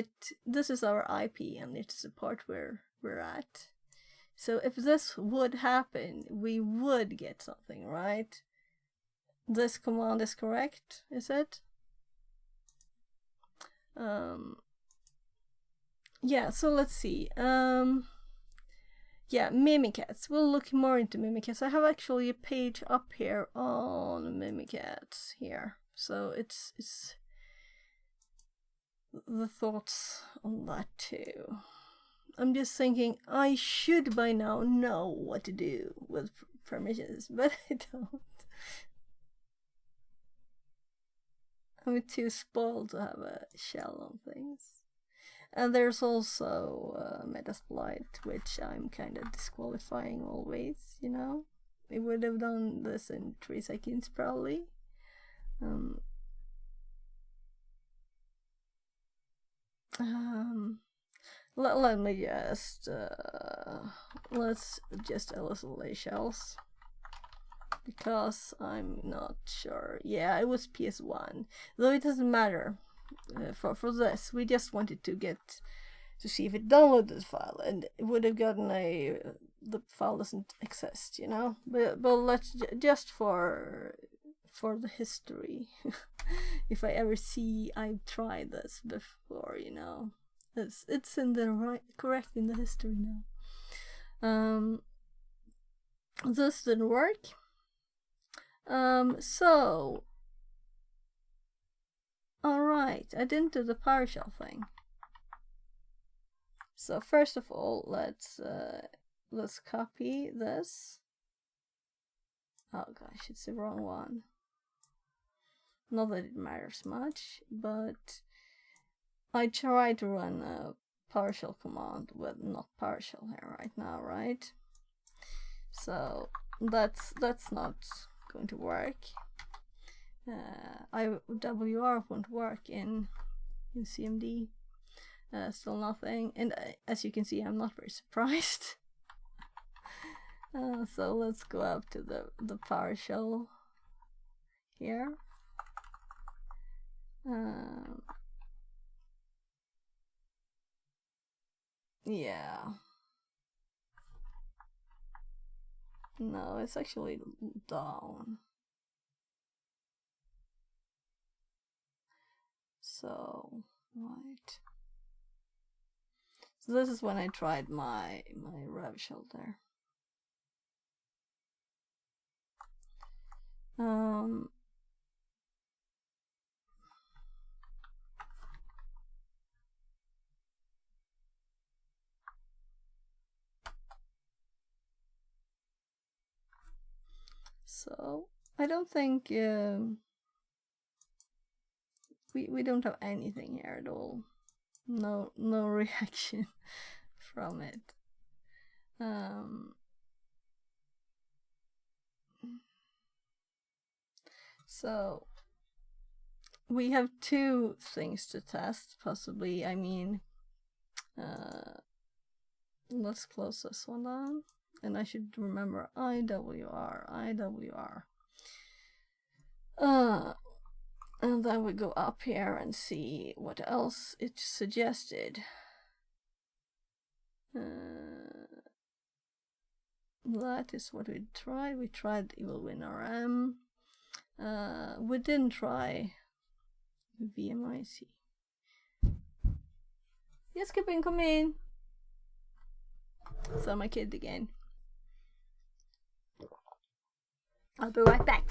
this is our IP and it's the part where we're at. So if this would happen, we would get something, right? This command is correct, is it? Yeah, so let's see. Yeah, Mimikatz. We'll look more into Mimikatz. I have actually a page up here on Mimikatz here. So it's the thoughts on that too. I'm just thinking I should by now know what to do with permissions, but I don't. I'm too spoiled to have a shell on things. And there's also Metasploit, which I'm kind of disqualifying always, you know. We would have done this in 3 seconds probably. Let me just let's just isolate shells because I'm not sure. Yeah, it was PS1, though it doesn't matter. For this, we just wanted to get to see if it downloaded the file, and it would have gotten the file doesn't exist, you know. But let's just for the history. If I ever see I've tried this before, you know, it's in the correct in the history now. This didn't work. So alright, I didn't do the PowerShell thing. So first of all, let's copy this. Oh gosh, it's the wrong one. Not that it matters much, but I tried to run a PowerShell command with not PowerShell here right now, right? So that's not going to work. IWR won't work in CMD. Still nothing, and as you can see, I'm not very surprised. So let's go up to the PowerShell here. Yeah. No, it's actually down. So, right. So this is when I tried my rev shelter. So I don't think we don't have anything here at all. No reaction from it. So we have two things to test, possibly. I mean, let's close this one down. And I should remember IWR. And then we go up here and see what else it suggested. That is what we tried. We tried Evil Win RM. We didn't try VMIC. Yes, Kipin, come in. So my kid again. I'll be right back.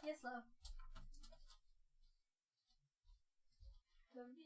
Yes, love. Love you.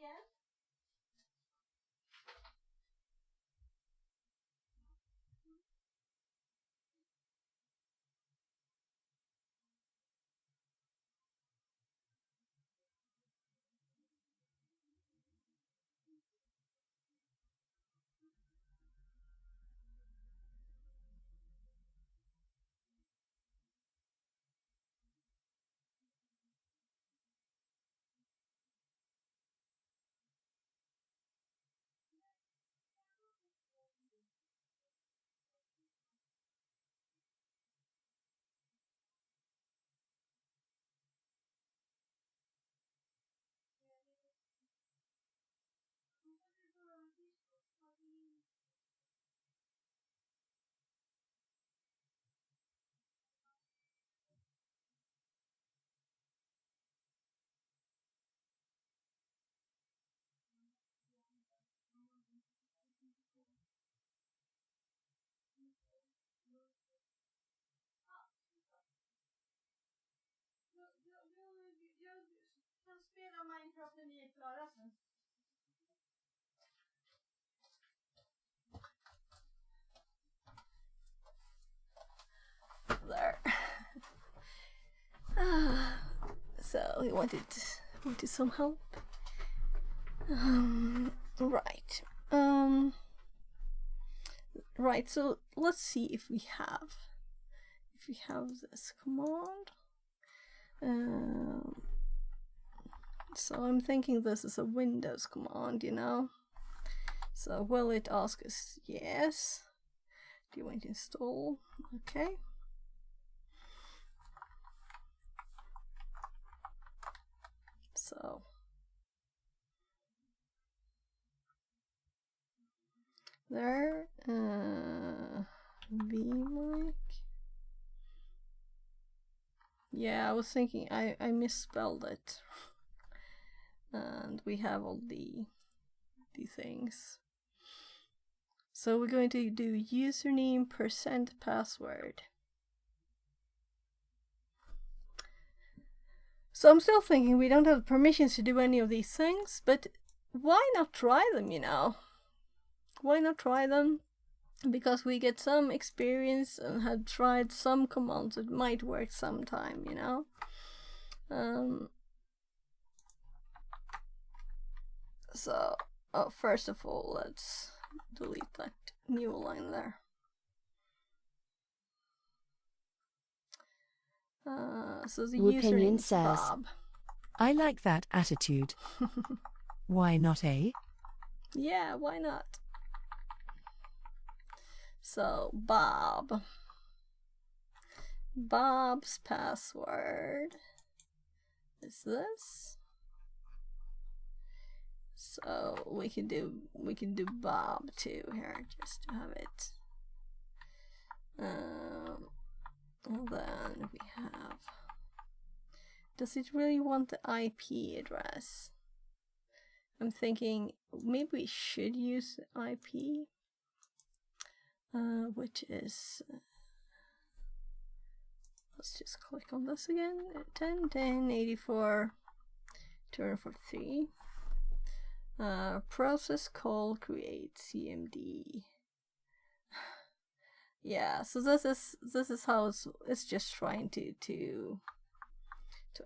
Jag spelar Minecraft när ni är klara sen. There. So he wanted some help. Right. Right. So let's see if we have this command. So I'm thinking this is a Windows command, you know. So will it ask us yes? Do you want to install? Okay. So there, vmic. Yeah, I was thinking I misspelled it, and we have all the things. So we're going to do username %password. So I'm still thinking we don't have permissions to do any of these things, but why not try them, you know? Why not try them? Because we get some experience and have tried some commands that might work sometime, you know? So, first of all, let's delete that new line there. So the username says, Bob. I like that attitude. Why not, eh? Yeah, why not? So, Bob. Bob's password is this. So we can do Bob too here, just to have it. And then we have, does it really want the IP address? I'm thinking maybe we should use the IP, which is, let's just click on this again, 10.10.84.243. Process call create CMD. Yeah, so this is how it's just trying to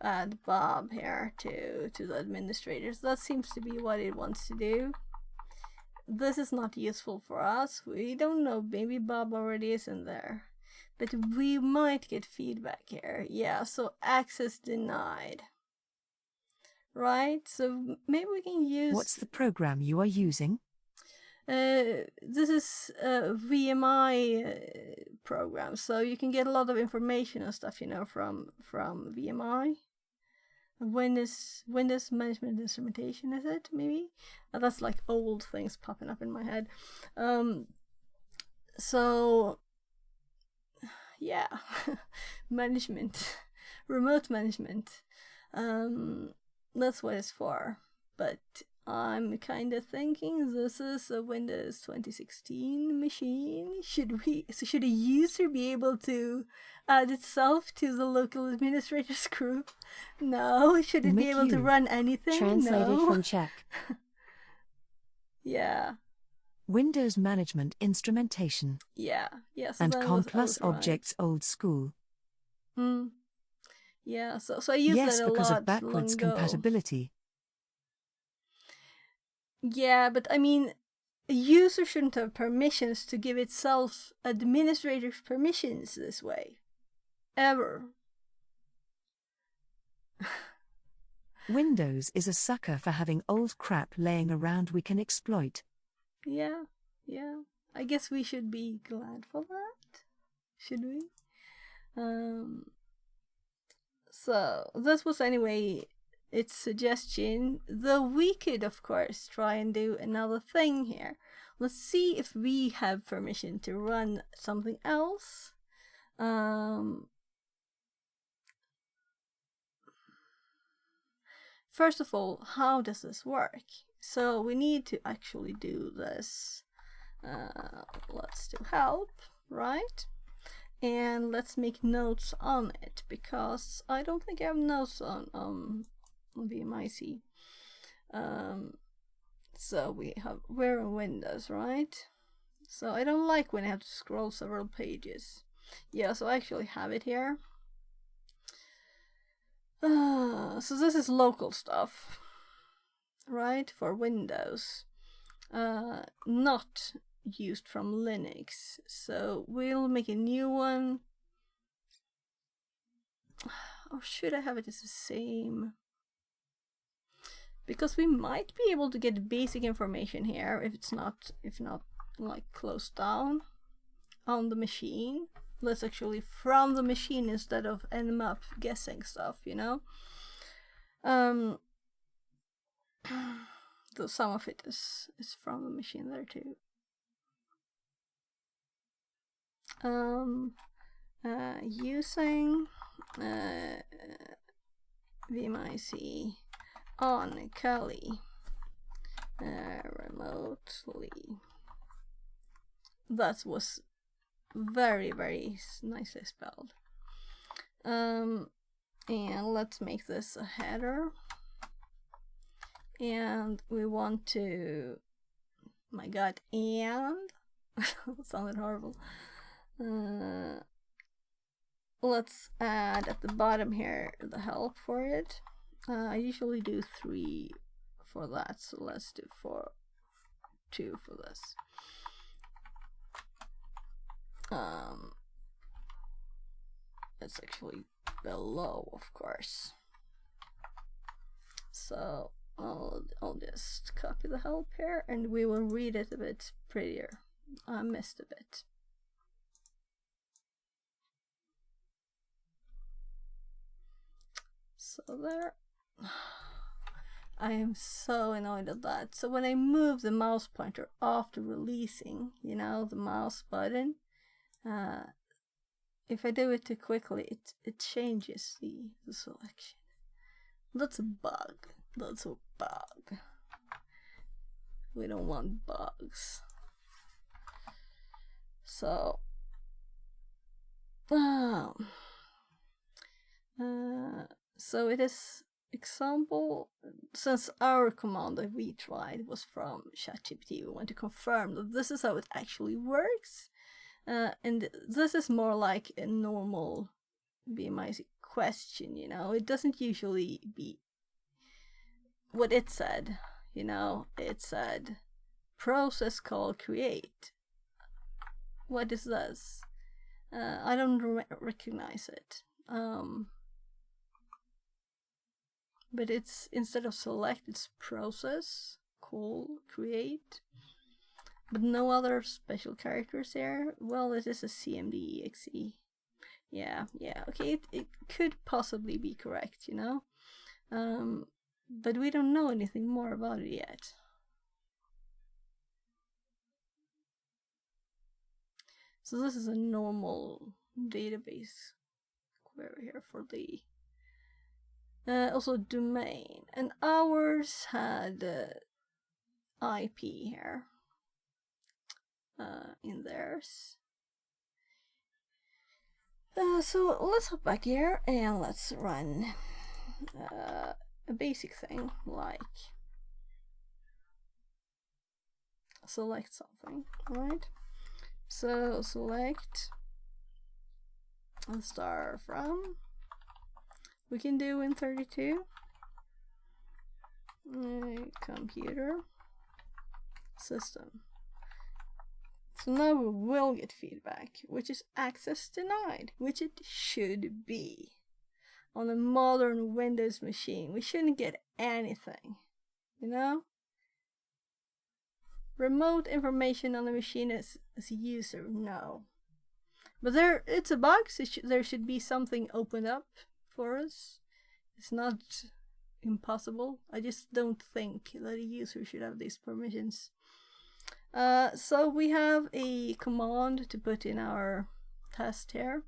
add Bob here to the administrators. That seems to be what it wants to do. This is not useful for us. We don't know, maybe Bob already is in there, but we might get feedback here. Yeah, so access denied. Right, so maybe we can use... What's the program you are using? This is a VMI program, so you can get a lot of information and stuff, you know, from VMI. Windows Management Instrumentation, is it, maybe? That's like old things popping up in my head. So, yeah, management, remote management. That's what it's for, but I'm kind of thinking this is a Windows 2016 machine. Should a user be able to add itself to the local administrators group? No. Should it be able to run anything? Translated from Czech. Yeah. Windows Management Instrumentation. Yeah. Yes. And COM plus objects old school. Yeah, so I use that a lot. Yes, because of backwards compatibility. Yeah, but I mean, a user shouldn't have permissions to give itself administrator's permissions this way. Ever. Windows is a sucker for having old crap laying around we can exploit. Yeah. I guess we should be glad for that. Should we? So this was anyway its suggestion, though we could of course try and do another thing here. Let's see if we have permission to run something else. First of all, how does this work? So we need to actually do this. Let's do help, right? And let's make notes on it, because I don't think I have notes on VMIC. So we're in Windows, right? So I don't like when I have to scroll several pages. Yeah, so I actually have it here. So this is local stuff, right, for Windows, not used from Linux. So we'll make a new one. Or should I have it as the same? Because we might be able to get basic information here if not like closed down on the machine. That's actually from the machine instead of nmap guessing stuff, you know. Though some of it is from the machine there too. Using VMIC on Kali remotely. That was very, very nicely spelled. And let's make this a header. And we want to, my god, and sounded horrible. Let's add at the bottom here the help for it. I usually do 3 for that, so let's do 2 for this. It's actually below, of course. So I'll just copy the help here, and we will read it a bit prettier. I missed a bit. So there. I am so annoyed at that. So when I move the mouse pointer after releasing, you know, the mouse button, if I do it too quickly, it changes the selection. That's a bug. That's a bug. We don't want bugs. So, so it is example, since our command that we tried was from ChatGPT, we want to confirm that this is how it actually works. And this is more like a normal BMI question, you know. It doesn't usually be what it said, you know. It said process call create. What is this? I don't recognize it. But it's, instead of select, it's process call create. But no other special characters here. Well, it is a CMD.exe. Yeah, okay, it could possibly be correct, you know? But we don't know anything more about it yet. So this is a normal database query here for the... also domain. And ours had IP here. In theirs. So let's hop back here and let's run a basic thing like select something, right? So select star from, we can do in 32 computer system. So now we will get feedback, which is access denied, which it should be. On a modern Windows machine, we shouldn't get anything, you know? Remote information on the machine as a user, no. But it's a bug, so there should be something opened up for us. It's not impossible. I just don't think that a user should have these permissions. So we have a command to put in our test here.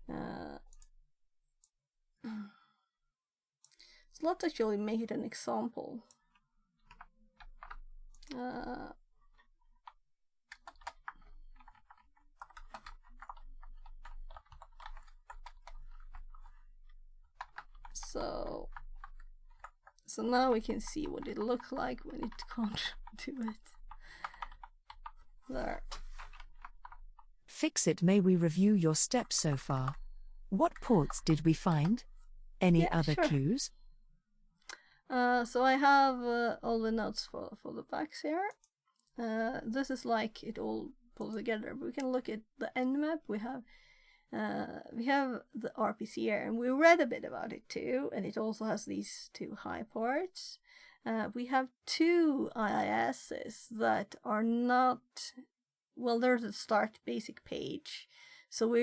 So let's actually make it an example. So now we can see what it looks like when it can't do it. There. Fix it. May we review your steps so far? What ports did we find? Any other clues? So I have all the notes for the packs here. This is like it all pulls together. We can look at the nmap. We have the RPC here, and we read a bit about it too. And it also has these two high ports. We have two IISs that are not, well, there's a start basic page. So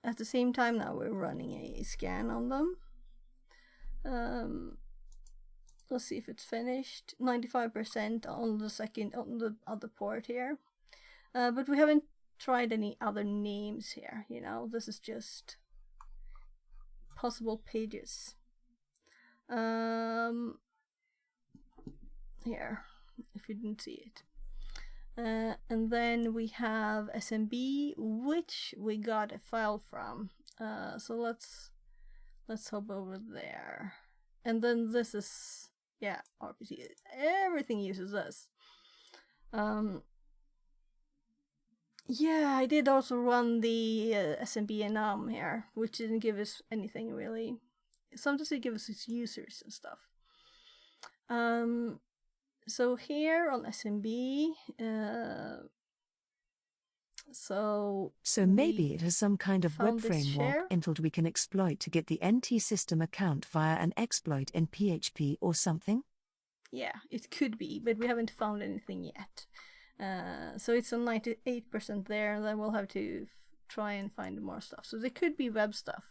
at the same time now we're running a scan on them. Let's see if it's finished. 95% on the other port here. But we haven't tried any other names here, you know. This is just possible pages. Here, if you didn't see it. And then we have SMB, which we got a file from. So let's hop over there. And then this is, yeah, RPC. Everything uses this. Yeah, I did also run the SMB enum here, which didn't give us anything really. Sometimes it gives us users and stuff. So here on SMB, so maybe it has some kind of web framework entitled we can exploit to get the NT system account via an exploit in PHP or something? Yeah, it could be, but we haven't found anything yet. So it's on 98% there, and then we'll have to try and find more stuff. So there could be web stuff,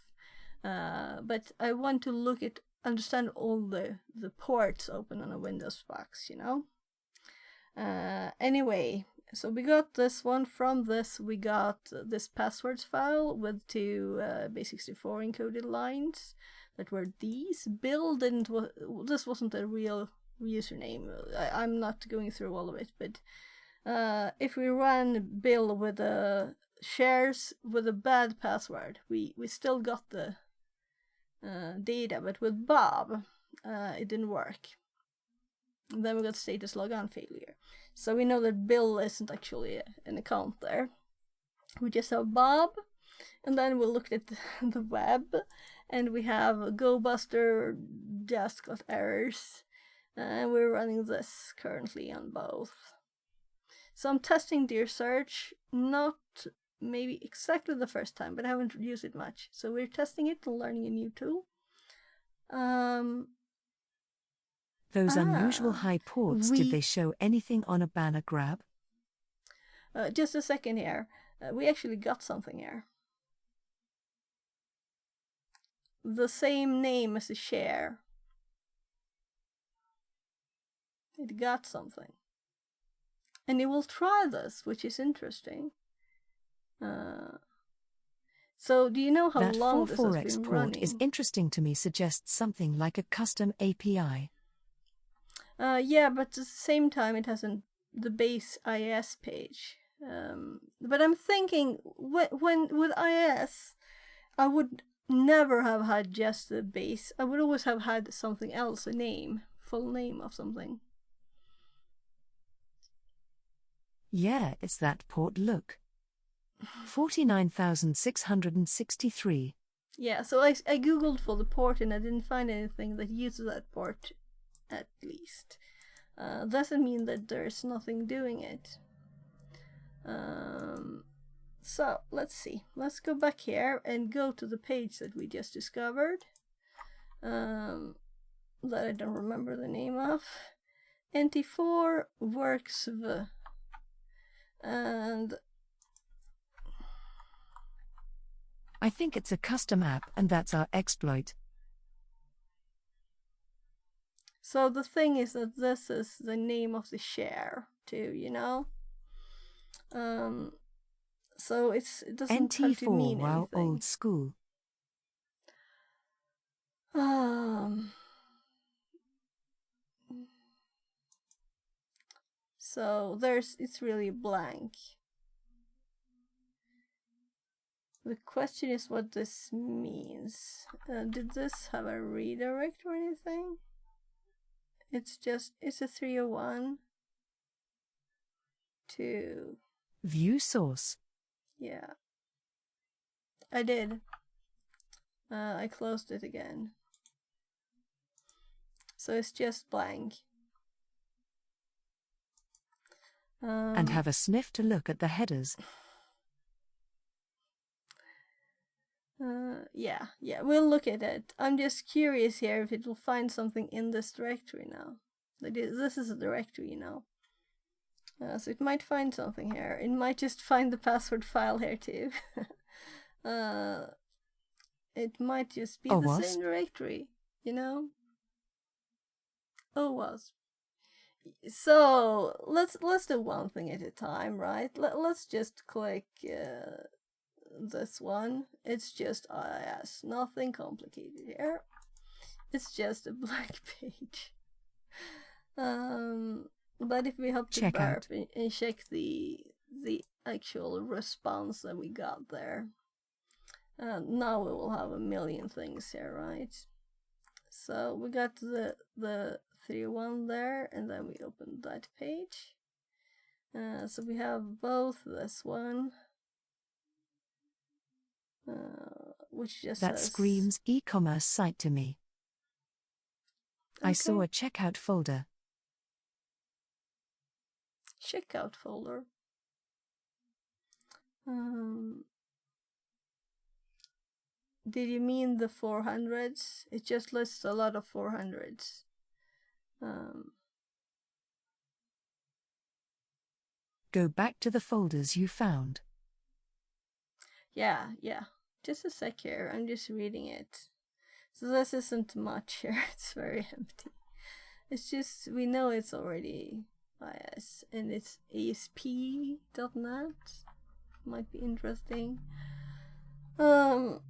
but I want to understand all the ports open on a Windows box, you know. Anyway, So we got this one. From this, we got this passwords file with 2 base64 encoded lines that were these. Bill didn't. This wasn't a real username. I'm not going through all of it, but if we run Bill with shares with a bad password, we still got the data, but with Bob, it didn't work. And then we got status logon failure. So we know that Bill isn't actually an account there. We just have Bob, and then we looked at the web, and we have GoBuster just got errors, and we're running this currently on both. So I'm testing Dear Search, not maybe exactly the first time, but I haven't used it much. So we're testing it and learning a new tool. Those unusual high ports, did they show anything on a banner grab? Just a second here. We actually got something here. The same name as the share. It got something. And it will try this, which is interesting. So do you know how long this has been running? That 44x port is interesting to me, suggests something like a custom API. Yeah, but at the same time it hasn't the base IIS page. But I'm thinking when with IIS, I would never have had just the base. I would always have had something else, a name, full name of something. Yeah, it's that port, look. 49,663. Yeah, so I googled for the port and I didn't find anything that uses that port, at least. Doesn't mean that there's nothing doing it. So let's see. Let's go back here and go to the page that we just discovered. That I don't remember the name of. NT4 works v. And I think it's a custom app, and that's our exploit. So the thing is that this is the name of the share too, you know? So it doesn't have to mean NT4, wow, anything. old school. So it's really blank. The question is what this means. Did this have a redirect or anything? It's a 301 to View source. Yeah. I did. I closed it again. So it's just blank. And have a sniff to look at the headers. Yeah, we'll look at it. I'm just curious here if it will find something in this directory now. This is a directory, you know. So it might find something here. It might just find the password file here too. It might just be the same directory, you know. Was. So let's do one thing at a time, right? Let's just click this one. It's just IIS, nothing complicated here. It's just a blank page. But if we hop to burp and check the actual response that we got there, now we will have a million things here, right? So we got the 3.1 there, and then we opened that page. So we have both this one, which just that says, screams e-commerce site to me. Okay. I saw a checkout folder. Checkout folder. Did you mean the 400s? It just lists a lot of 400s. Go back to the folders you found. Yeah. Just a sec here. I'm just reading it. So this isn't much here. It's very empty. It's just, we know it's already IS, and it's ASP.NET. Might be interesting. So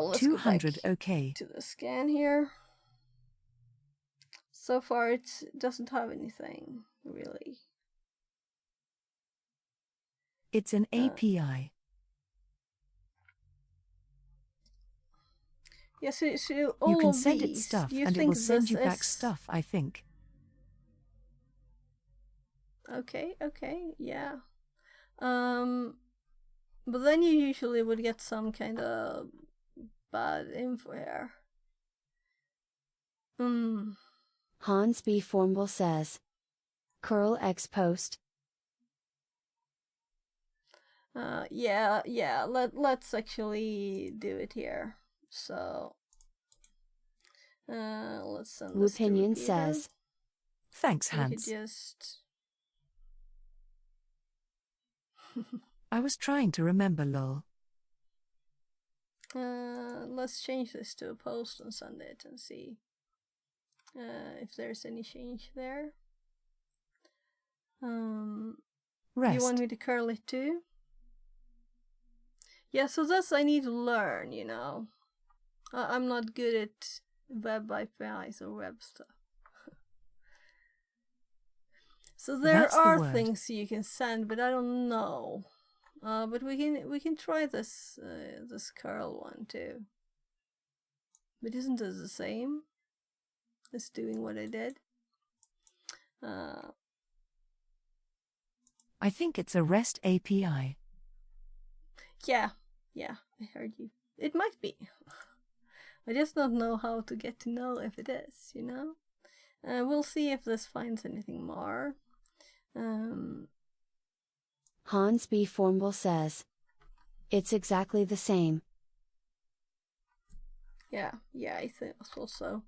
let's 200 go back OK. to the scan here. So far it doesn't have anything, really. It's an API. Yeah, so all you can of send these, it stuff do you and it think will send you this back is... stuff, I think. Okay, yeah. But then you usually would get some kind of bad info here. Hans B. Formble says. Curl X post. Yeah, let's actually do it here. So let's send this Opinion to says. Thanks, we could Hans. just I was trying to remember, lol. let's change this to a post and send it and see if there's any change there. Rest. You want me to curl it too? Yeah, so that's I need to learn, you know. I'm not good at web APIs or web stuff. So there are things you can send, but I don't know. But we can try this this curl one too. But isn't it the same as doing what I did? I think it's a REST API. Yeah, I heard you. It might be. I just don't know how to get to know if it is, you know? We'll see if this finds anything more. Hans B. Formble says. It's exactly the same. Yeah, I think so.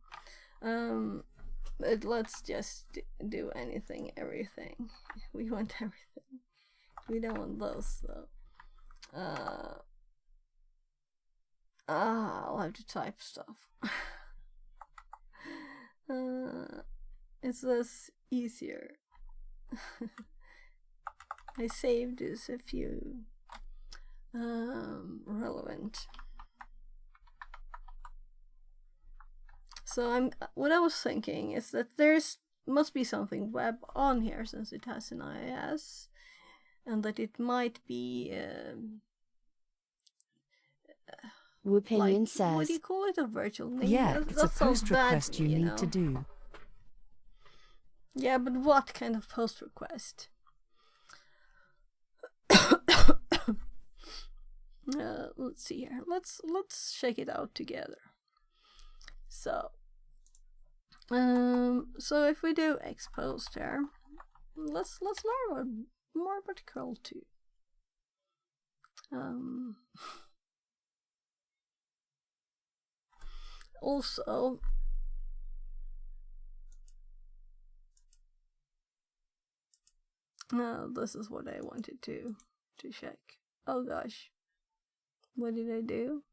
But let's just do anything, everything. We want everything. We don't want those, though. I'll have to type stuff. Is this easier? I saved this a few relevant. So what I was thinking is that must be something web on here since it has an IIS, and that it might be Opinion like, says. what do you call it? A virtual name? Yeah, it's a post request you need to do. Yeah, but what kind of post request? Let's see here. Let's check it out together. So if we do X post here, let's learn more about curl too. Also, this is what I wanted to check. Oh gosh, what did I do?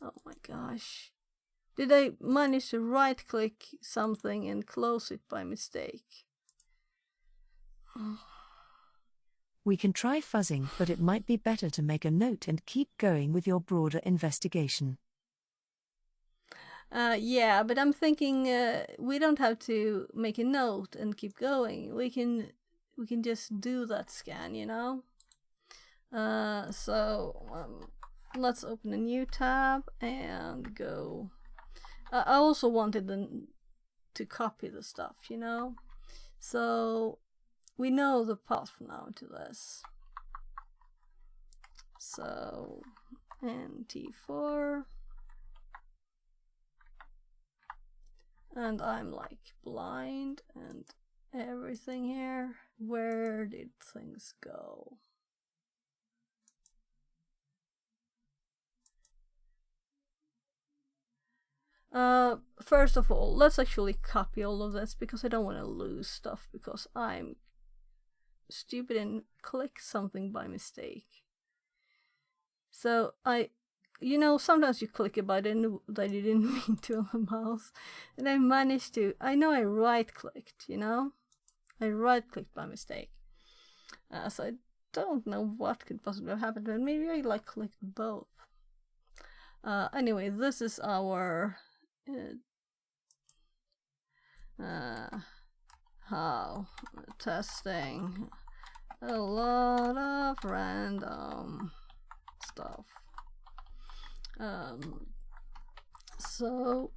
Oh my gosh. Did I manage to right click something and close it by mistake? We can try fuzzing, but it might be better to make a note and keep going with your broader investigation. Yeah, but I'm thinking we don't have to make a note and keep going. We can just do that scan, you know? Let's open a new tab and go. I also wanted to copy the stuff, you know? So we know the path now to this. So NT4. And I'm like blind and everything here. Where did things go? First of all, let's actually copy all of this because I don't want to lose stuff because I'm stupid and click something by mistake. So I you know, sometimes you click a button that you didn't mean to on the mouse. And I managed to, I know I right-clicked, you know? I right-clicked by mistake. So I don't know what could possibly have happened, but maybe I like clicked both. Anyway, this is our how testing a lot of random stuff. So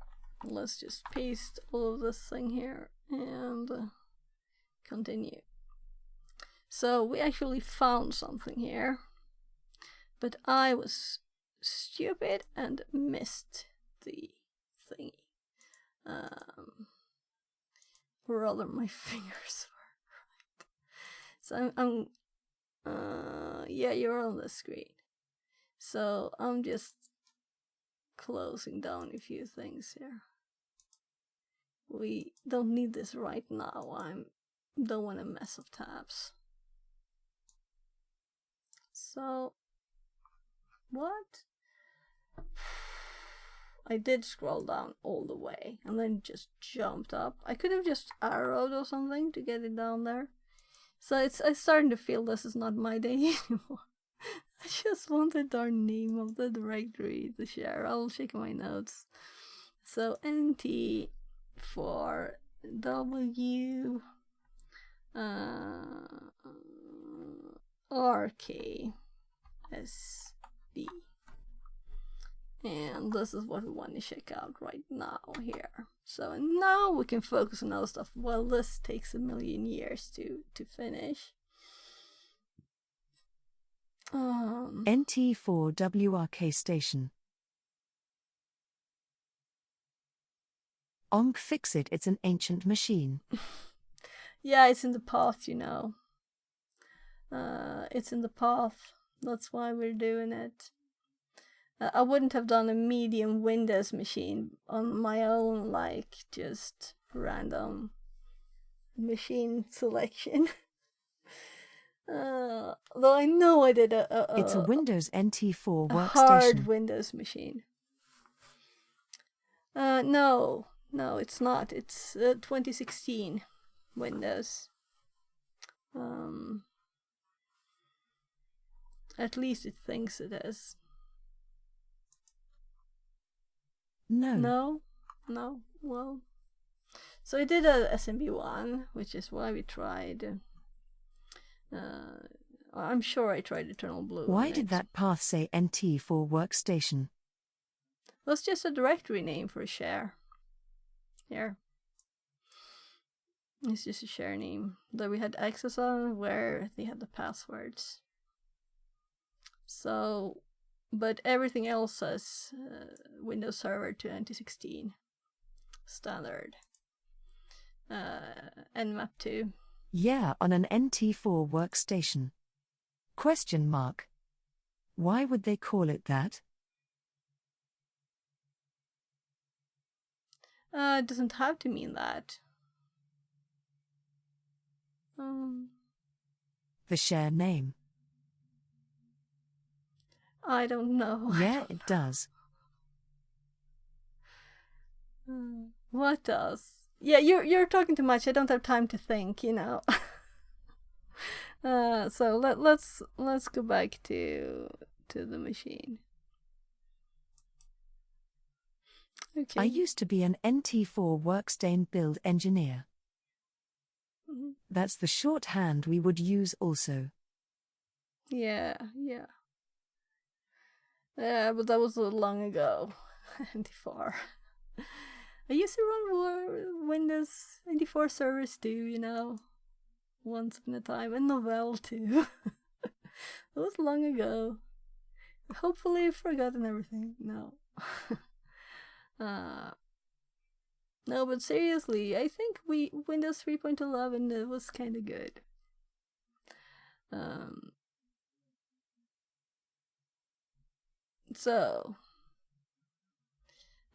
let's just paste all of this thing here and continue. So we actually found something here, but I was stupid and missed the thingy. Rather, my fingers were right. So yeah, you're on the screen. So I'm just closing down a few things here. We don't need this right now. Don't want a mess of tabs. So what? I did scroll down all the way and then just jumped up. I could have just arrowed or something to get it down there. So I'm starting to feel this is not my day anymore. I just want the darn name of the directory to share. I'll check my notes. So NT for W RK SB. And this is what we want to check out right now here. So now we can focus on other stuff. Well, this takes a million years to finish. NT4WRK station. Fix it, it's an ancient machine. Yeah, it's in the path, you know. It's in the path. That's why we're doing it. I wouldn't have done a medium Windows machine on my own, like just random machine selection. Though I know I did it's a Windows NT4 workstation. Hard Windows machine. No, it's not. It's 2016 Windows. At least it thinks it is. No. Well, so I did a SMB1, which is why we tried. I'm sure I tried Eternal Blue. Why did that path say NT4 workstation? That's just a directory name for a share. Here. It's just a share name that we had access on where they had the passwords. So, but everything else says Windows Server 2016 standard. Nmap 2. Yeah, on an NT4 workstation. Question mark. Why would they call it that? It doesn't have to mean that. The share name. I don't know. Yeah, it does. What does? Yeah, you're talking too much. I don't have time to think, you know. So let's go back to the machine. Okay. I used to be an NT4 workstation build engineer. That's the shorthand we would use also. Yeah. But that was a little long ago. NT4. I used to run Windows 94 servers too, you know. Once upon a time, and Novell too. That was long ago. Hopefully I've forgotten everything. No. No, but seriously, I think Windows 3.11 was kind of good. So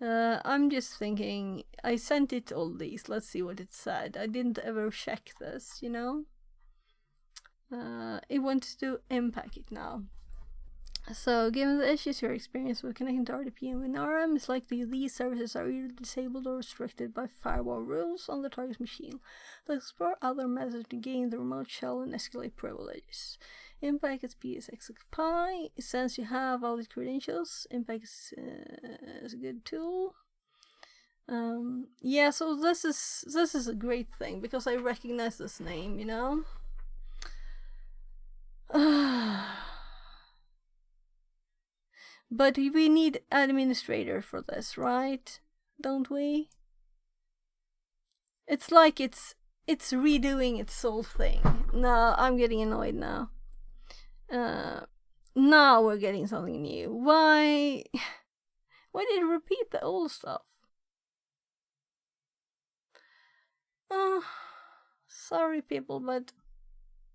I'm just thinking, I sent it all these, let's see what it said. I didn't ever check this, you know. It wants to unpack it now. So, given the issues you're experiencing with connecting to RDP and WinRM, it's likely these services are either disabled or restricted by firewall rules on the target's machine. Let's explore other methods to gain the remote shell and escalate privileges. Impact is PSXPy. Since you have all these credentials, Impact is a good tool. Yeah, so this is a great thing because I recognize this name, you know. But we need administrator for this, right? Don't we? It's like it's redoing its whole thing. No, I'm getting annoyed now. Now we're getting something new. Why did it repeat the old stuff? Sorry people, but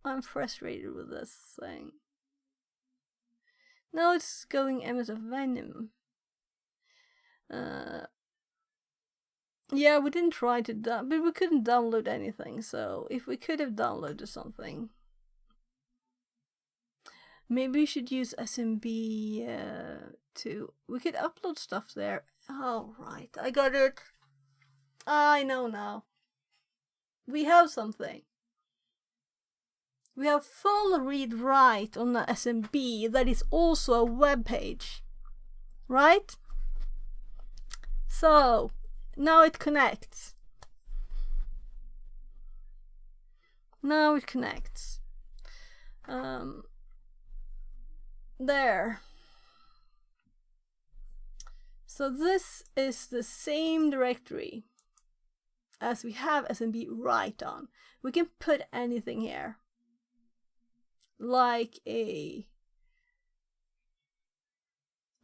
I'm frustrated with this thing. Now it's going MS of Venom. Yeah, we didn't try to but we couldn't download anything, so if we could have downloaded something. Maybe we should use SMB we could upload stuff there. Oh, right, I got it. I know now. We have something. We have full read-write on the SMB that is also a web page, right? So now it connects. Now it connects. There. So this is the same directory as we have SMB write on. We can put anything here, like a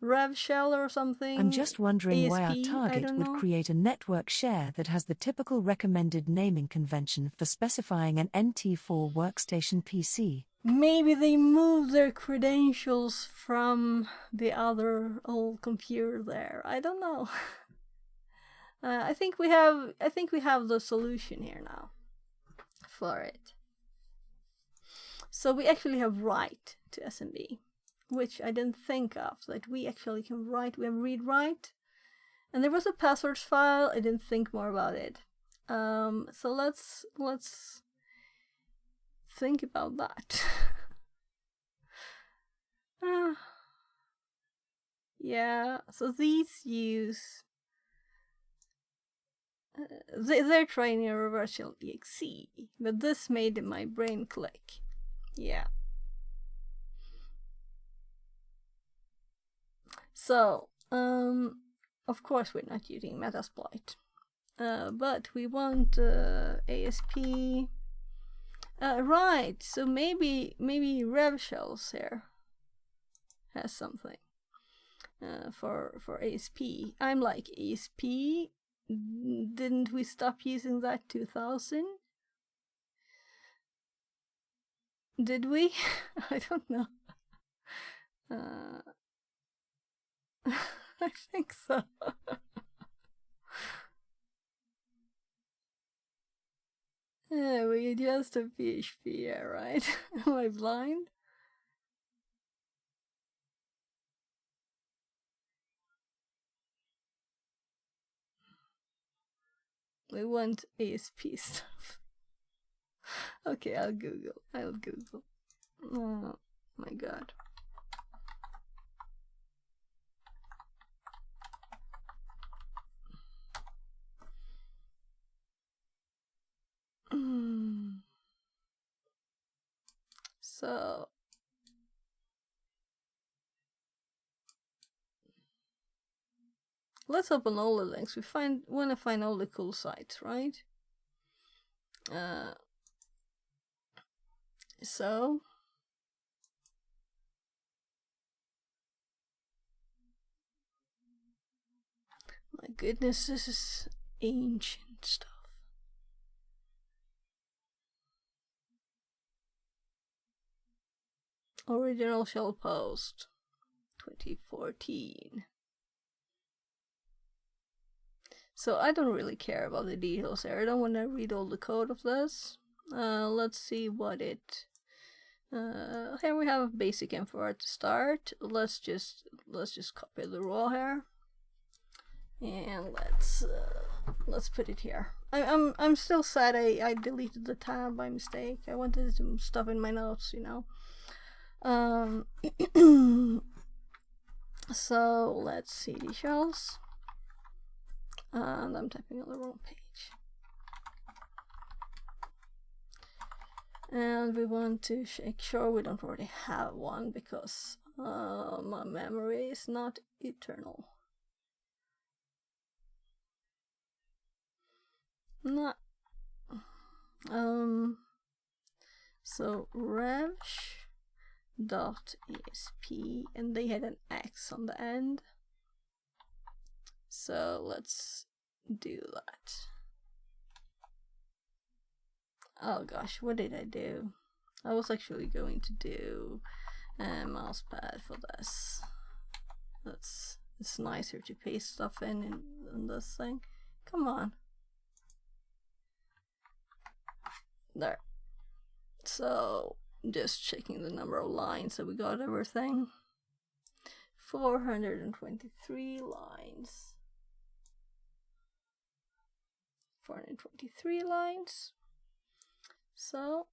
rev shell or something. I'm just wondering ASP, why our target would create a network share that has the typical recommended naming convention for specifying an NT4 workstation PC. Maybe they moved their credentials from the other old computer there. I don't know. I think we have the solution here now for it. So we actually have write to SMB, which I didn't think of, that we actually can write. We have read write, and there was a passwords file. I didn't think more about it. So let's think about that. Yeah, so these use they're trying a reversal exe, but this made my brain click. Yeah. So, of course we're not using Metasploit, but we want ASP. Right. So maybe rev shells here has something for ASP. I'm like, ASP. Didn't we stop using that 2000? Did we? I don't know. I think so. Yeah, we just a PHP, yeah, right? Am I blind? We want ASP stuff. Okay, I'll Google. Oh my god. So let's open all the links. We want to find all the cool sites, right? So my goodness, this is ancient stuff. Original shell post 2014. So I don't really care about the details here. I don't want to read all the code of this. Let's see what it Here we have basic info at the start. Let's just copy the raw here, and let's put it here. I'm still sad I deleted the tab by mistake. I wanted some stuff in my notes, you know. So let's see the shells, and I'm typing on the wrong page. And we want to make sure we don't already have one, because my memory is not eternal. Not. So revsh.esp, and they had an X on the end. So let's do that. Oh gosh, what did I do? I was actually going to do a mousepad for this. It's nicer to paste stuff in this thing. Come on. There. So just checking the number of lines, so we got everything. 423 lines. 423 lines. So,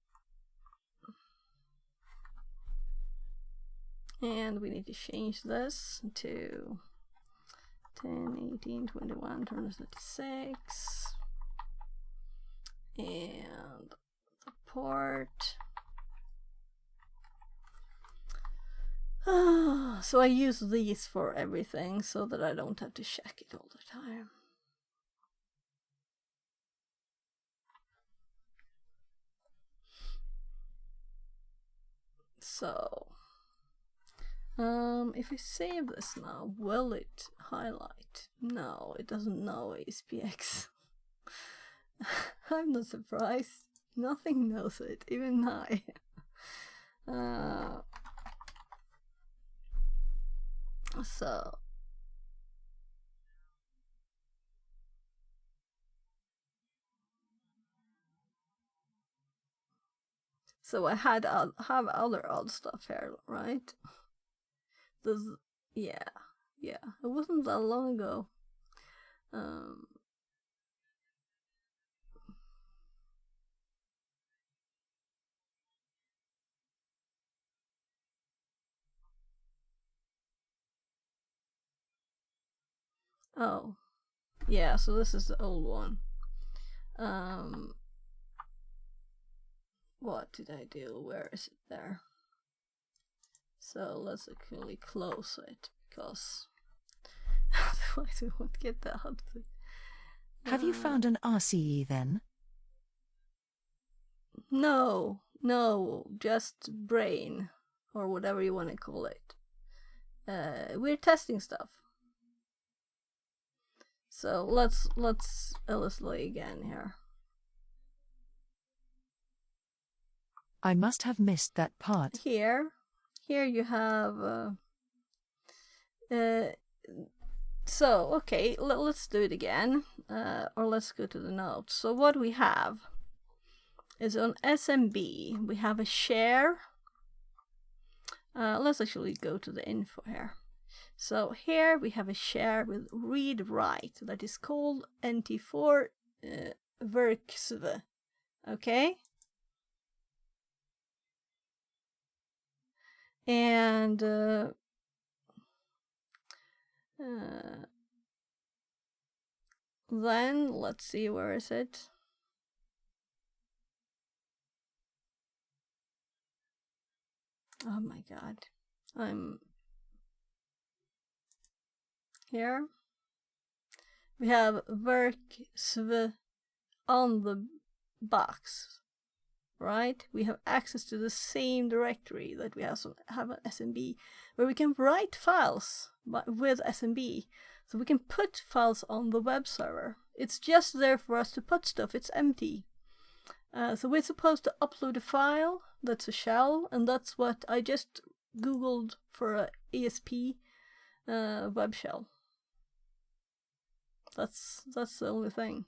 and we need to change this to 10, 18, 21, 36, and the port. So I use these for everything so that I don't have to check it all the time. So, if I save this now, will it highlight? No, it doesn't know ASPX. I'm not surprised. Nothing knows it, even I. So I have other odd stuff here, right? Yeah, it wasn't that long ago. Oh, yeah. So this is the old one. What did I do? Where is it there? So let's actually close it, because otherwise we won't get that. Have you found an RCE then? No, just brain, or whatever you want to call it. We're testing stuff. So let's illustrate again here. I must have missed that part. Here you have. So okay, let's do it again, or let's go to the notes. So what we have is on SMB we have a share. Let's actually go to the info here. So here we have a share with read write that is called NT4 verksv. Okay. And then let's see, where is it? Oh my god, I'm here. We have verksv on the box, right? We have access to the same directory that we have on SMB, where we can write files with SMB. So we can put files on the web server. It's just there for us to put stuff. It's empty. So we're supposed to upload a file that's a shell, and that's what I just googled for a ASP web shell. That's the only thing.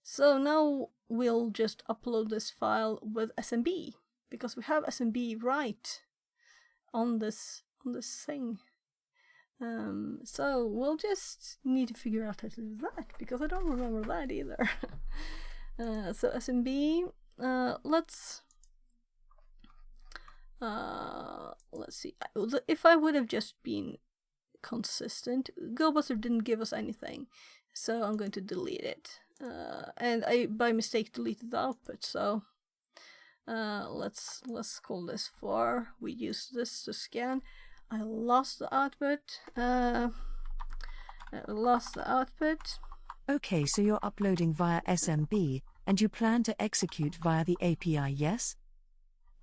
So now we'll just upload this file with SMB, because we have SMB right on this thing. So we'll just need to figure out how to do that, because I don't remember that either. So SMB, let's see. If I would have just been consistent, GoBuster didn't give us anything, so I'm going to delete it. And I by mistake deleted the output, so let's call this 4. We use this to scan. I lost the output. Okay, so you're uploading via SMB, and you plan to execute via the API, yes?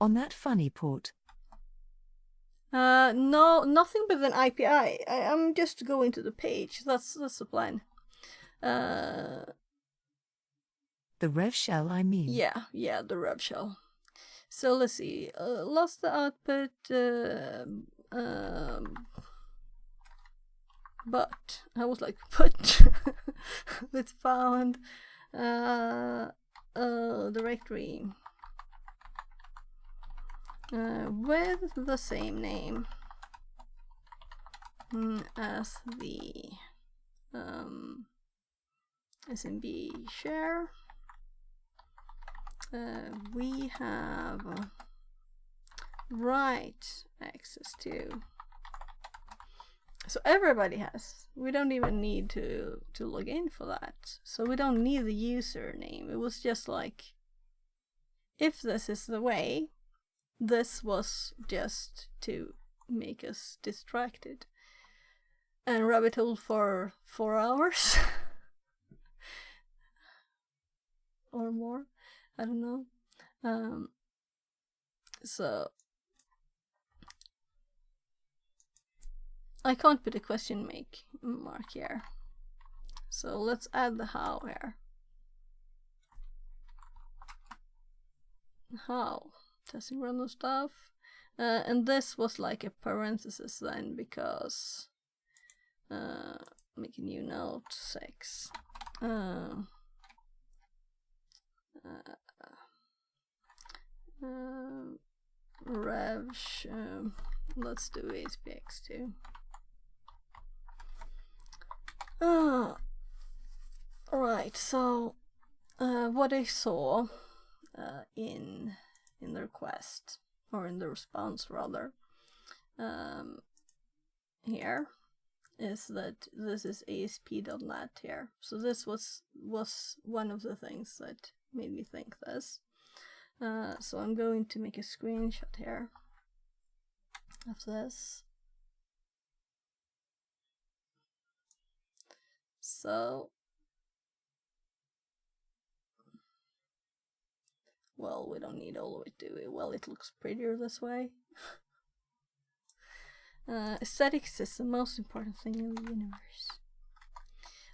On that funny port? No, nothing but an API. I'm just going to the page. That's the plan. The rev shell, I mean. Yeah, the rev shell. So let's see. Lost the output. But I was like, put with found directory with the same name as the SMB share. We have write access to. So everybody has. We don't even need to log in for that. So we don't need the username. It was just like, if this is the way, this was just to make us distracted and rabbit hole for 4 hours or more. I don't know. So I can't put a question mark here. So let's add the how here. How? Testing random stuff. And this was like a parenthesis then, because make a new note 6. Revsh. Let's do ASPX2. Right, so what I saw in the request, or in the response rather, here is that this is ASP.NET here. So this was one of the things that made me think this. So I'm going to make a screenshot here of this. So, well, we don't need all of it, do we? Well, it looks prettier this way. Aesthetics is the most important thing in the universe.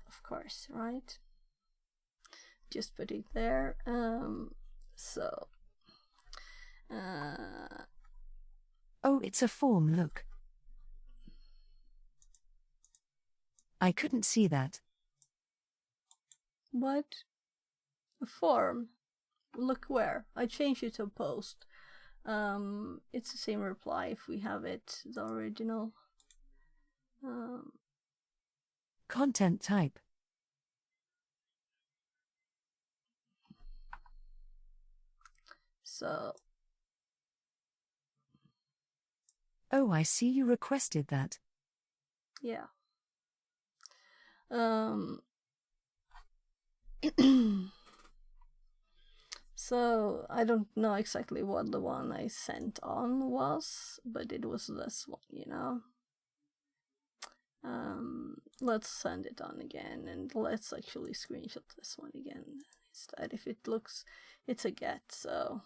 Of course, right? Just put it there. So. Oh, it's a form, look. I couldn't see that. What? A form? Look where? I changed it to a post. It's the same reply if we have it, the original. Content type. So. Oh, I see you requested that. Yeah. So I don't know exactly what the one I sent on was, but it was this one, you know. Let's send it on again, and let's actually screenshot this one again instead. If it looks, it's a get, so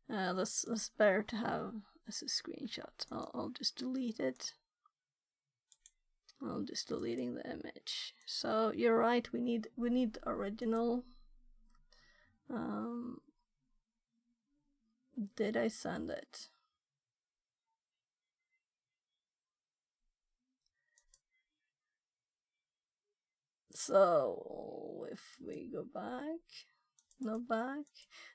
that's better to have as a screenshot. I'll just delete it. I'm just deleting the image. So you're right. We need the original. Did I send it? So if we go back, No back.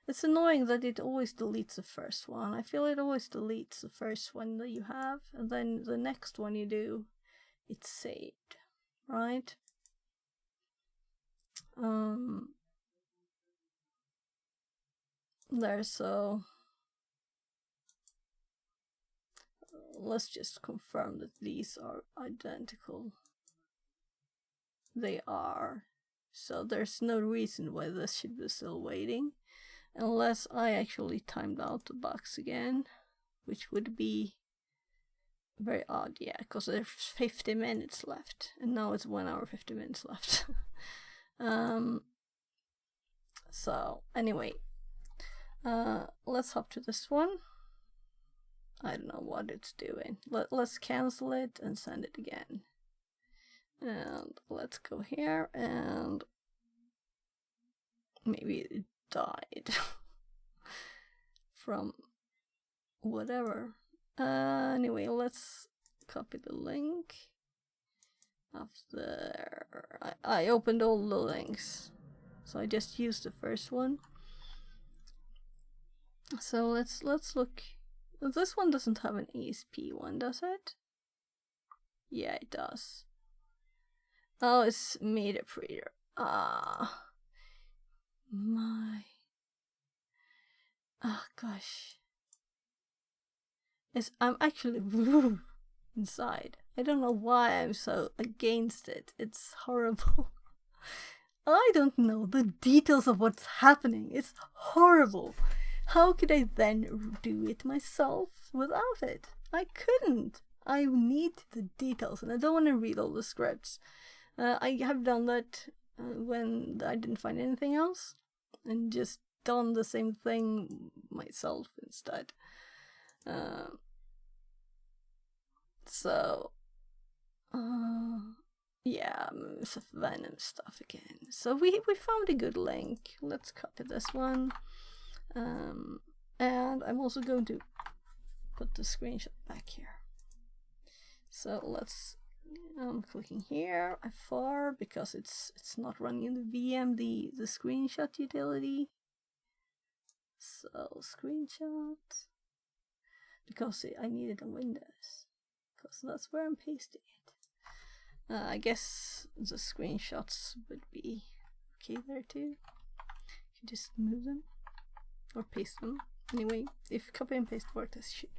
It's annoying that it always deletes the first one. I feel it always deletes the first one that you have, and then the next one you do, it's saved, right? There, so let's just confirm that these are identical. They are. So there's no reason why this should be still waiting. Unless I actually timed out the box again. Which would be very odd, yeah. Because there's 50 minutes left. And now it's 1 hour 50 minutes left. So, anyway. Let's hop to this one. I don't know what it's doing. Let's cancel it and send it again. And let's go here and maybe it died from whatever. Anyway, let's copy the link. After I opened all the links, so I just used the first one. So let's look. This one doesn't have an ESP one, does it? Yeah, it does. Oh, it's media reader. Ah, my. Oh gosh. I'm actually inside. I don't know why I'm so against it. It's horrible. I don't know the details of what's happening. It's horrible. How could I then do it myself without it? I couldn't. I need the details, and I don't want to read all the scripts. I have done that when I didn't find anything else, and just done the same thing myself instead. Yeah, some Venom stuff again. So we found a good link. Let's copy this one. And I'm also going to put the screenshot back here. So let's. I'm clicking here F4 because it's not running in the VM the screenshot utility. So screenshot because I need it on Windows because that's where I'm pasting it. I guess the screenshots would be okay there too. You can just move them or paste them. Anyway, if copy and paste worked, this should.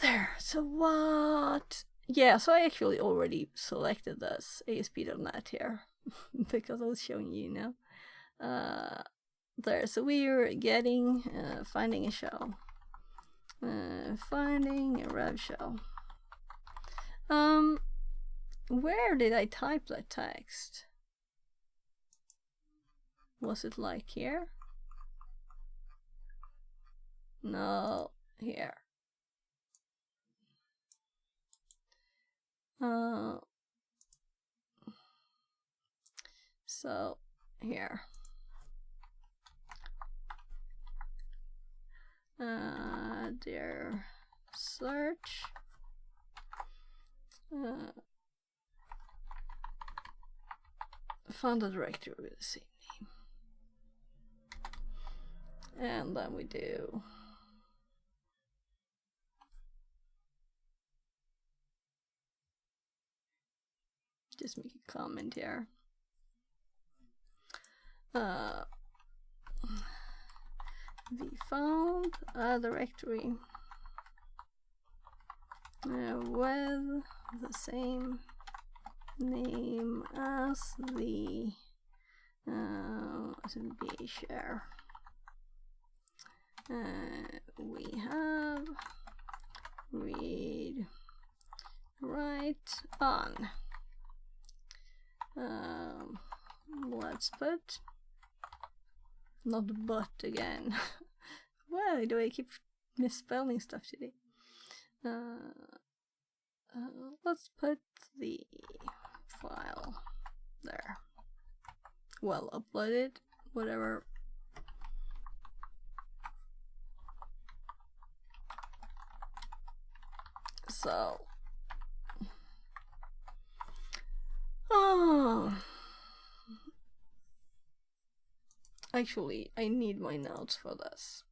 There. So what? Yeah, so I actually already selected this ASP.NET here because I was showing you now. There, so we're getting finding a shell, finding a rev shell. Where did I type that text? Was it like here? No, here. So here. There. Search. Found a directory with the same name. And then we do. Just make a comment here. We found a directory with the same name as the SMB share. We have read write on. Let's put not but again. Why do I keep misspelling stuff today? Let's put the file there. Well uploaded, whatever. So Actually, I need my notes for this.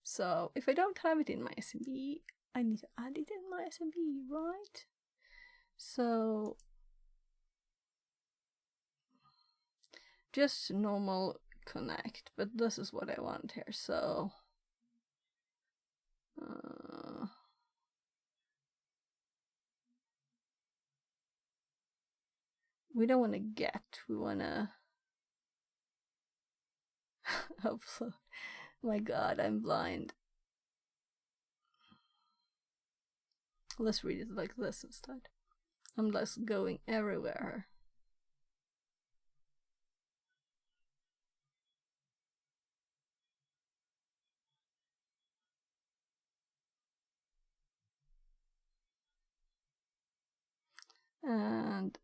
So if I don't have it in my SMB, I need to add it in my SMB, right? So just normal connect, but this is what I want here. So we don't want to get, we want to upload. My god, I'm blind. Let's read it like this instead. I'm just going everywhere. And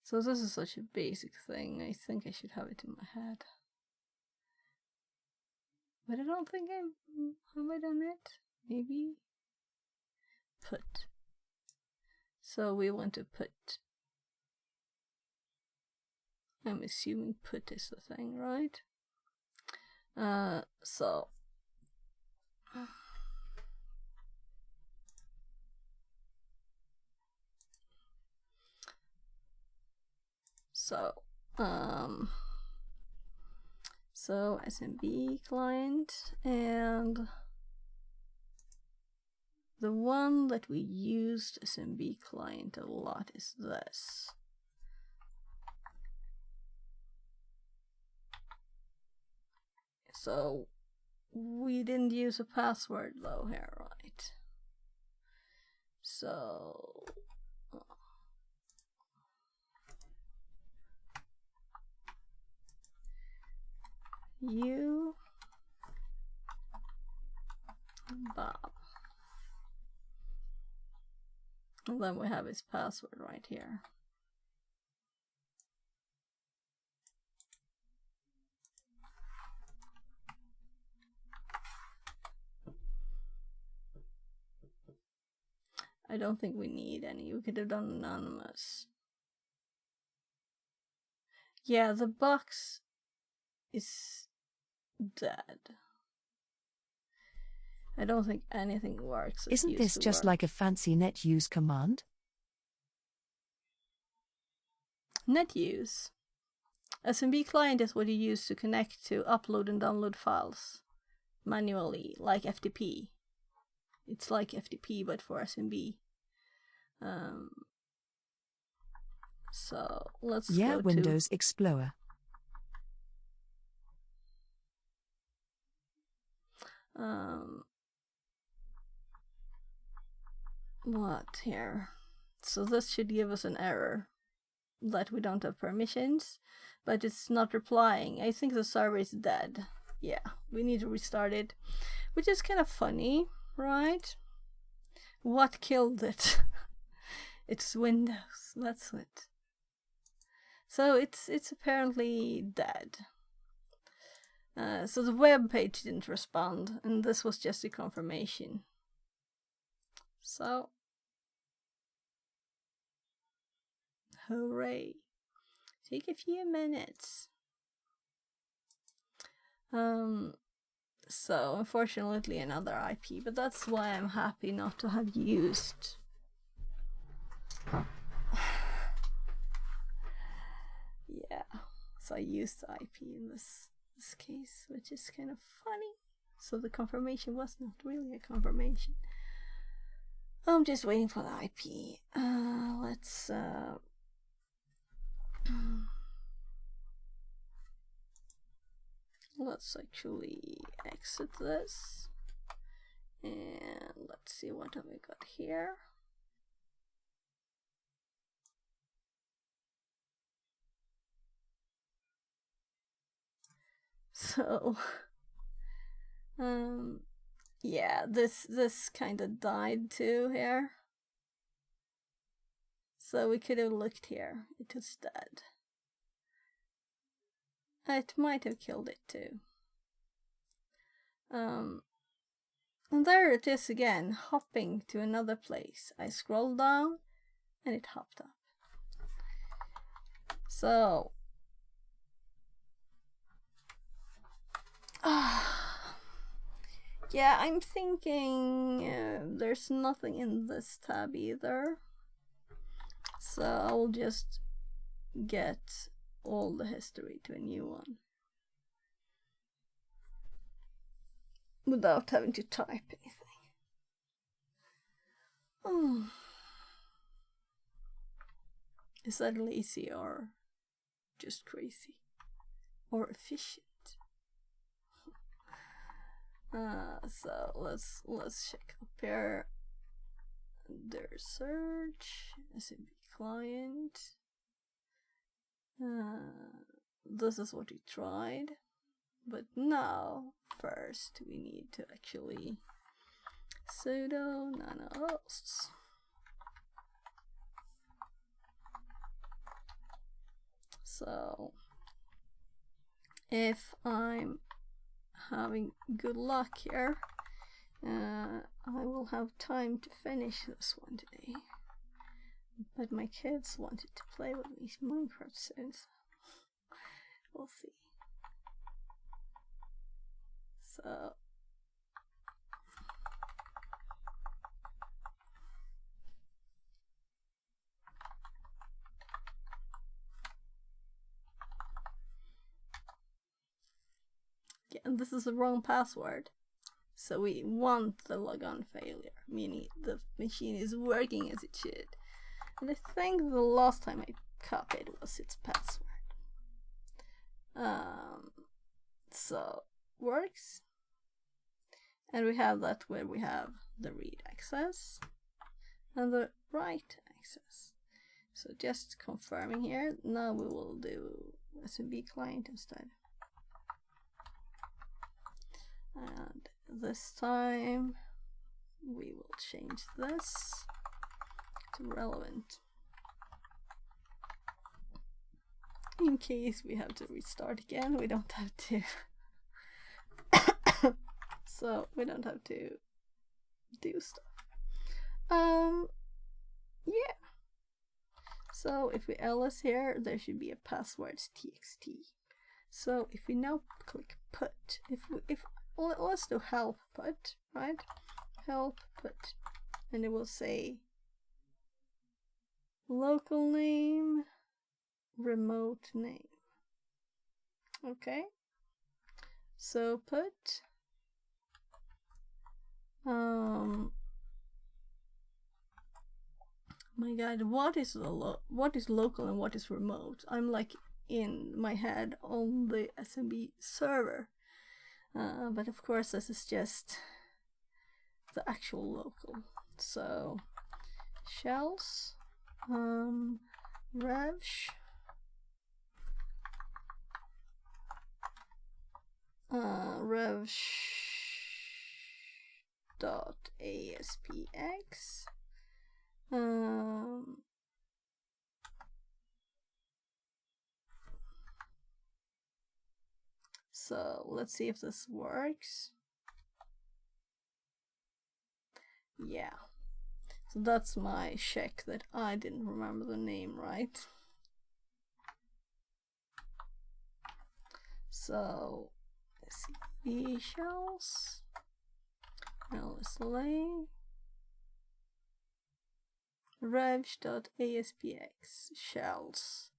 so this is such a basic thing. I think I should have it in my head, but I don't think have I done it? Maybe put. So we want to put. I'm assuming put is the thing, right? So SMB client, and the one that we used SMB client a lot is this. So we didn't use a password though here, right? So you Bob, and then we have his password right here. I don't think we need any. We could have done anonymous. Yeah, the box is dead. I don't think anything works. Isn't this just like a fancy net use command? Net use. SMB client is what you use to connect to upload and download files manually, like FTP. It's like FTP but for SMB. So let's go to Windows Explorer. What here? So this should give us an error that we don't have permissions, but it's not replying. I think the server is dead. Yeah, we need to restart it, which is kind of funny, right? What killed it? It's Windows. That's it. So it's apparently dead. So the web page didn't respond, and this was just a confirmation. So, hooray. Take a few minutes. So, unfortunately another IP, but that's why I'm happy not to have used. Yeah, so I used the IP in this case, which is kind of funny. So the confirmation was not really a confirmation. I'm just waiting for the IP. Let's actually exit this, and let's see what have we got here. So yeah, this kind of died too here. So we could have looked here. It was dead. It might have killed it too. And there it is again, hopping to another place. I scroll down and it hopped up. So yeah, I'm thinking there's nothing in this tab either. So I'll just get all the history to a new one without having to type anything. Is that lazy or just crazy? Or efficient? So let's check up here. Their search, SMB client. This is what we tried, but now first we need to actually sudo nanohosts. So if I'm having good luck here, I will have time to finish this one today. But my kids wanted to play with me Minecraft soon, so we'll see. So yeah, and this is the wrong password. So we want the logon failure, meaning the machine is working as it should. And I think the last time I copied was its password. So works. And we have that where we have the read access and the write access. So just confirming here. Now we will do SMB client instead. And this time we will change this to relevant in case we have to restart again. We don't have to so we don't have to do stuff. Yeah, so if we ls here, there should be a passwords txt. So if we now click put, let's do help put, right? Help put, and it will say local name, remote name. Okay, so put my god, what is local and what is remote? I'm like in my head on the SMB server. But of course this is just the actual local. So shells revsh revsh.aspx so let's see if this works. Yeah, so that's my check that I didn't remember the name right. So SCP shells lslay revsh.aspx shells.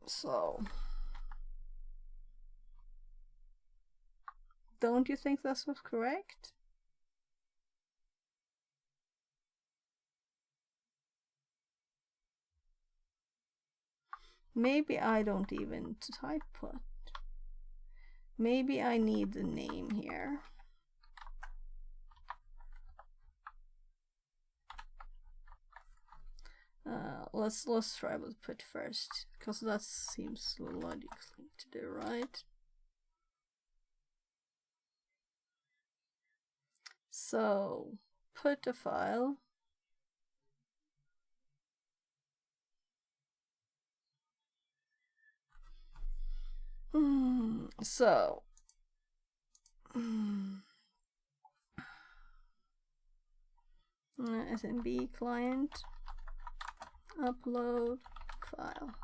So don't you think this was correct? Maybe I don't even type put. Maybe I need the name here. Let's try with put first, because that seems logically to do, right? So put a file. So SMB client upload file.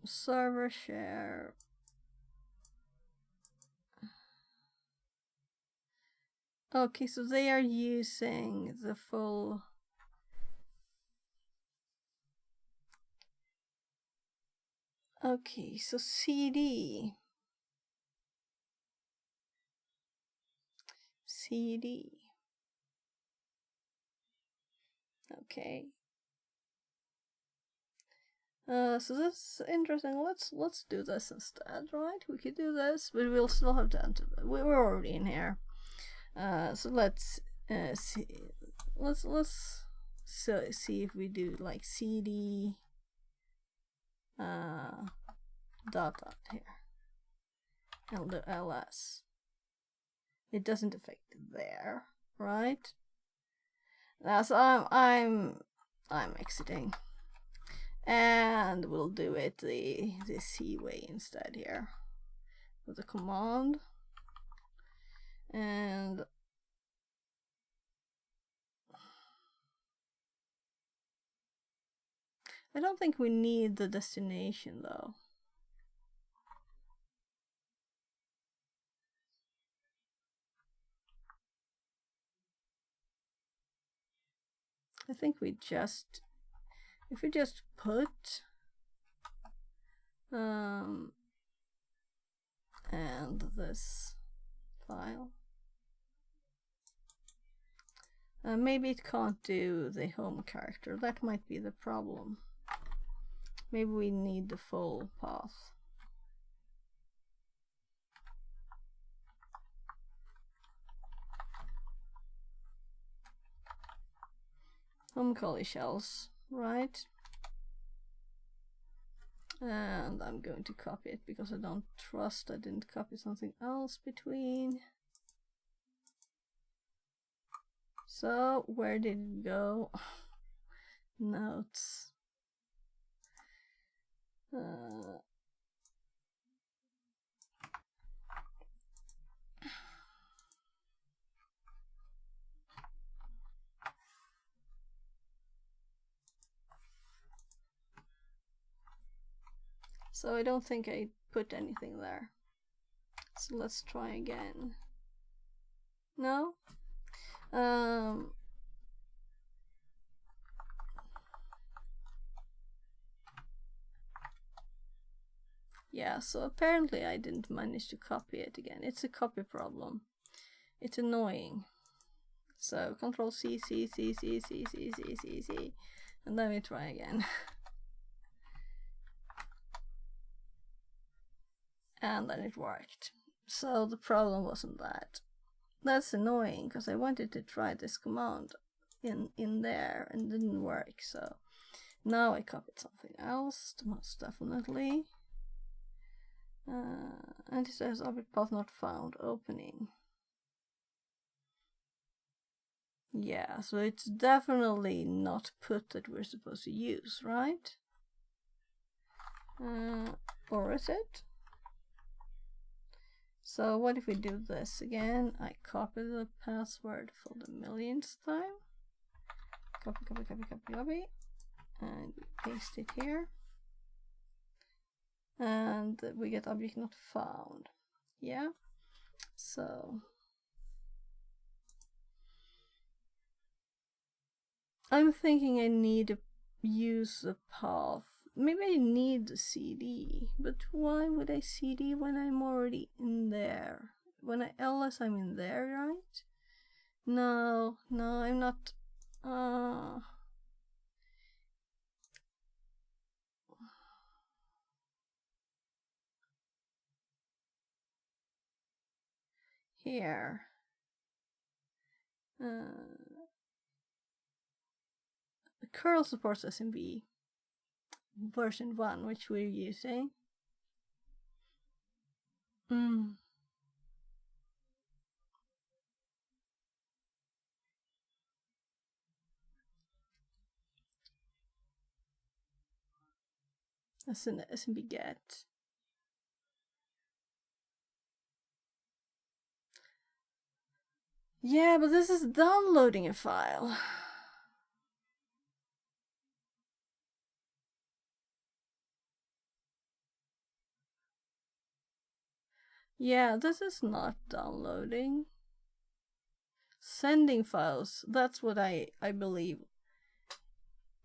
Server share. Okay, so they are using the full. Okay, so CD. Okay. So that's interesting. Let's do this instead, right? We could do this, but we'll still have to enter. We're already in here. So let's see. Let's see if we do like CD dot here. And the ls. It doesn't affect there, right? So I'm exiting. And we'll do it the C way instead here with a command. And I don't think we need the destination though. I think we just, if we just put and this file, maybe it can't do the home character. That might be the problem. Maybe we need the full path. Home callie shells, right? And I'm going to copy it because I don't trust I didn't copy something else between. So where did it go? Notes. So I don't think I put anything there. So let's try again. No? Yeah, so apparently I didn't manage to copy it again. It's a copy problem. It's annoying. So Control C, C, C, C, C, C, C, C, C, and then we try again. And then it worked. So the problem wasn't that. That's annoying because I wanted to try this command in there and it didn't work. So now I copied something else, most definitely. And it says object path not found, opening. Yeah, so it's definitely not put that we're supposed to use, right? Or is it? So what if we do this again? I copy the password for the millionth time. Copy, copy, copy, copy, copy. And we paste it here. And we get object not found. Yeah. So I'm thinking I need to use the path. Maybe I need the CD, but why would I CD when I'm already in there? When I ls I'm in there, right? No, I'm not. Here. The curl supports SMB version 1, which we're using. as an SMB get. Yeah, but this is downloading a file. Yeah, this is not downloading. Sending files, that's what I believe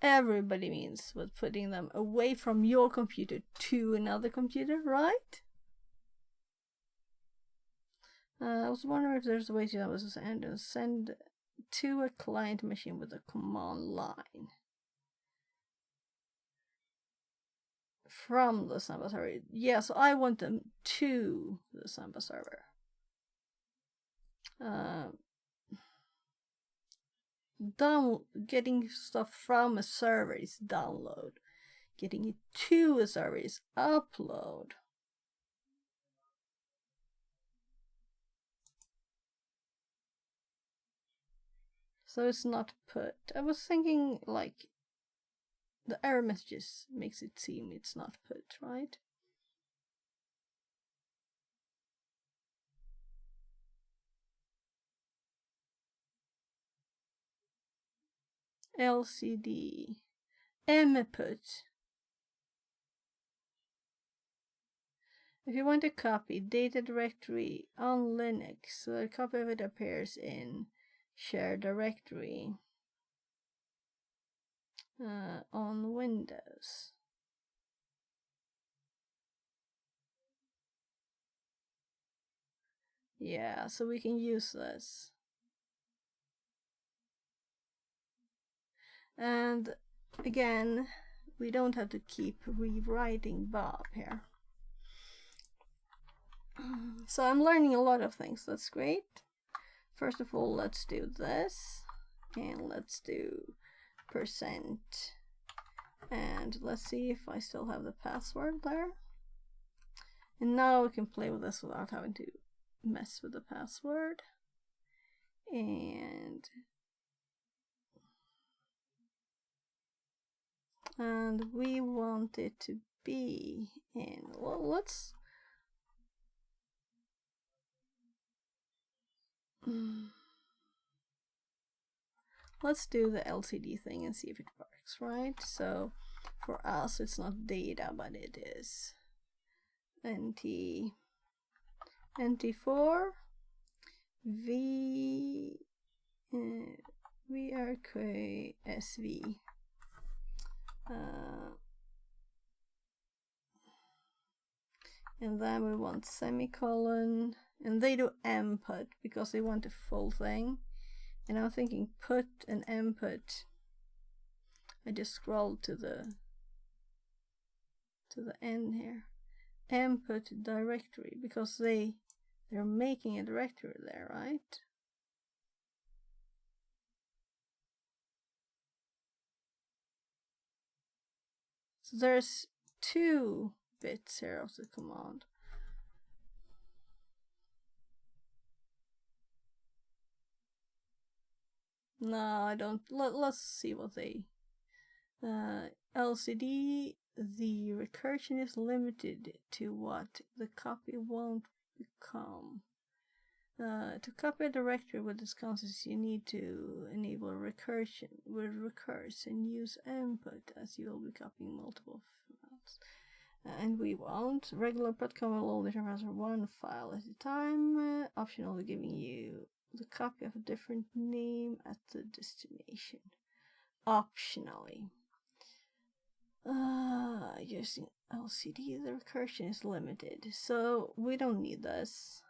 everybody means with putting them away from your computer to another computer, right? I was wondering if there's a way to send to a client machine with a command line from the Samba server. Yeah, so I want them to the Samba server. Getting stuff from a server is download. Getting it to a server is upload. So it's not put. I was thinking like the error messages makes it seem it's not put, right? LCD input. If you want to copy data directory on Linux, so a copy of it appears in shared directory on Windows. Yeah, so we can use this. And again, we don't have to keep rewriting Bob here. So I'm learning a lot of things. That's great. First of all, let's do this. And let's do %. And let's see if I still have the password there. And now we can play with this without having to mess with the password. And we want it to be in, well, let's do the LCD thing and see if it works, right? So for us it's not data, but it is NT4 VRK SV. And then we want semicolon, and they do input because they want the full thing. And I'm thinking put and input. I just scrolled to the end here. Input directory, because they're making a directory there, right? So there's 2 bits here of the command. No, I don't. Let's see what they. LCD, the recursion is limited to what the copy won't become. To copy a directory with this concept, you need to enable recursion with recurse and use input, as you will be copying multiple files. And we won't. Regular .com will only transfer 1 file at a time, optionally giving you the copy of a different name at the destination. Optionally. Using LCD, the recursion is limited, so we don't need this.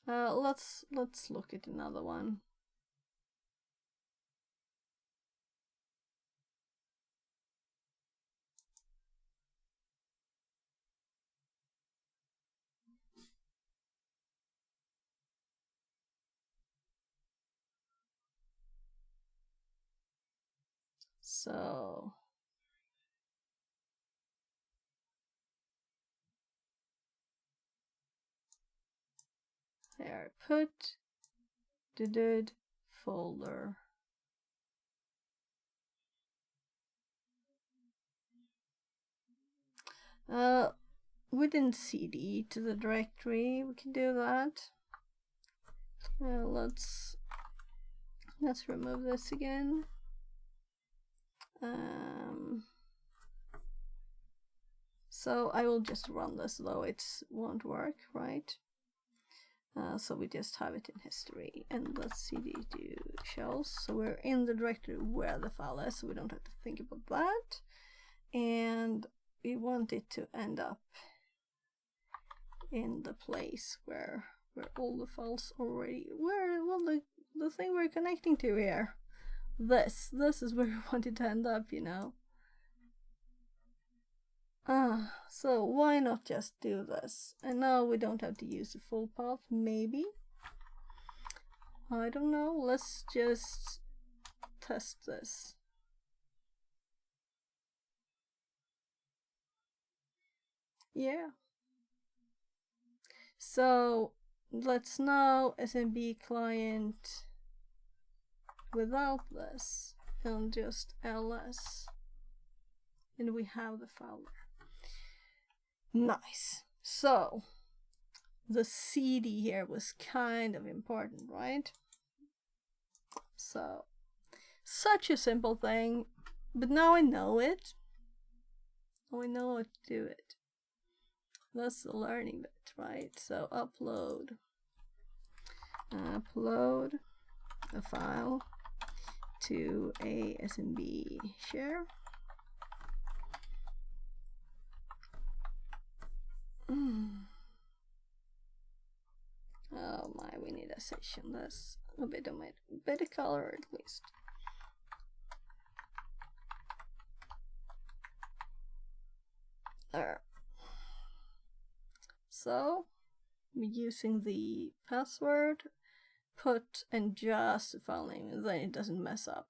Let's look at another one. So there, put did folder. Within CD to the directory, we can do that. Let's remove this again. So I will just run this, though it won't work, right? So we just have it in history, and let's cd do shells. So we're in the directory where the file is, so we don't have to think about that. And we want it to end up in the place where all the files already the thing we're connecting to here. This is where we want it to end up, you know. So why not just do this? And now we don't have to use the full path, maybe. I don't know. Let's just test this. Yeah. So let's now SMB client without this and just ls, and we have the file there. Nice. So the CD here was kind of important, right? So such a simple thing, but now I know it. Now I know how to do it. That's the learning bit, right? So upload a file to a SMB share. Oh my, we need a session. That's a bit of my better color at least. There. So we're using the password, put, and just the file name, and then it doesn't mess up.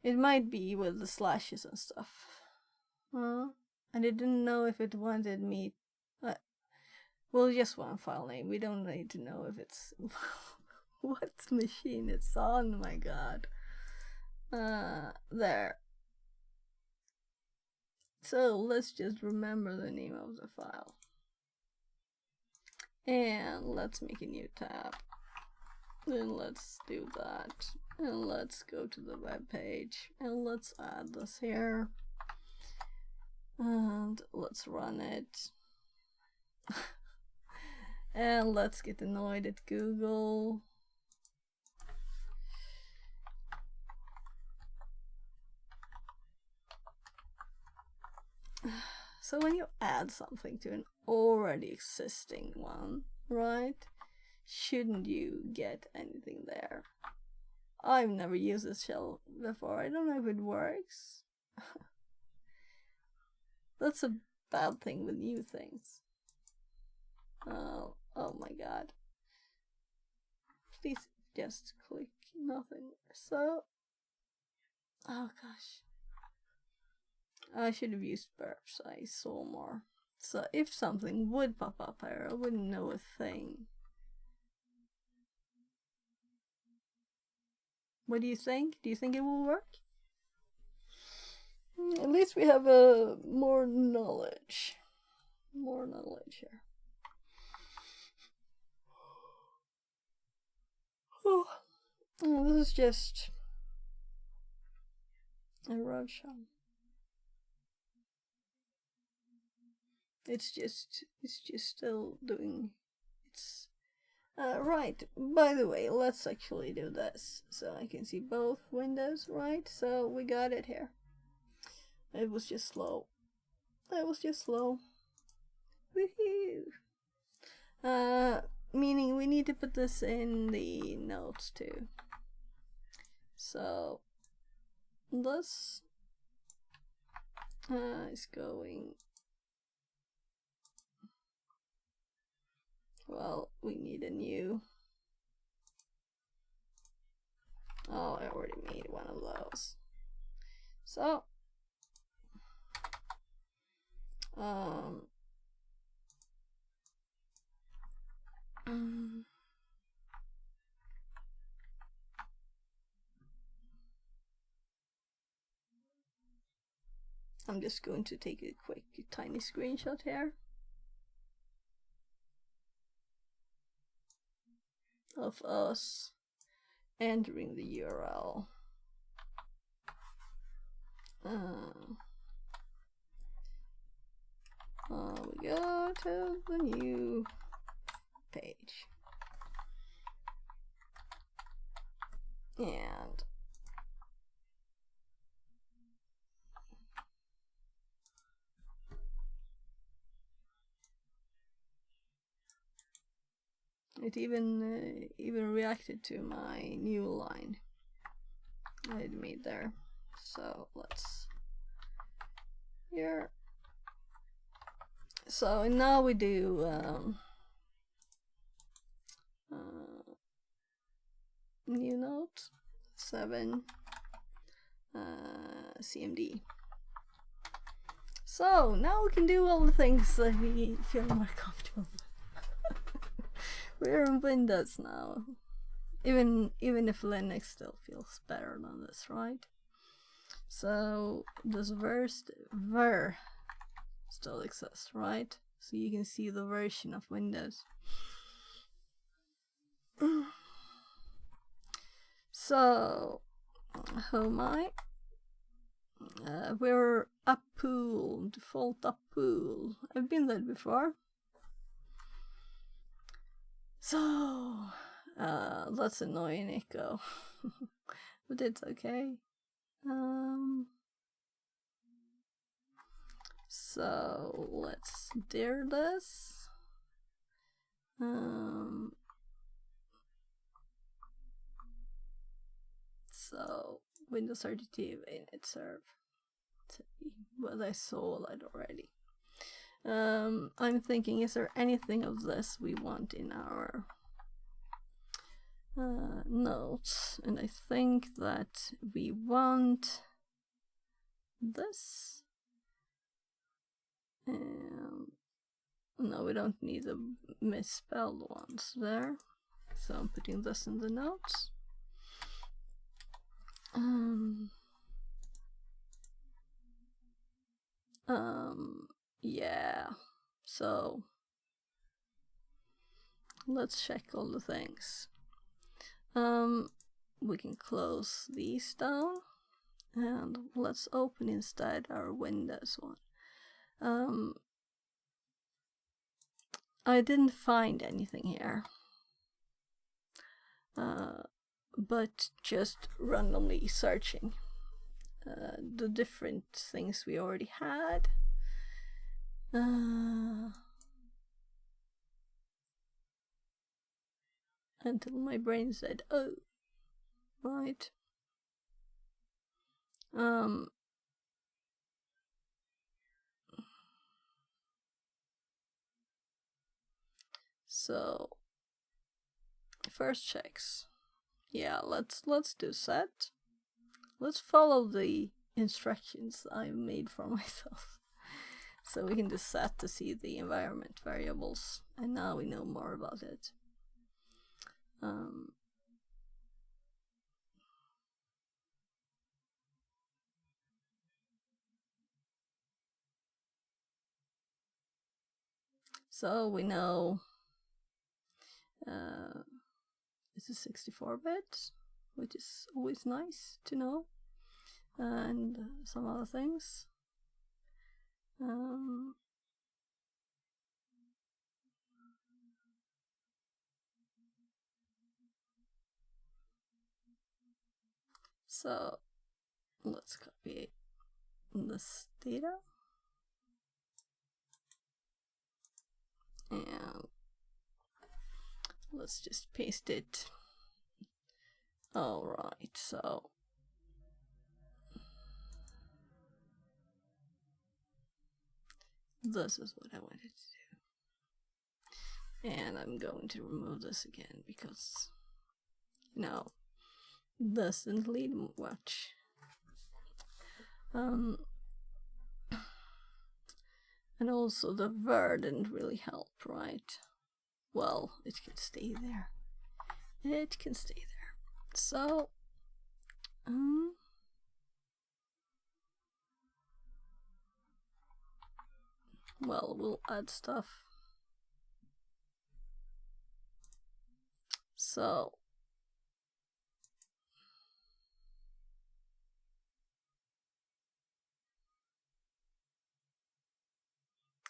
It might be with the slashes and stuff. And I didn't know if it wanted me. Well, just one file name. We don't need to know if it's what machine it's on. My God. There. So let's just remember the name of the file. And let's make a new tab. And let's do that. And let's go to the web page. And let's add this here. And let's run it. And let's get annoyed at Google. So when you add something to an already existing one, right? Shouldn't you get anything there? I've never used this shell before. I don't know if it works. That's a bad thing with new things. Oh my God. Please just click nothing. So, oh gosh. I should have used burps. I saw more. So if something would pop up here, I wouldn't know a thing. What do you think? Do you think it will work? At least we have more knowledge. More knowledge here. Oh, this is just a roadshow. It's just still doing its right. By the way, let's actually do this so I can see both windows, right? So we got it here. It was just slow. It was just slow. Woohoo! Meaning we need to put this in the notes too. So this is going. Well, we need a new. Oh, I already made one of those. So, I'm just going to take a quick tiny screenshot here of us entering the URL. We go to the new page. And it even reacted to my new line I had made there. So let's here. So now we do new note 7 CMD. So now we can do all the things that we feel more comfortable with. We're in Windows now. Even if Linux still feels better than this, right? So this ver still exists, right? So you can see the version of Windows. So how am I? We're up pool, default up pool. I've been there before. So that's annoying echo. But it's okay. So let's dir this. So Windows 32 init serve. But I saw that already. I'm thinking, is there anything of this we want in our notes? And I think that we want this. No, we don't need the misspelled ones there. So I'm putting this in the notes. Yeah, so let's check all the things. We can close these down and let's open instead our Windows one. I didn't find anything here, but just randomly searching the different things we already had. Until my brain said, oh, right. So first checks. Yeah, let's do set. Let's follow the instructions I made for myself. So we can do set to see the environment variables, and now we know more about it. So we know it's a 64-bit, which is always nice to know, and some other things. So let's copy this data and let's just paste it. Alright, so this is what I wanted to do. And I'm going to remove this again because, you know, this didn't lead much. And also the ver didn't really help, right? Well, it can stay there. It can stay there. So, well, we'll add stuff. So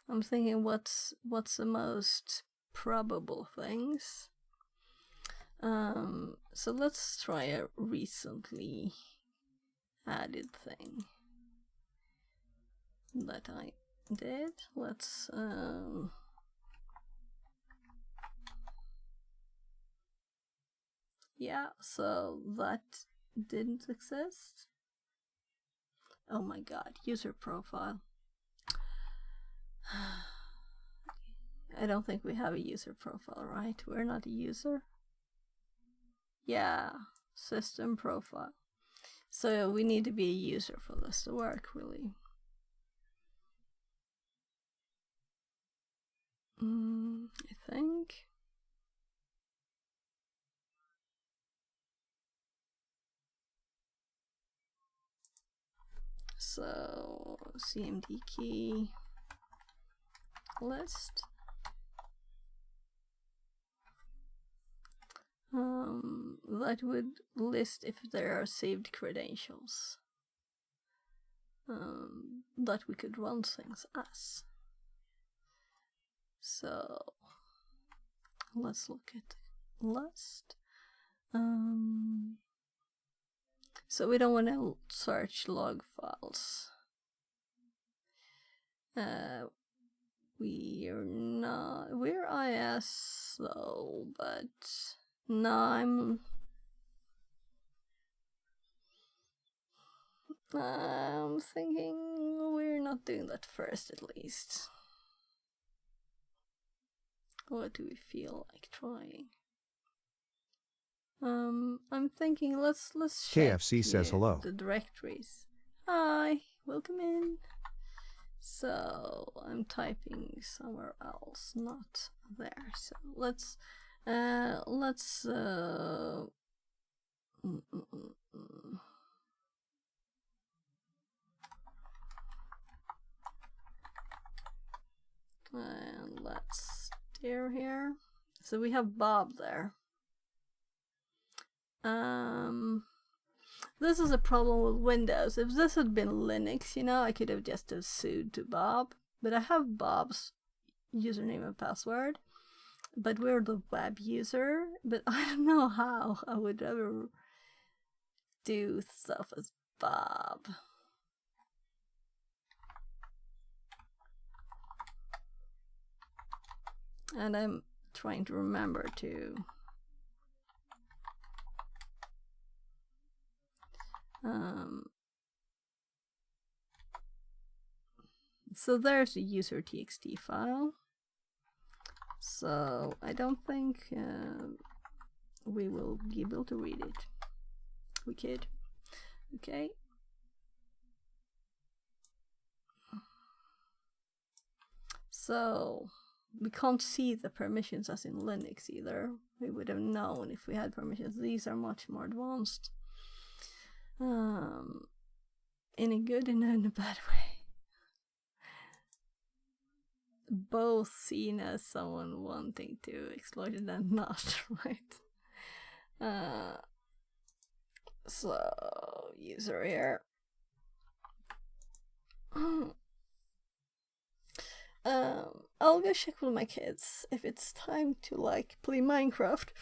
I'm thinking what's the most probable things. So let's try a recently added thing that I did. Let's yeah, so that didn't exist. Oh my god, user profile. I don't think we have a user profile, right? We're not a user. Yeah, system profile. So we need to be a user for this to work, really. I think. So cmd key list. That would list if there are saved credentials that we could run things as. So let's look at the list. So we don't want to search log files. We're IS though, but no, I'm thinking we're not doing that first, at least. What do we feel like trying? I'm thinking let's check KFC says hello. the directories. Hi, welcome in. So I'm typing somewhere else, not there. So let's and let's steer here. So we have Bob there. This is a problem with Windows. If this had been Linux, you know, I could have just sued to Bob. But I have Bob's username and password. But we're the web user. But I don't know how I would ever do stuff as Bob. And I'm trying to remember to so there's a user txt file. So I don't think we will be able to read it. We could. Okay. So we can't see the permissions as in Linux either. We would have known if we had permissions. These are much more advanced. In a good and in a bad way. Both seen as someone wanting to exploit it and not, right? So user here. I'll go check with my kids if it's time to like play Minecraft.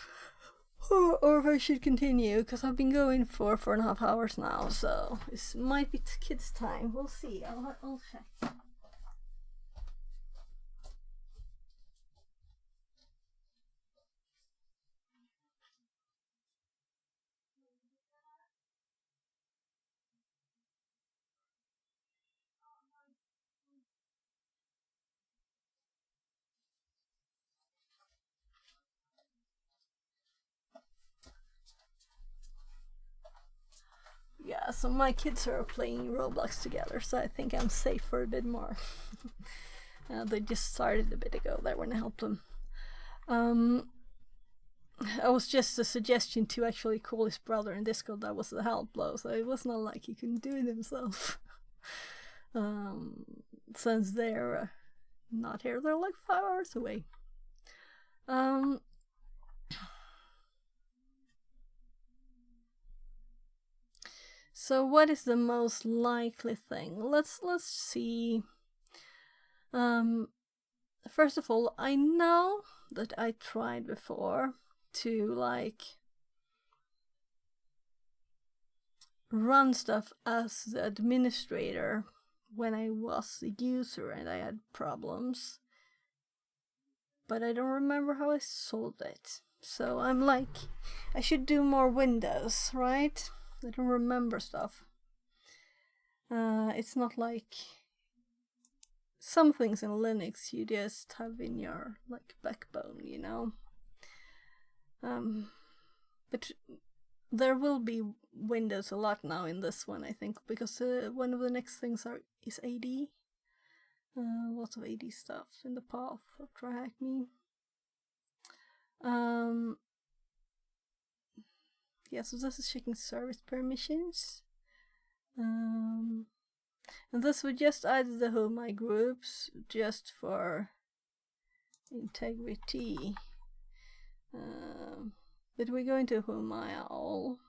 Or if I should continue, because I've been going for 4.5 hours now, so this might be kids' time. We'll see. I'll check. Yeah, so my kids are playing Roblox together, so I think I'm safe for a bit more. They just started a bit ago there when I helped them. I was just a suggestion to actually call his brother in Discord. That was the help blow, so it was not like he couldn't do it himself. Since they're not here. They're like 5 hours away. So what is the most likely thing? Let's see. First of all, I know that I tried before to like run stuff as the administrator when I was a user and I had problems, but I don't remember how I solved it. So I'm like, I should do more Windows, right? I don't remember stuff. It's not like some things in Linux you just have in your like backbone, you know. But there will be Windows a lot now in this one, I think, because one of the next things is AD. Lots of AD stuff in the path of TryHackMe. Yeah, so this is checking service permissions. And this would just add the Whomi groups just for integrity. But we're going to Whomi all.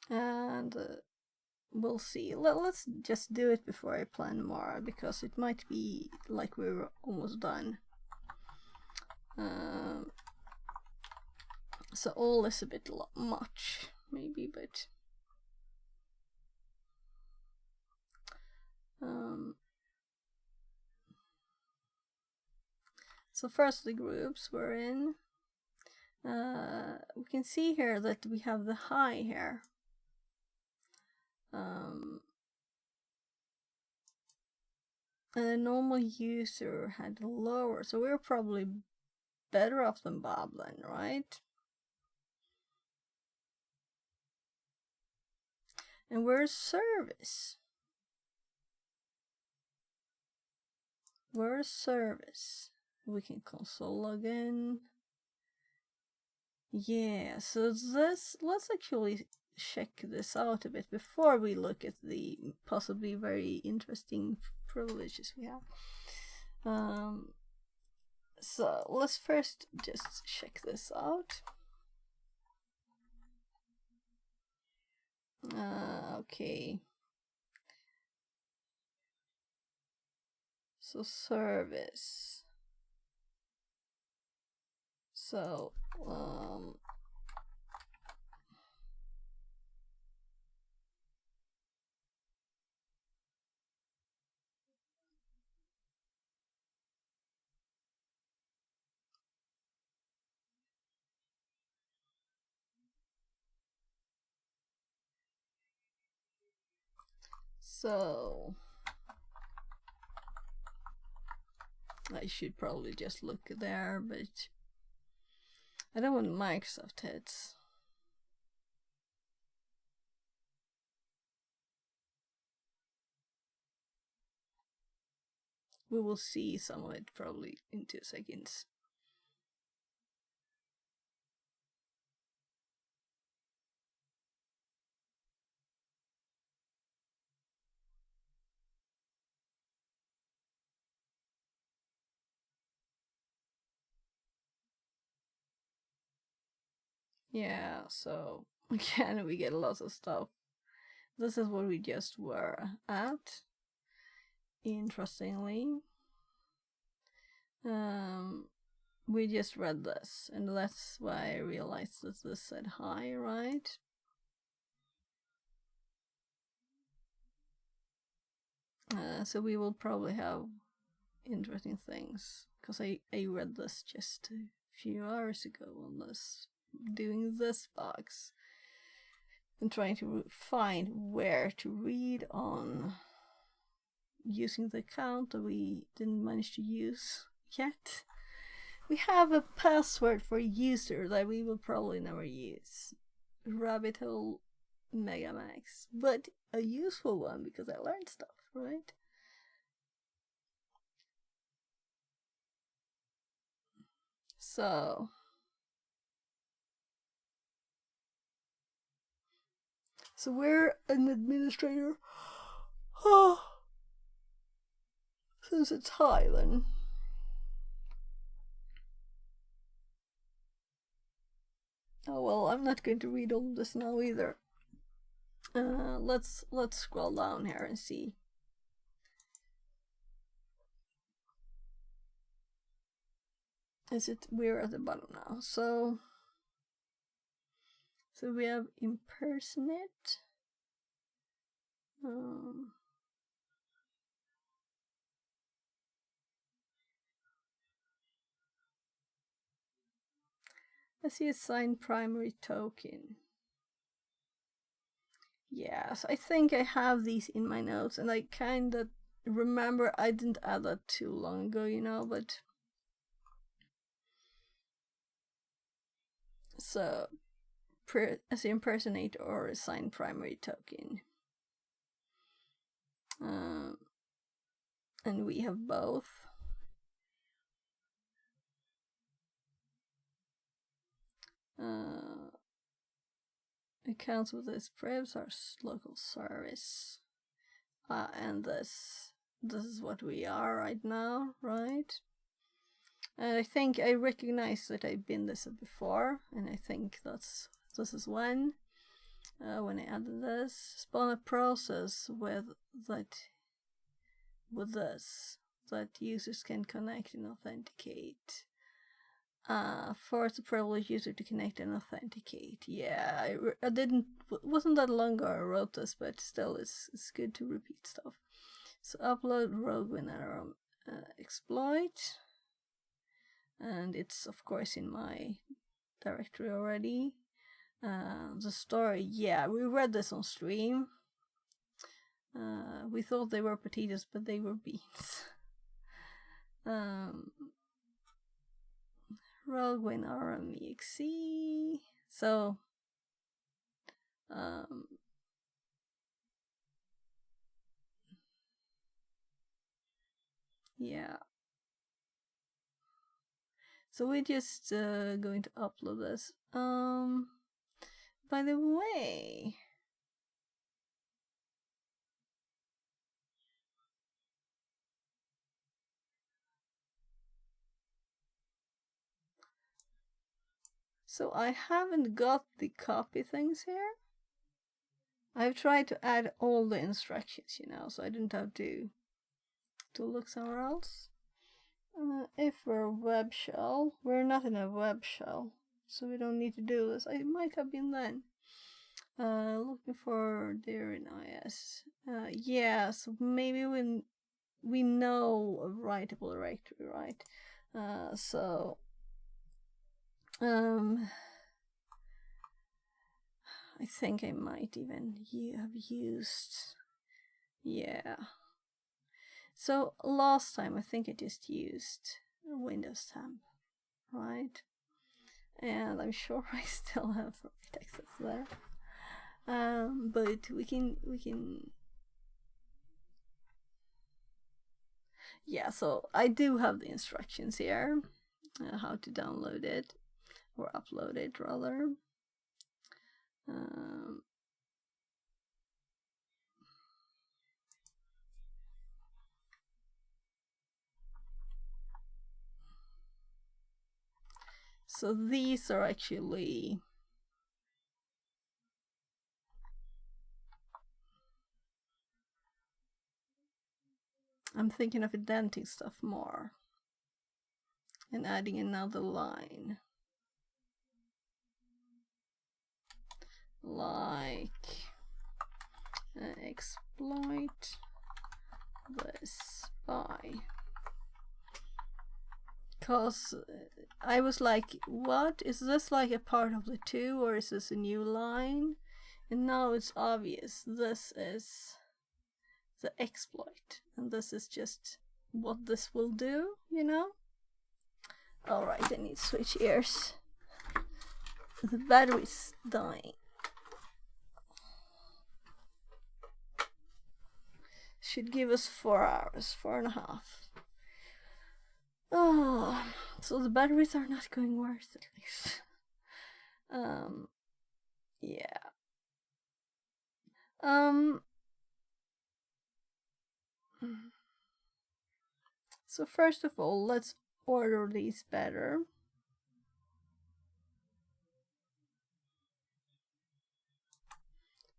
And we'll see. Let's just do it before I plan more, because it might be like we're almost done. So all is a bit much, maybe, but so first the groups we're in. We can see here that we have the high here. And a normal user had lower, so we're probably better off than Bob then, right? And where's service? Where's service? We can console log in. Yeah, so this, let's actually check this out a bit before we look at the possibly very interesting privileges we have. So let's first just check this out. Okay. So service. So I should probably just look there, but I don't want Microsoft hits. We will see some of it probably in 2 seconds. Yeah, so again we get lots of stuff. This is what we just were at. Interestingly, we just read this, and that's why I realized that this said hi, right? So we will probably have interesting things, because I read this just a few hours ago on this, doing this box and trying to find where to read on using the account that we didn't manage to use yet. We have a password for a user that we will probably never use. Rabbit hole Megamax, but a useful one because I learned stuff, right? So we're an administrator. Since it's high, then. Oh well, I'm not going to read all this now either. Let's scroll down here and see. We're at the bottom now. So we have impersonate. I see assign primary token. Yes, I think I have these in my notes, and I kind of remember I didn't add that too long ago, you know, but. So, as impersonate or assign primary token. And we have both. Accounts with this privs are local service. And this is what we are right now, right? And I think I recognize that I've been this before, and I think this is when I added this. Spawn a process with this that users can connect and authenticate. Force a privileged user to connect and authenticate. Yeah, I didn't. Wasn't that long ago I wrote this, but still, it's good to repeat stuff. So upload rogue winner exploit, and it's of course in my directory already. The story, yeah, we read this on stream. We thought they were potatoes, but they were beans. Rogue win RMEXE. So yeah. So we're just going to upload this. By the way, so I haven't got the copy things here. I've tried to add all the instructions, you know, so I didn't have to look somewhere else. If we're web shell, we're not in a web shell, so we don't need to do this. I might have been then. Looking for there in IS. Yeah, so maybe when we know a writable directory, right? So I think I might even have used, yeah. So last time I think I just used Windows temp, right? And I'm sure I still have access there. But we can. Yeah, so I do have the instructions here, how to download it or upload it rather. So these are actually I'm thinking of indenting stuff more and adding another line. Like exploit this by, because I was like, what is this, like a part of the two, or is this a new line? And now it's obvious, this is the exploit, and this is just what this will do, you know. Alright, I need to switch ears. The battery's dying. Should give us 4 hours, 4.5. Oh, so the batteries are not going worse, at least. Yeah. So first of all, let's order these better.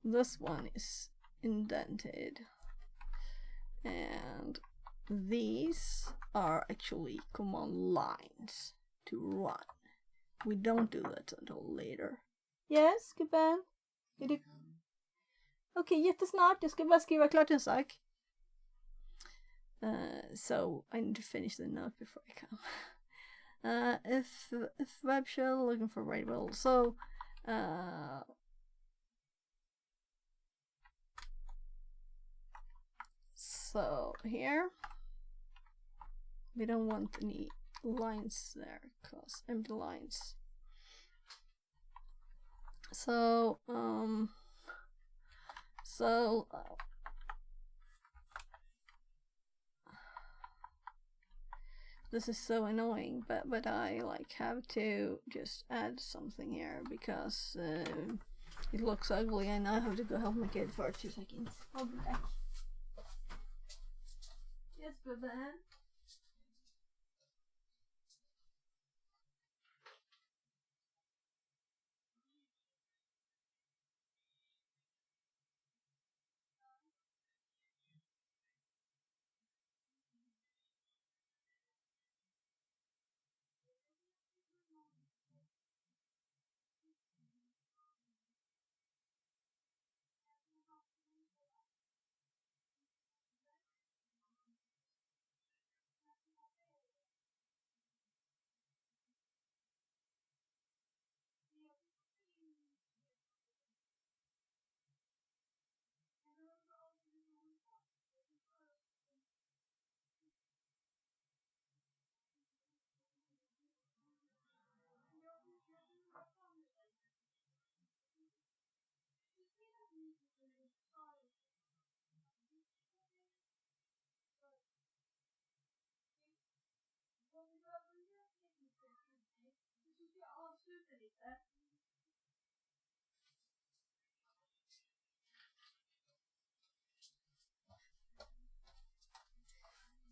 This one is indented, and these are actually command lines to run. We don't do that until later. Yes, gubben? Är du... Okej, jättesnart. Jag ska bara skriva klart en sak. So I need to finish the note before I come. If web shell looking for right will. So here we don't want any lines there because empty lines. This is so annoying, but I like have to just add something here because it looks ugly and I have to go help my kid for 2 seconds. I'll be back. Yes, Bubba.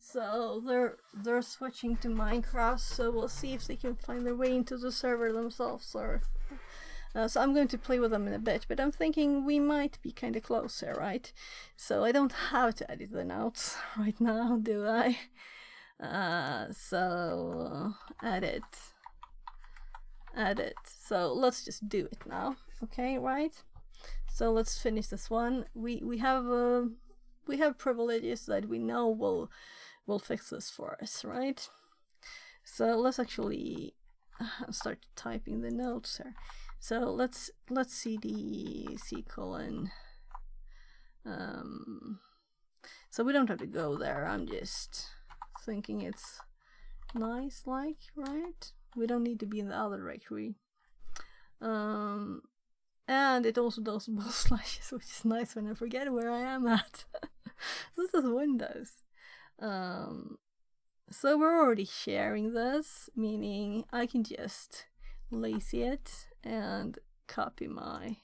So they're switching to Minecraft, so we'll see if they can find their way into the server themselves, or so I'm going to play with them in a bit, but I'm thinking we might be kind of close here, right? So I don't have to edit the notes right now, do I? Edit. So let's just do it now, okay, right? So let's finish this one. We have privileges that we know will fix this for us, right? So let's actually start typing the notes here. So let's cd colon. So we don't have to go there. I'm just thinking it's nice, like, right? We don't need to be in the other directory. And it also does both slashes, which is nice when I forget where I am at. This is Windows. So we're already sharing this, meaning I can just lazy it and copy my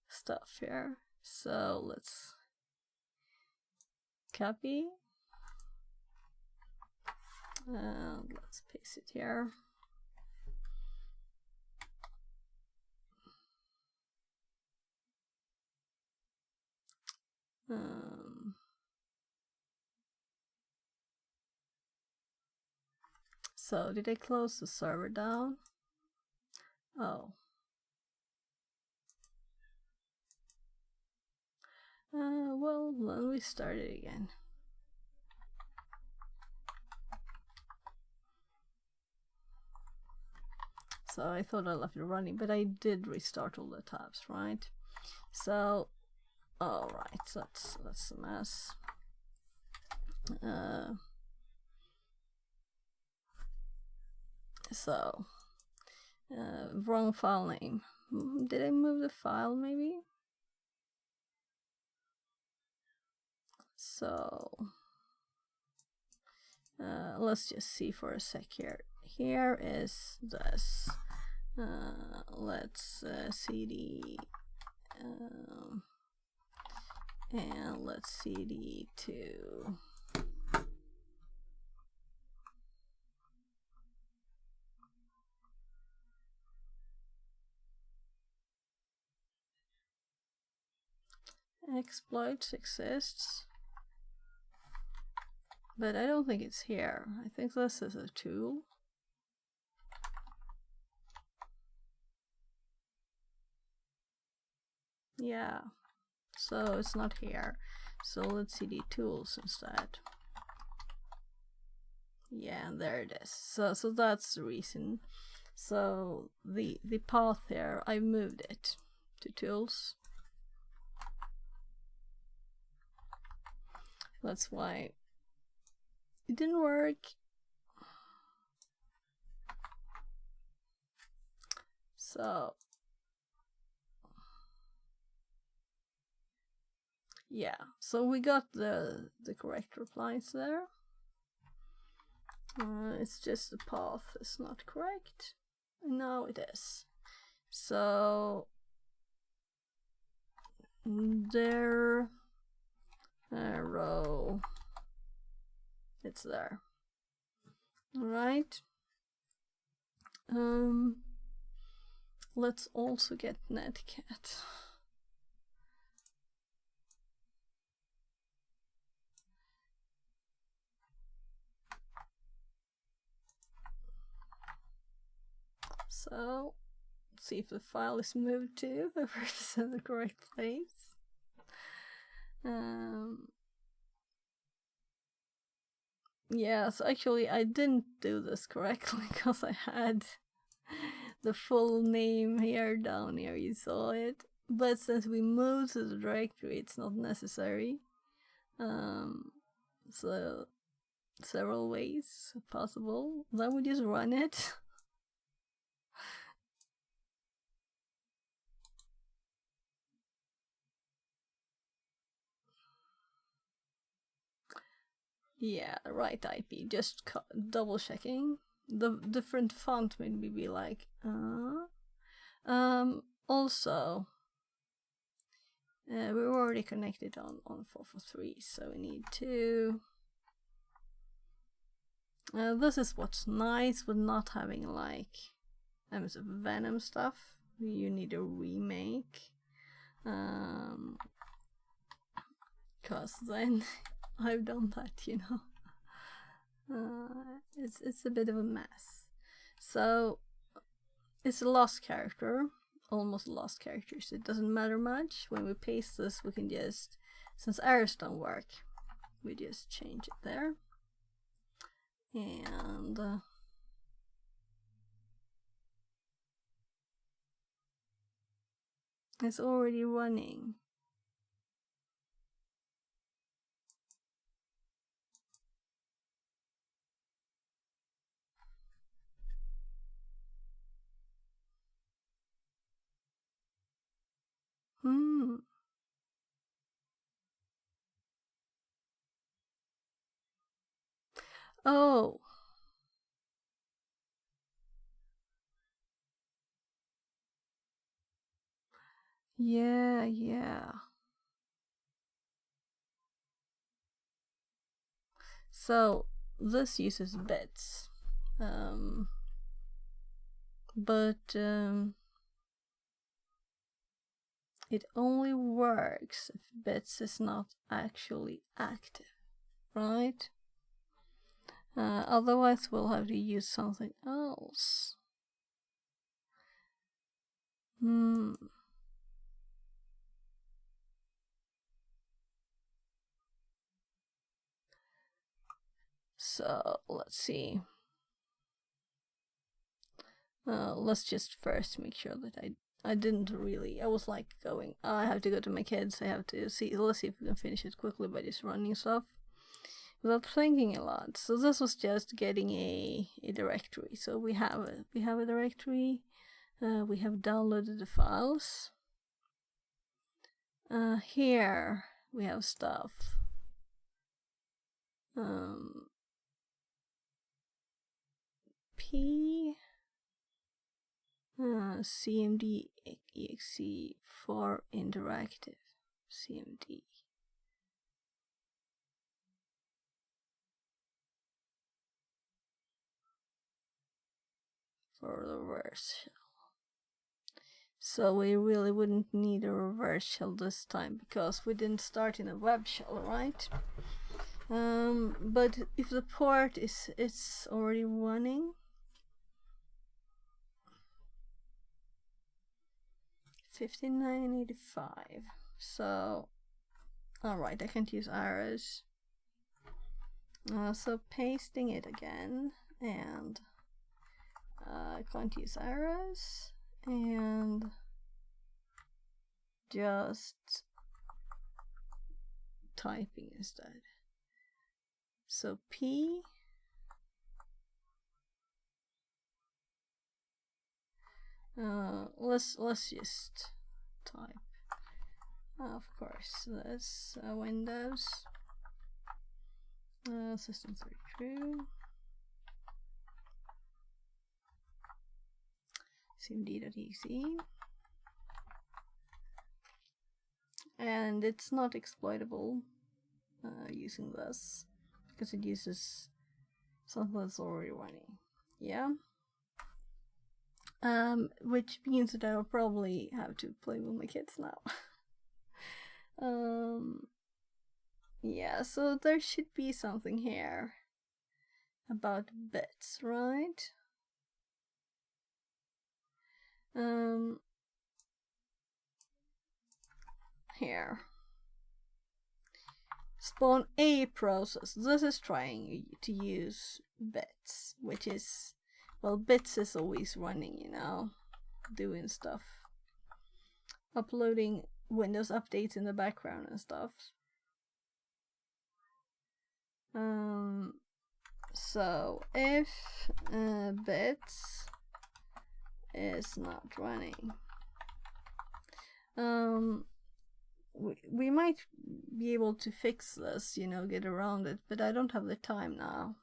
stuff here. So let's copy and let's paste it here. So did I close the server down? Oh. Well, then we start it again. So I thought I left it running, but I did restart all the tabs, right? So, alright, so that's a mess. Wrong file name. Did I move the file maybe? So let's just see for a sec here. Here is this. Let's cd And let's cd to exploits exists, but I don't think it's here. I think this is a tool. Yeah, so it's not here. So let's cd tools instead. Yeah, and there it is. So that's the reason. So the path here, I moved it to tools. That's why it didn't work. So yeah, so we got the correct replies there. It's just the path is not correct. Now it is. So there, row, it's there. All right. Let's also get netcat. So let's see if the file is moved to, if it's in the correct place. Yeah, so actually I didn't do this correctly because I had the full name here down here, you saw it. But since we moved to the directory, it's not necessary. So several ways possible. Then we just run it. Yeah, right IP, just double checking. The different font made me be like, also, we're already connected on 443, so we need to. This is what's nice with not having like Venom stuff. You need a remake. Cause then I've done that, you know. It's a bit of a mess. So it's a lost character, almost a lost character, so it doesn't matter much. When we paste this, we can just, since arrows don't work, we just change it there. And it's already running. Oh. Yeah. So this uses bits. But it only works if bits is not actually active, right? Otherwise we'll have to use something else. So let's see. Let's just first make sure that I didn't really. I was like going, oh, I have to go to my kids. I have to see. Let's see if we can finish it quickly by just running stuff without thinking a lot. So this was just getting a directory. So we have a directory. We have downloaded the files. Here we have stuff. P cmd exe for interactive cmd. for the reverse shell. So we really wouldn't need a reverse shell this time because we didn't start in a web shell, right? But if the port is already running, 5985. So, alright, I can't use arrows. So pasting it again, and I can't use arrows, and just typing instead. So P let's just type. Of course, this Windows system3 true cmd.exe, and it's not exploitable using this because it uses something that's already running. Yeah. Which means that I will probably have to play with my kids now. Yeah, so there should be something here about bits, right? Here. Spawn a process. This is trying to use bits, which is, well, bits is always running, you know, doing stuff, uploading Windows updates in the background and stuff. So if bits is not running, we might be able to fix this, you know, get around it, but I don't have the time now.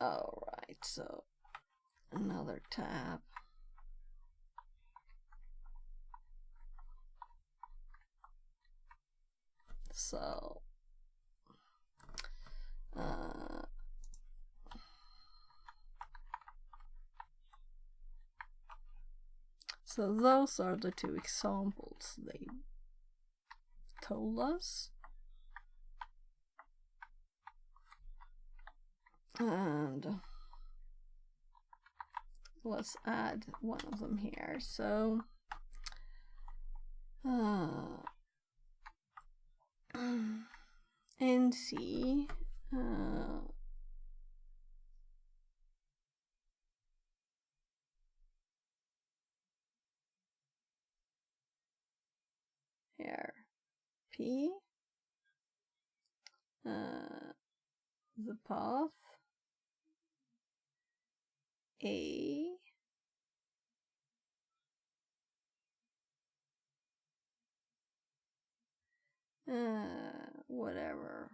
Alright, so another tab. So so those are the two examples they told us. And let's add one of them here. So NC here P the path A whatever.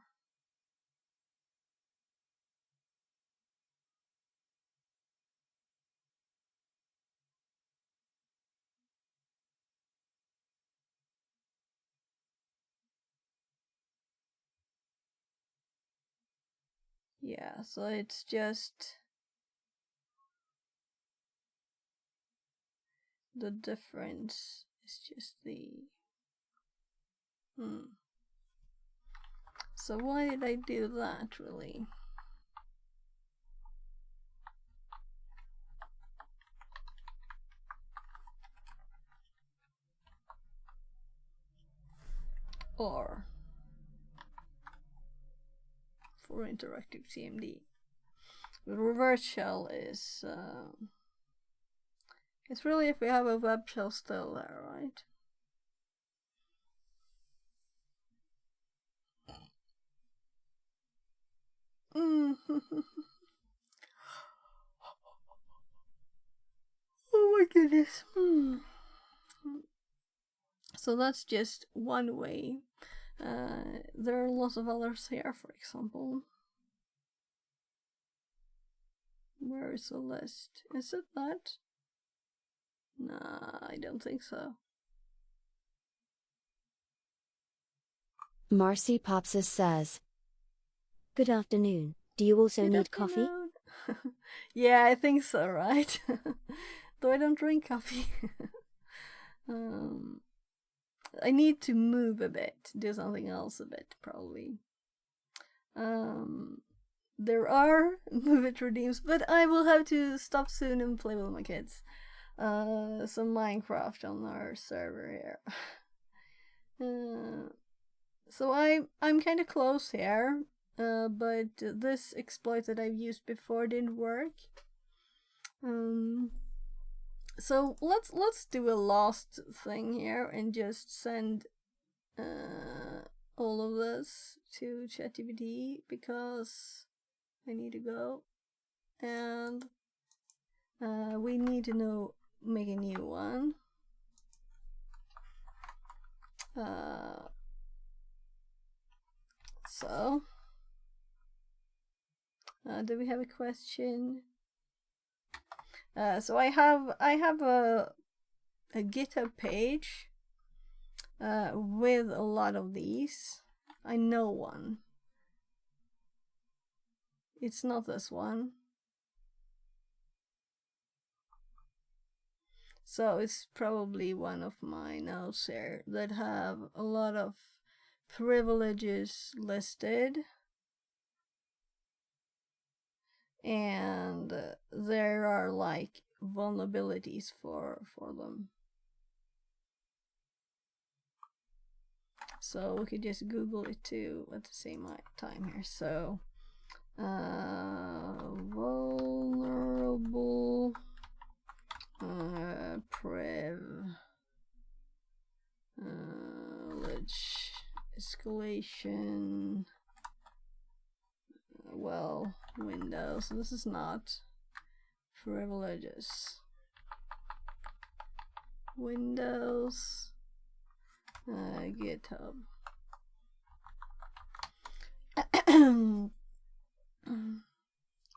Yeah, so it's just the difference is just the So why did I do that, really? Or for interactive CMD. The reverse shell is it's really if we have a web shell still there, right? Oh my goodness. So that's just one way. There are lots of others here, for example. Where is the list? Is it that? Nah, I don't think so. Marcy Popsis says, "Good afternoon. Do you also Did need update coffee? mode. Yeah, I think so, right? Though I don't drink coffee. I need to move a bit, do something else a bit, probably. There are move it redeems, but I will have to stop soon and play with my kids. Some Minecraft on our server here. So I'm kind of close here, but this exploit that I've used before didn't work. So let's do a last thing here and just send all of this to ChatGPT because I need to go, and we need to make a new one. So do we have a question? So I have a GitHub page with a lot of these. I know one. It's not this one. So it's probably one of my notes here that have a lot of privileges listed. And there are like vulnerabilities for them. So we could just Google it too at the same time here. So vulnerable privilege escalation. Well, Windows. This is not privileges. Windows. GitHub.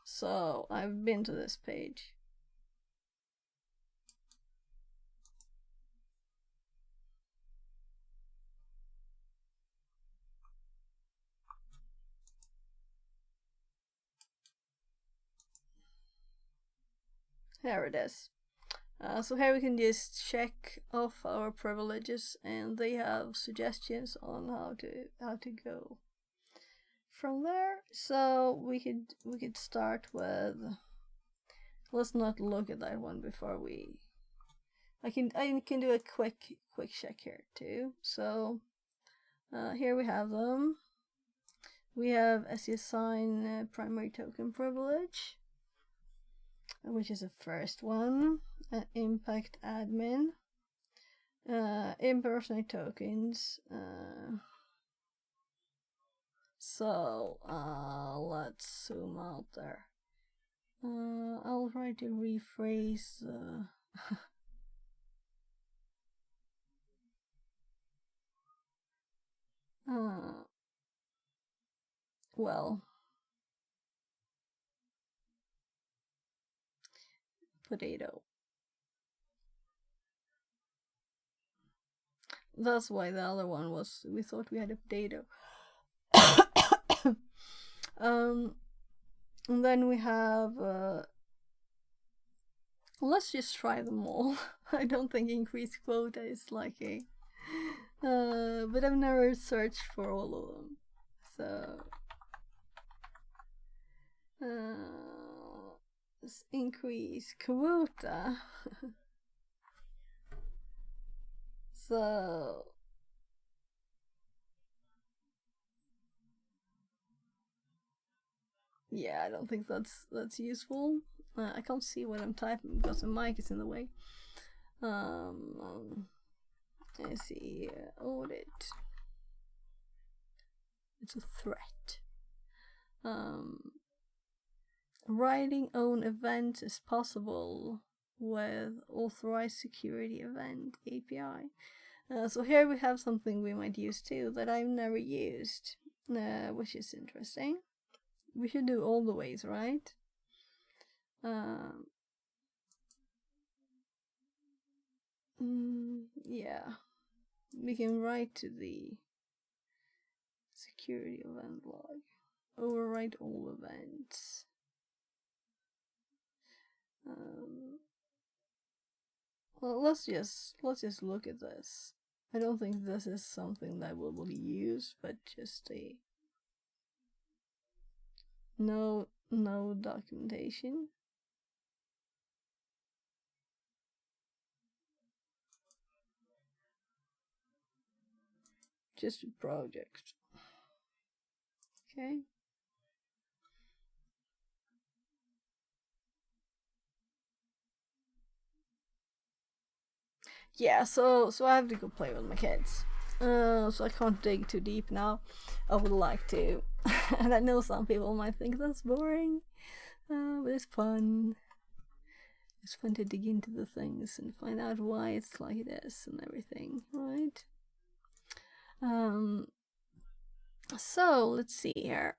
So I've been to this page. Here it is. So here we can just check off our privileges, and they have suggestions on how to go from there. So we could start with. Let's not look at that one before we. I can do a quick check here too. So here we have them. We have SESign primary token privilege, which is the first one. Impact admin. Impersonate tokens. So let's zoom out there. I'll try to rephrase. Well, potato. That's why the other one was. We thought we had a potato. And then we have. Let's just try them all. I don't think increased quota is like a. But I've never searched for all of them, so. Let's increase quota. So. Yeah, I don't think that's useful. I can't see what I'm typing because the mic is in the way. I see audit. It's a threat. Writing own events is possible with authorized security event API. So here we have something we might use too that I've never used, which is interesting. We should do all the ways, right? Yeah, we can write to the security event log. override all events. Well, let's just look at this. I don't think this is something that will be used, but just a no documentation. Just a project. Okay. Yeah, so I have to go play with my kids. So I can't dig too deep now. I would like to, and I know some people might think that's boring, but it's fun. It's fun to dig into the things and find out why it's like this and everything, right? So let's see here.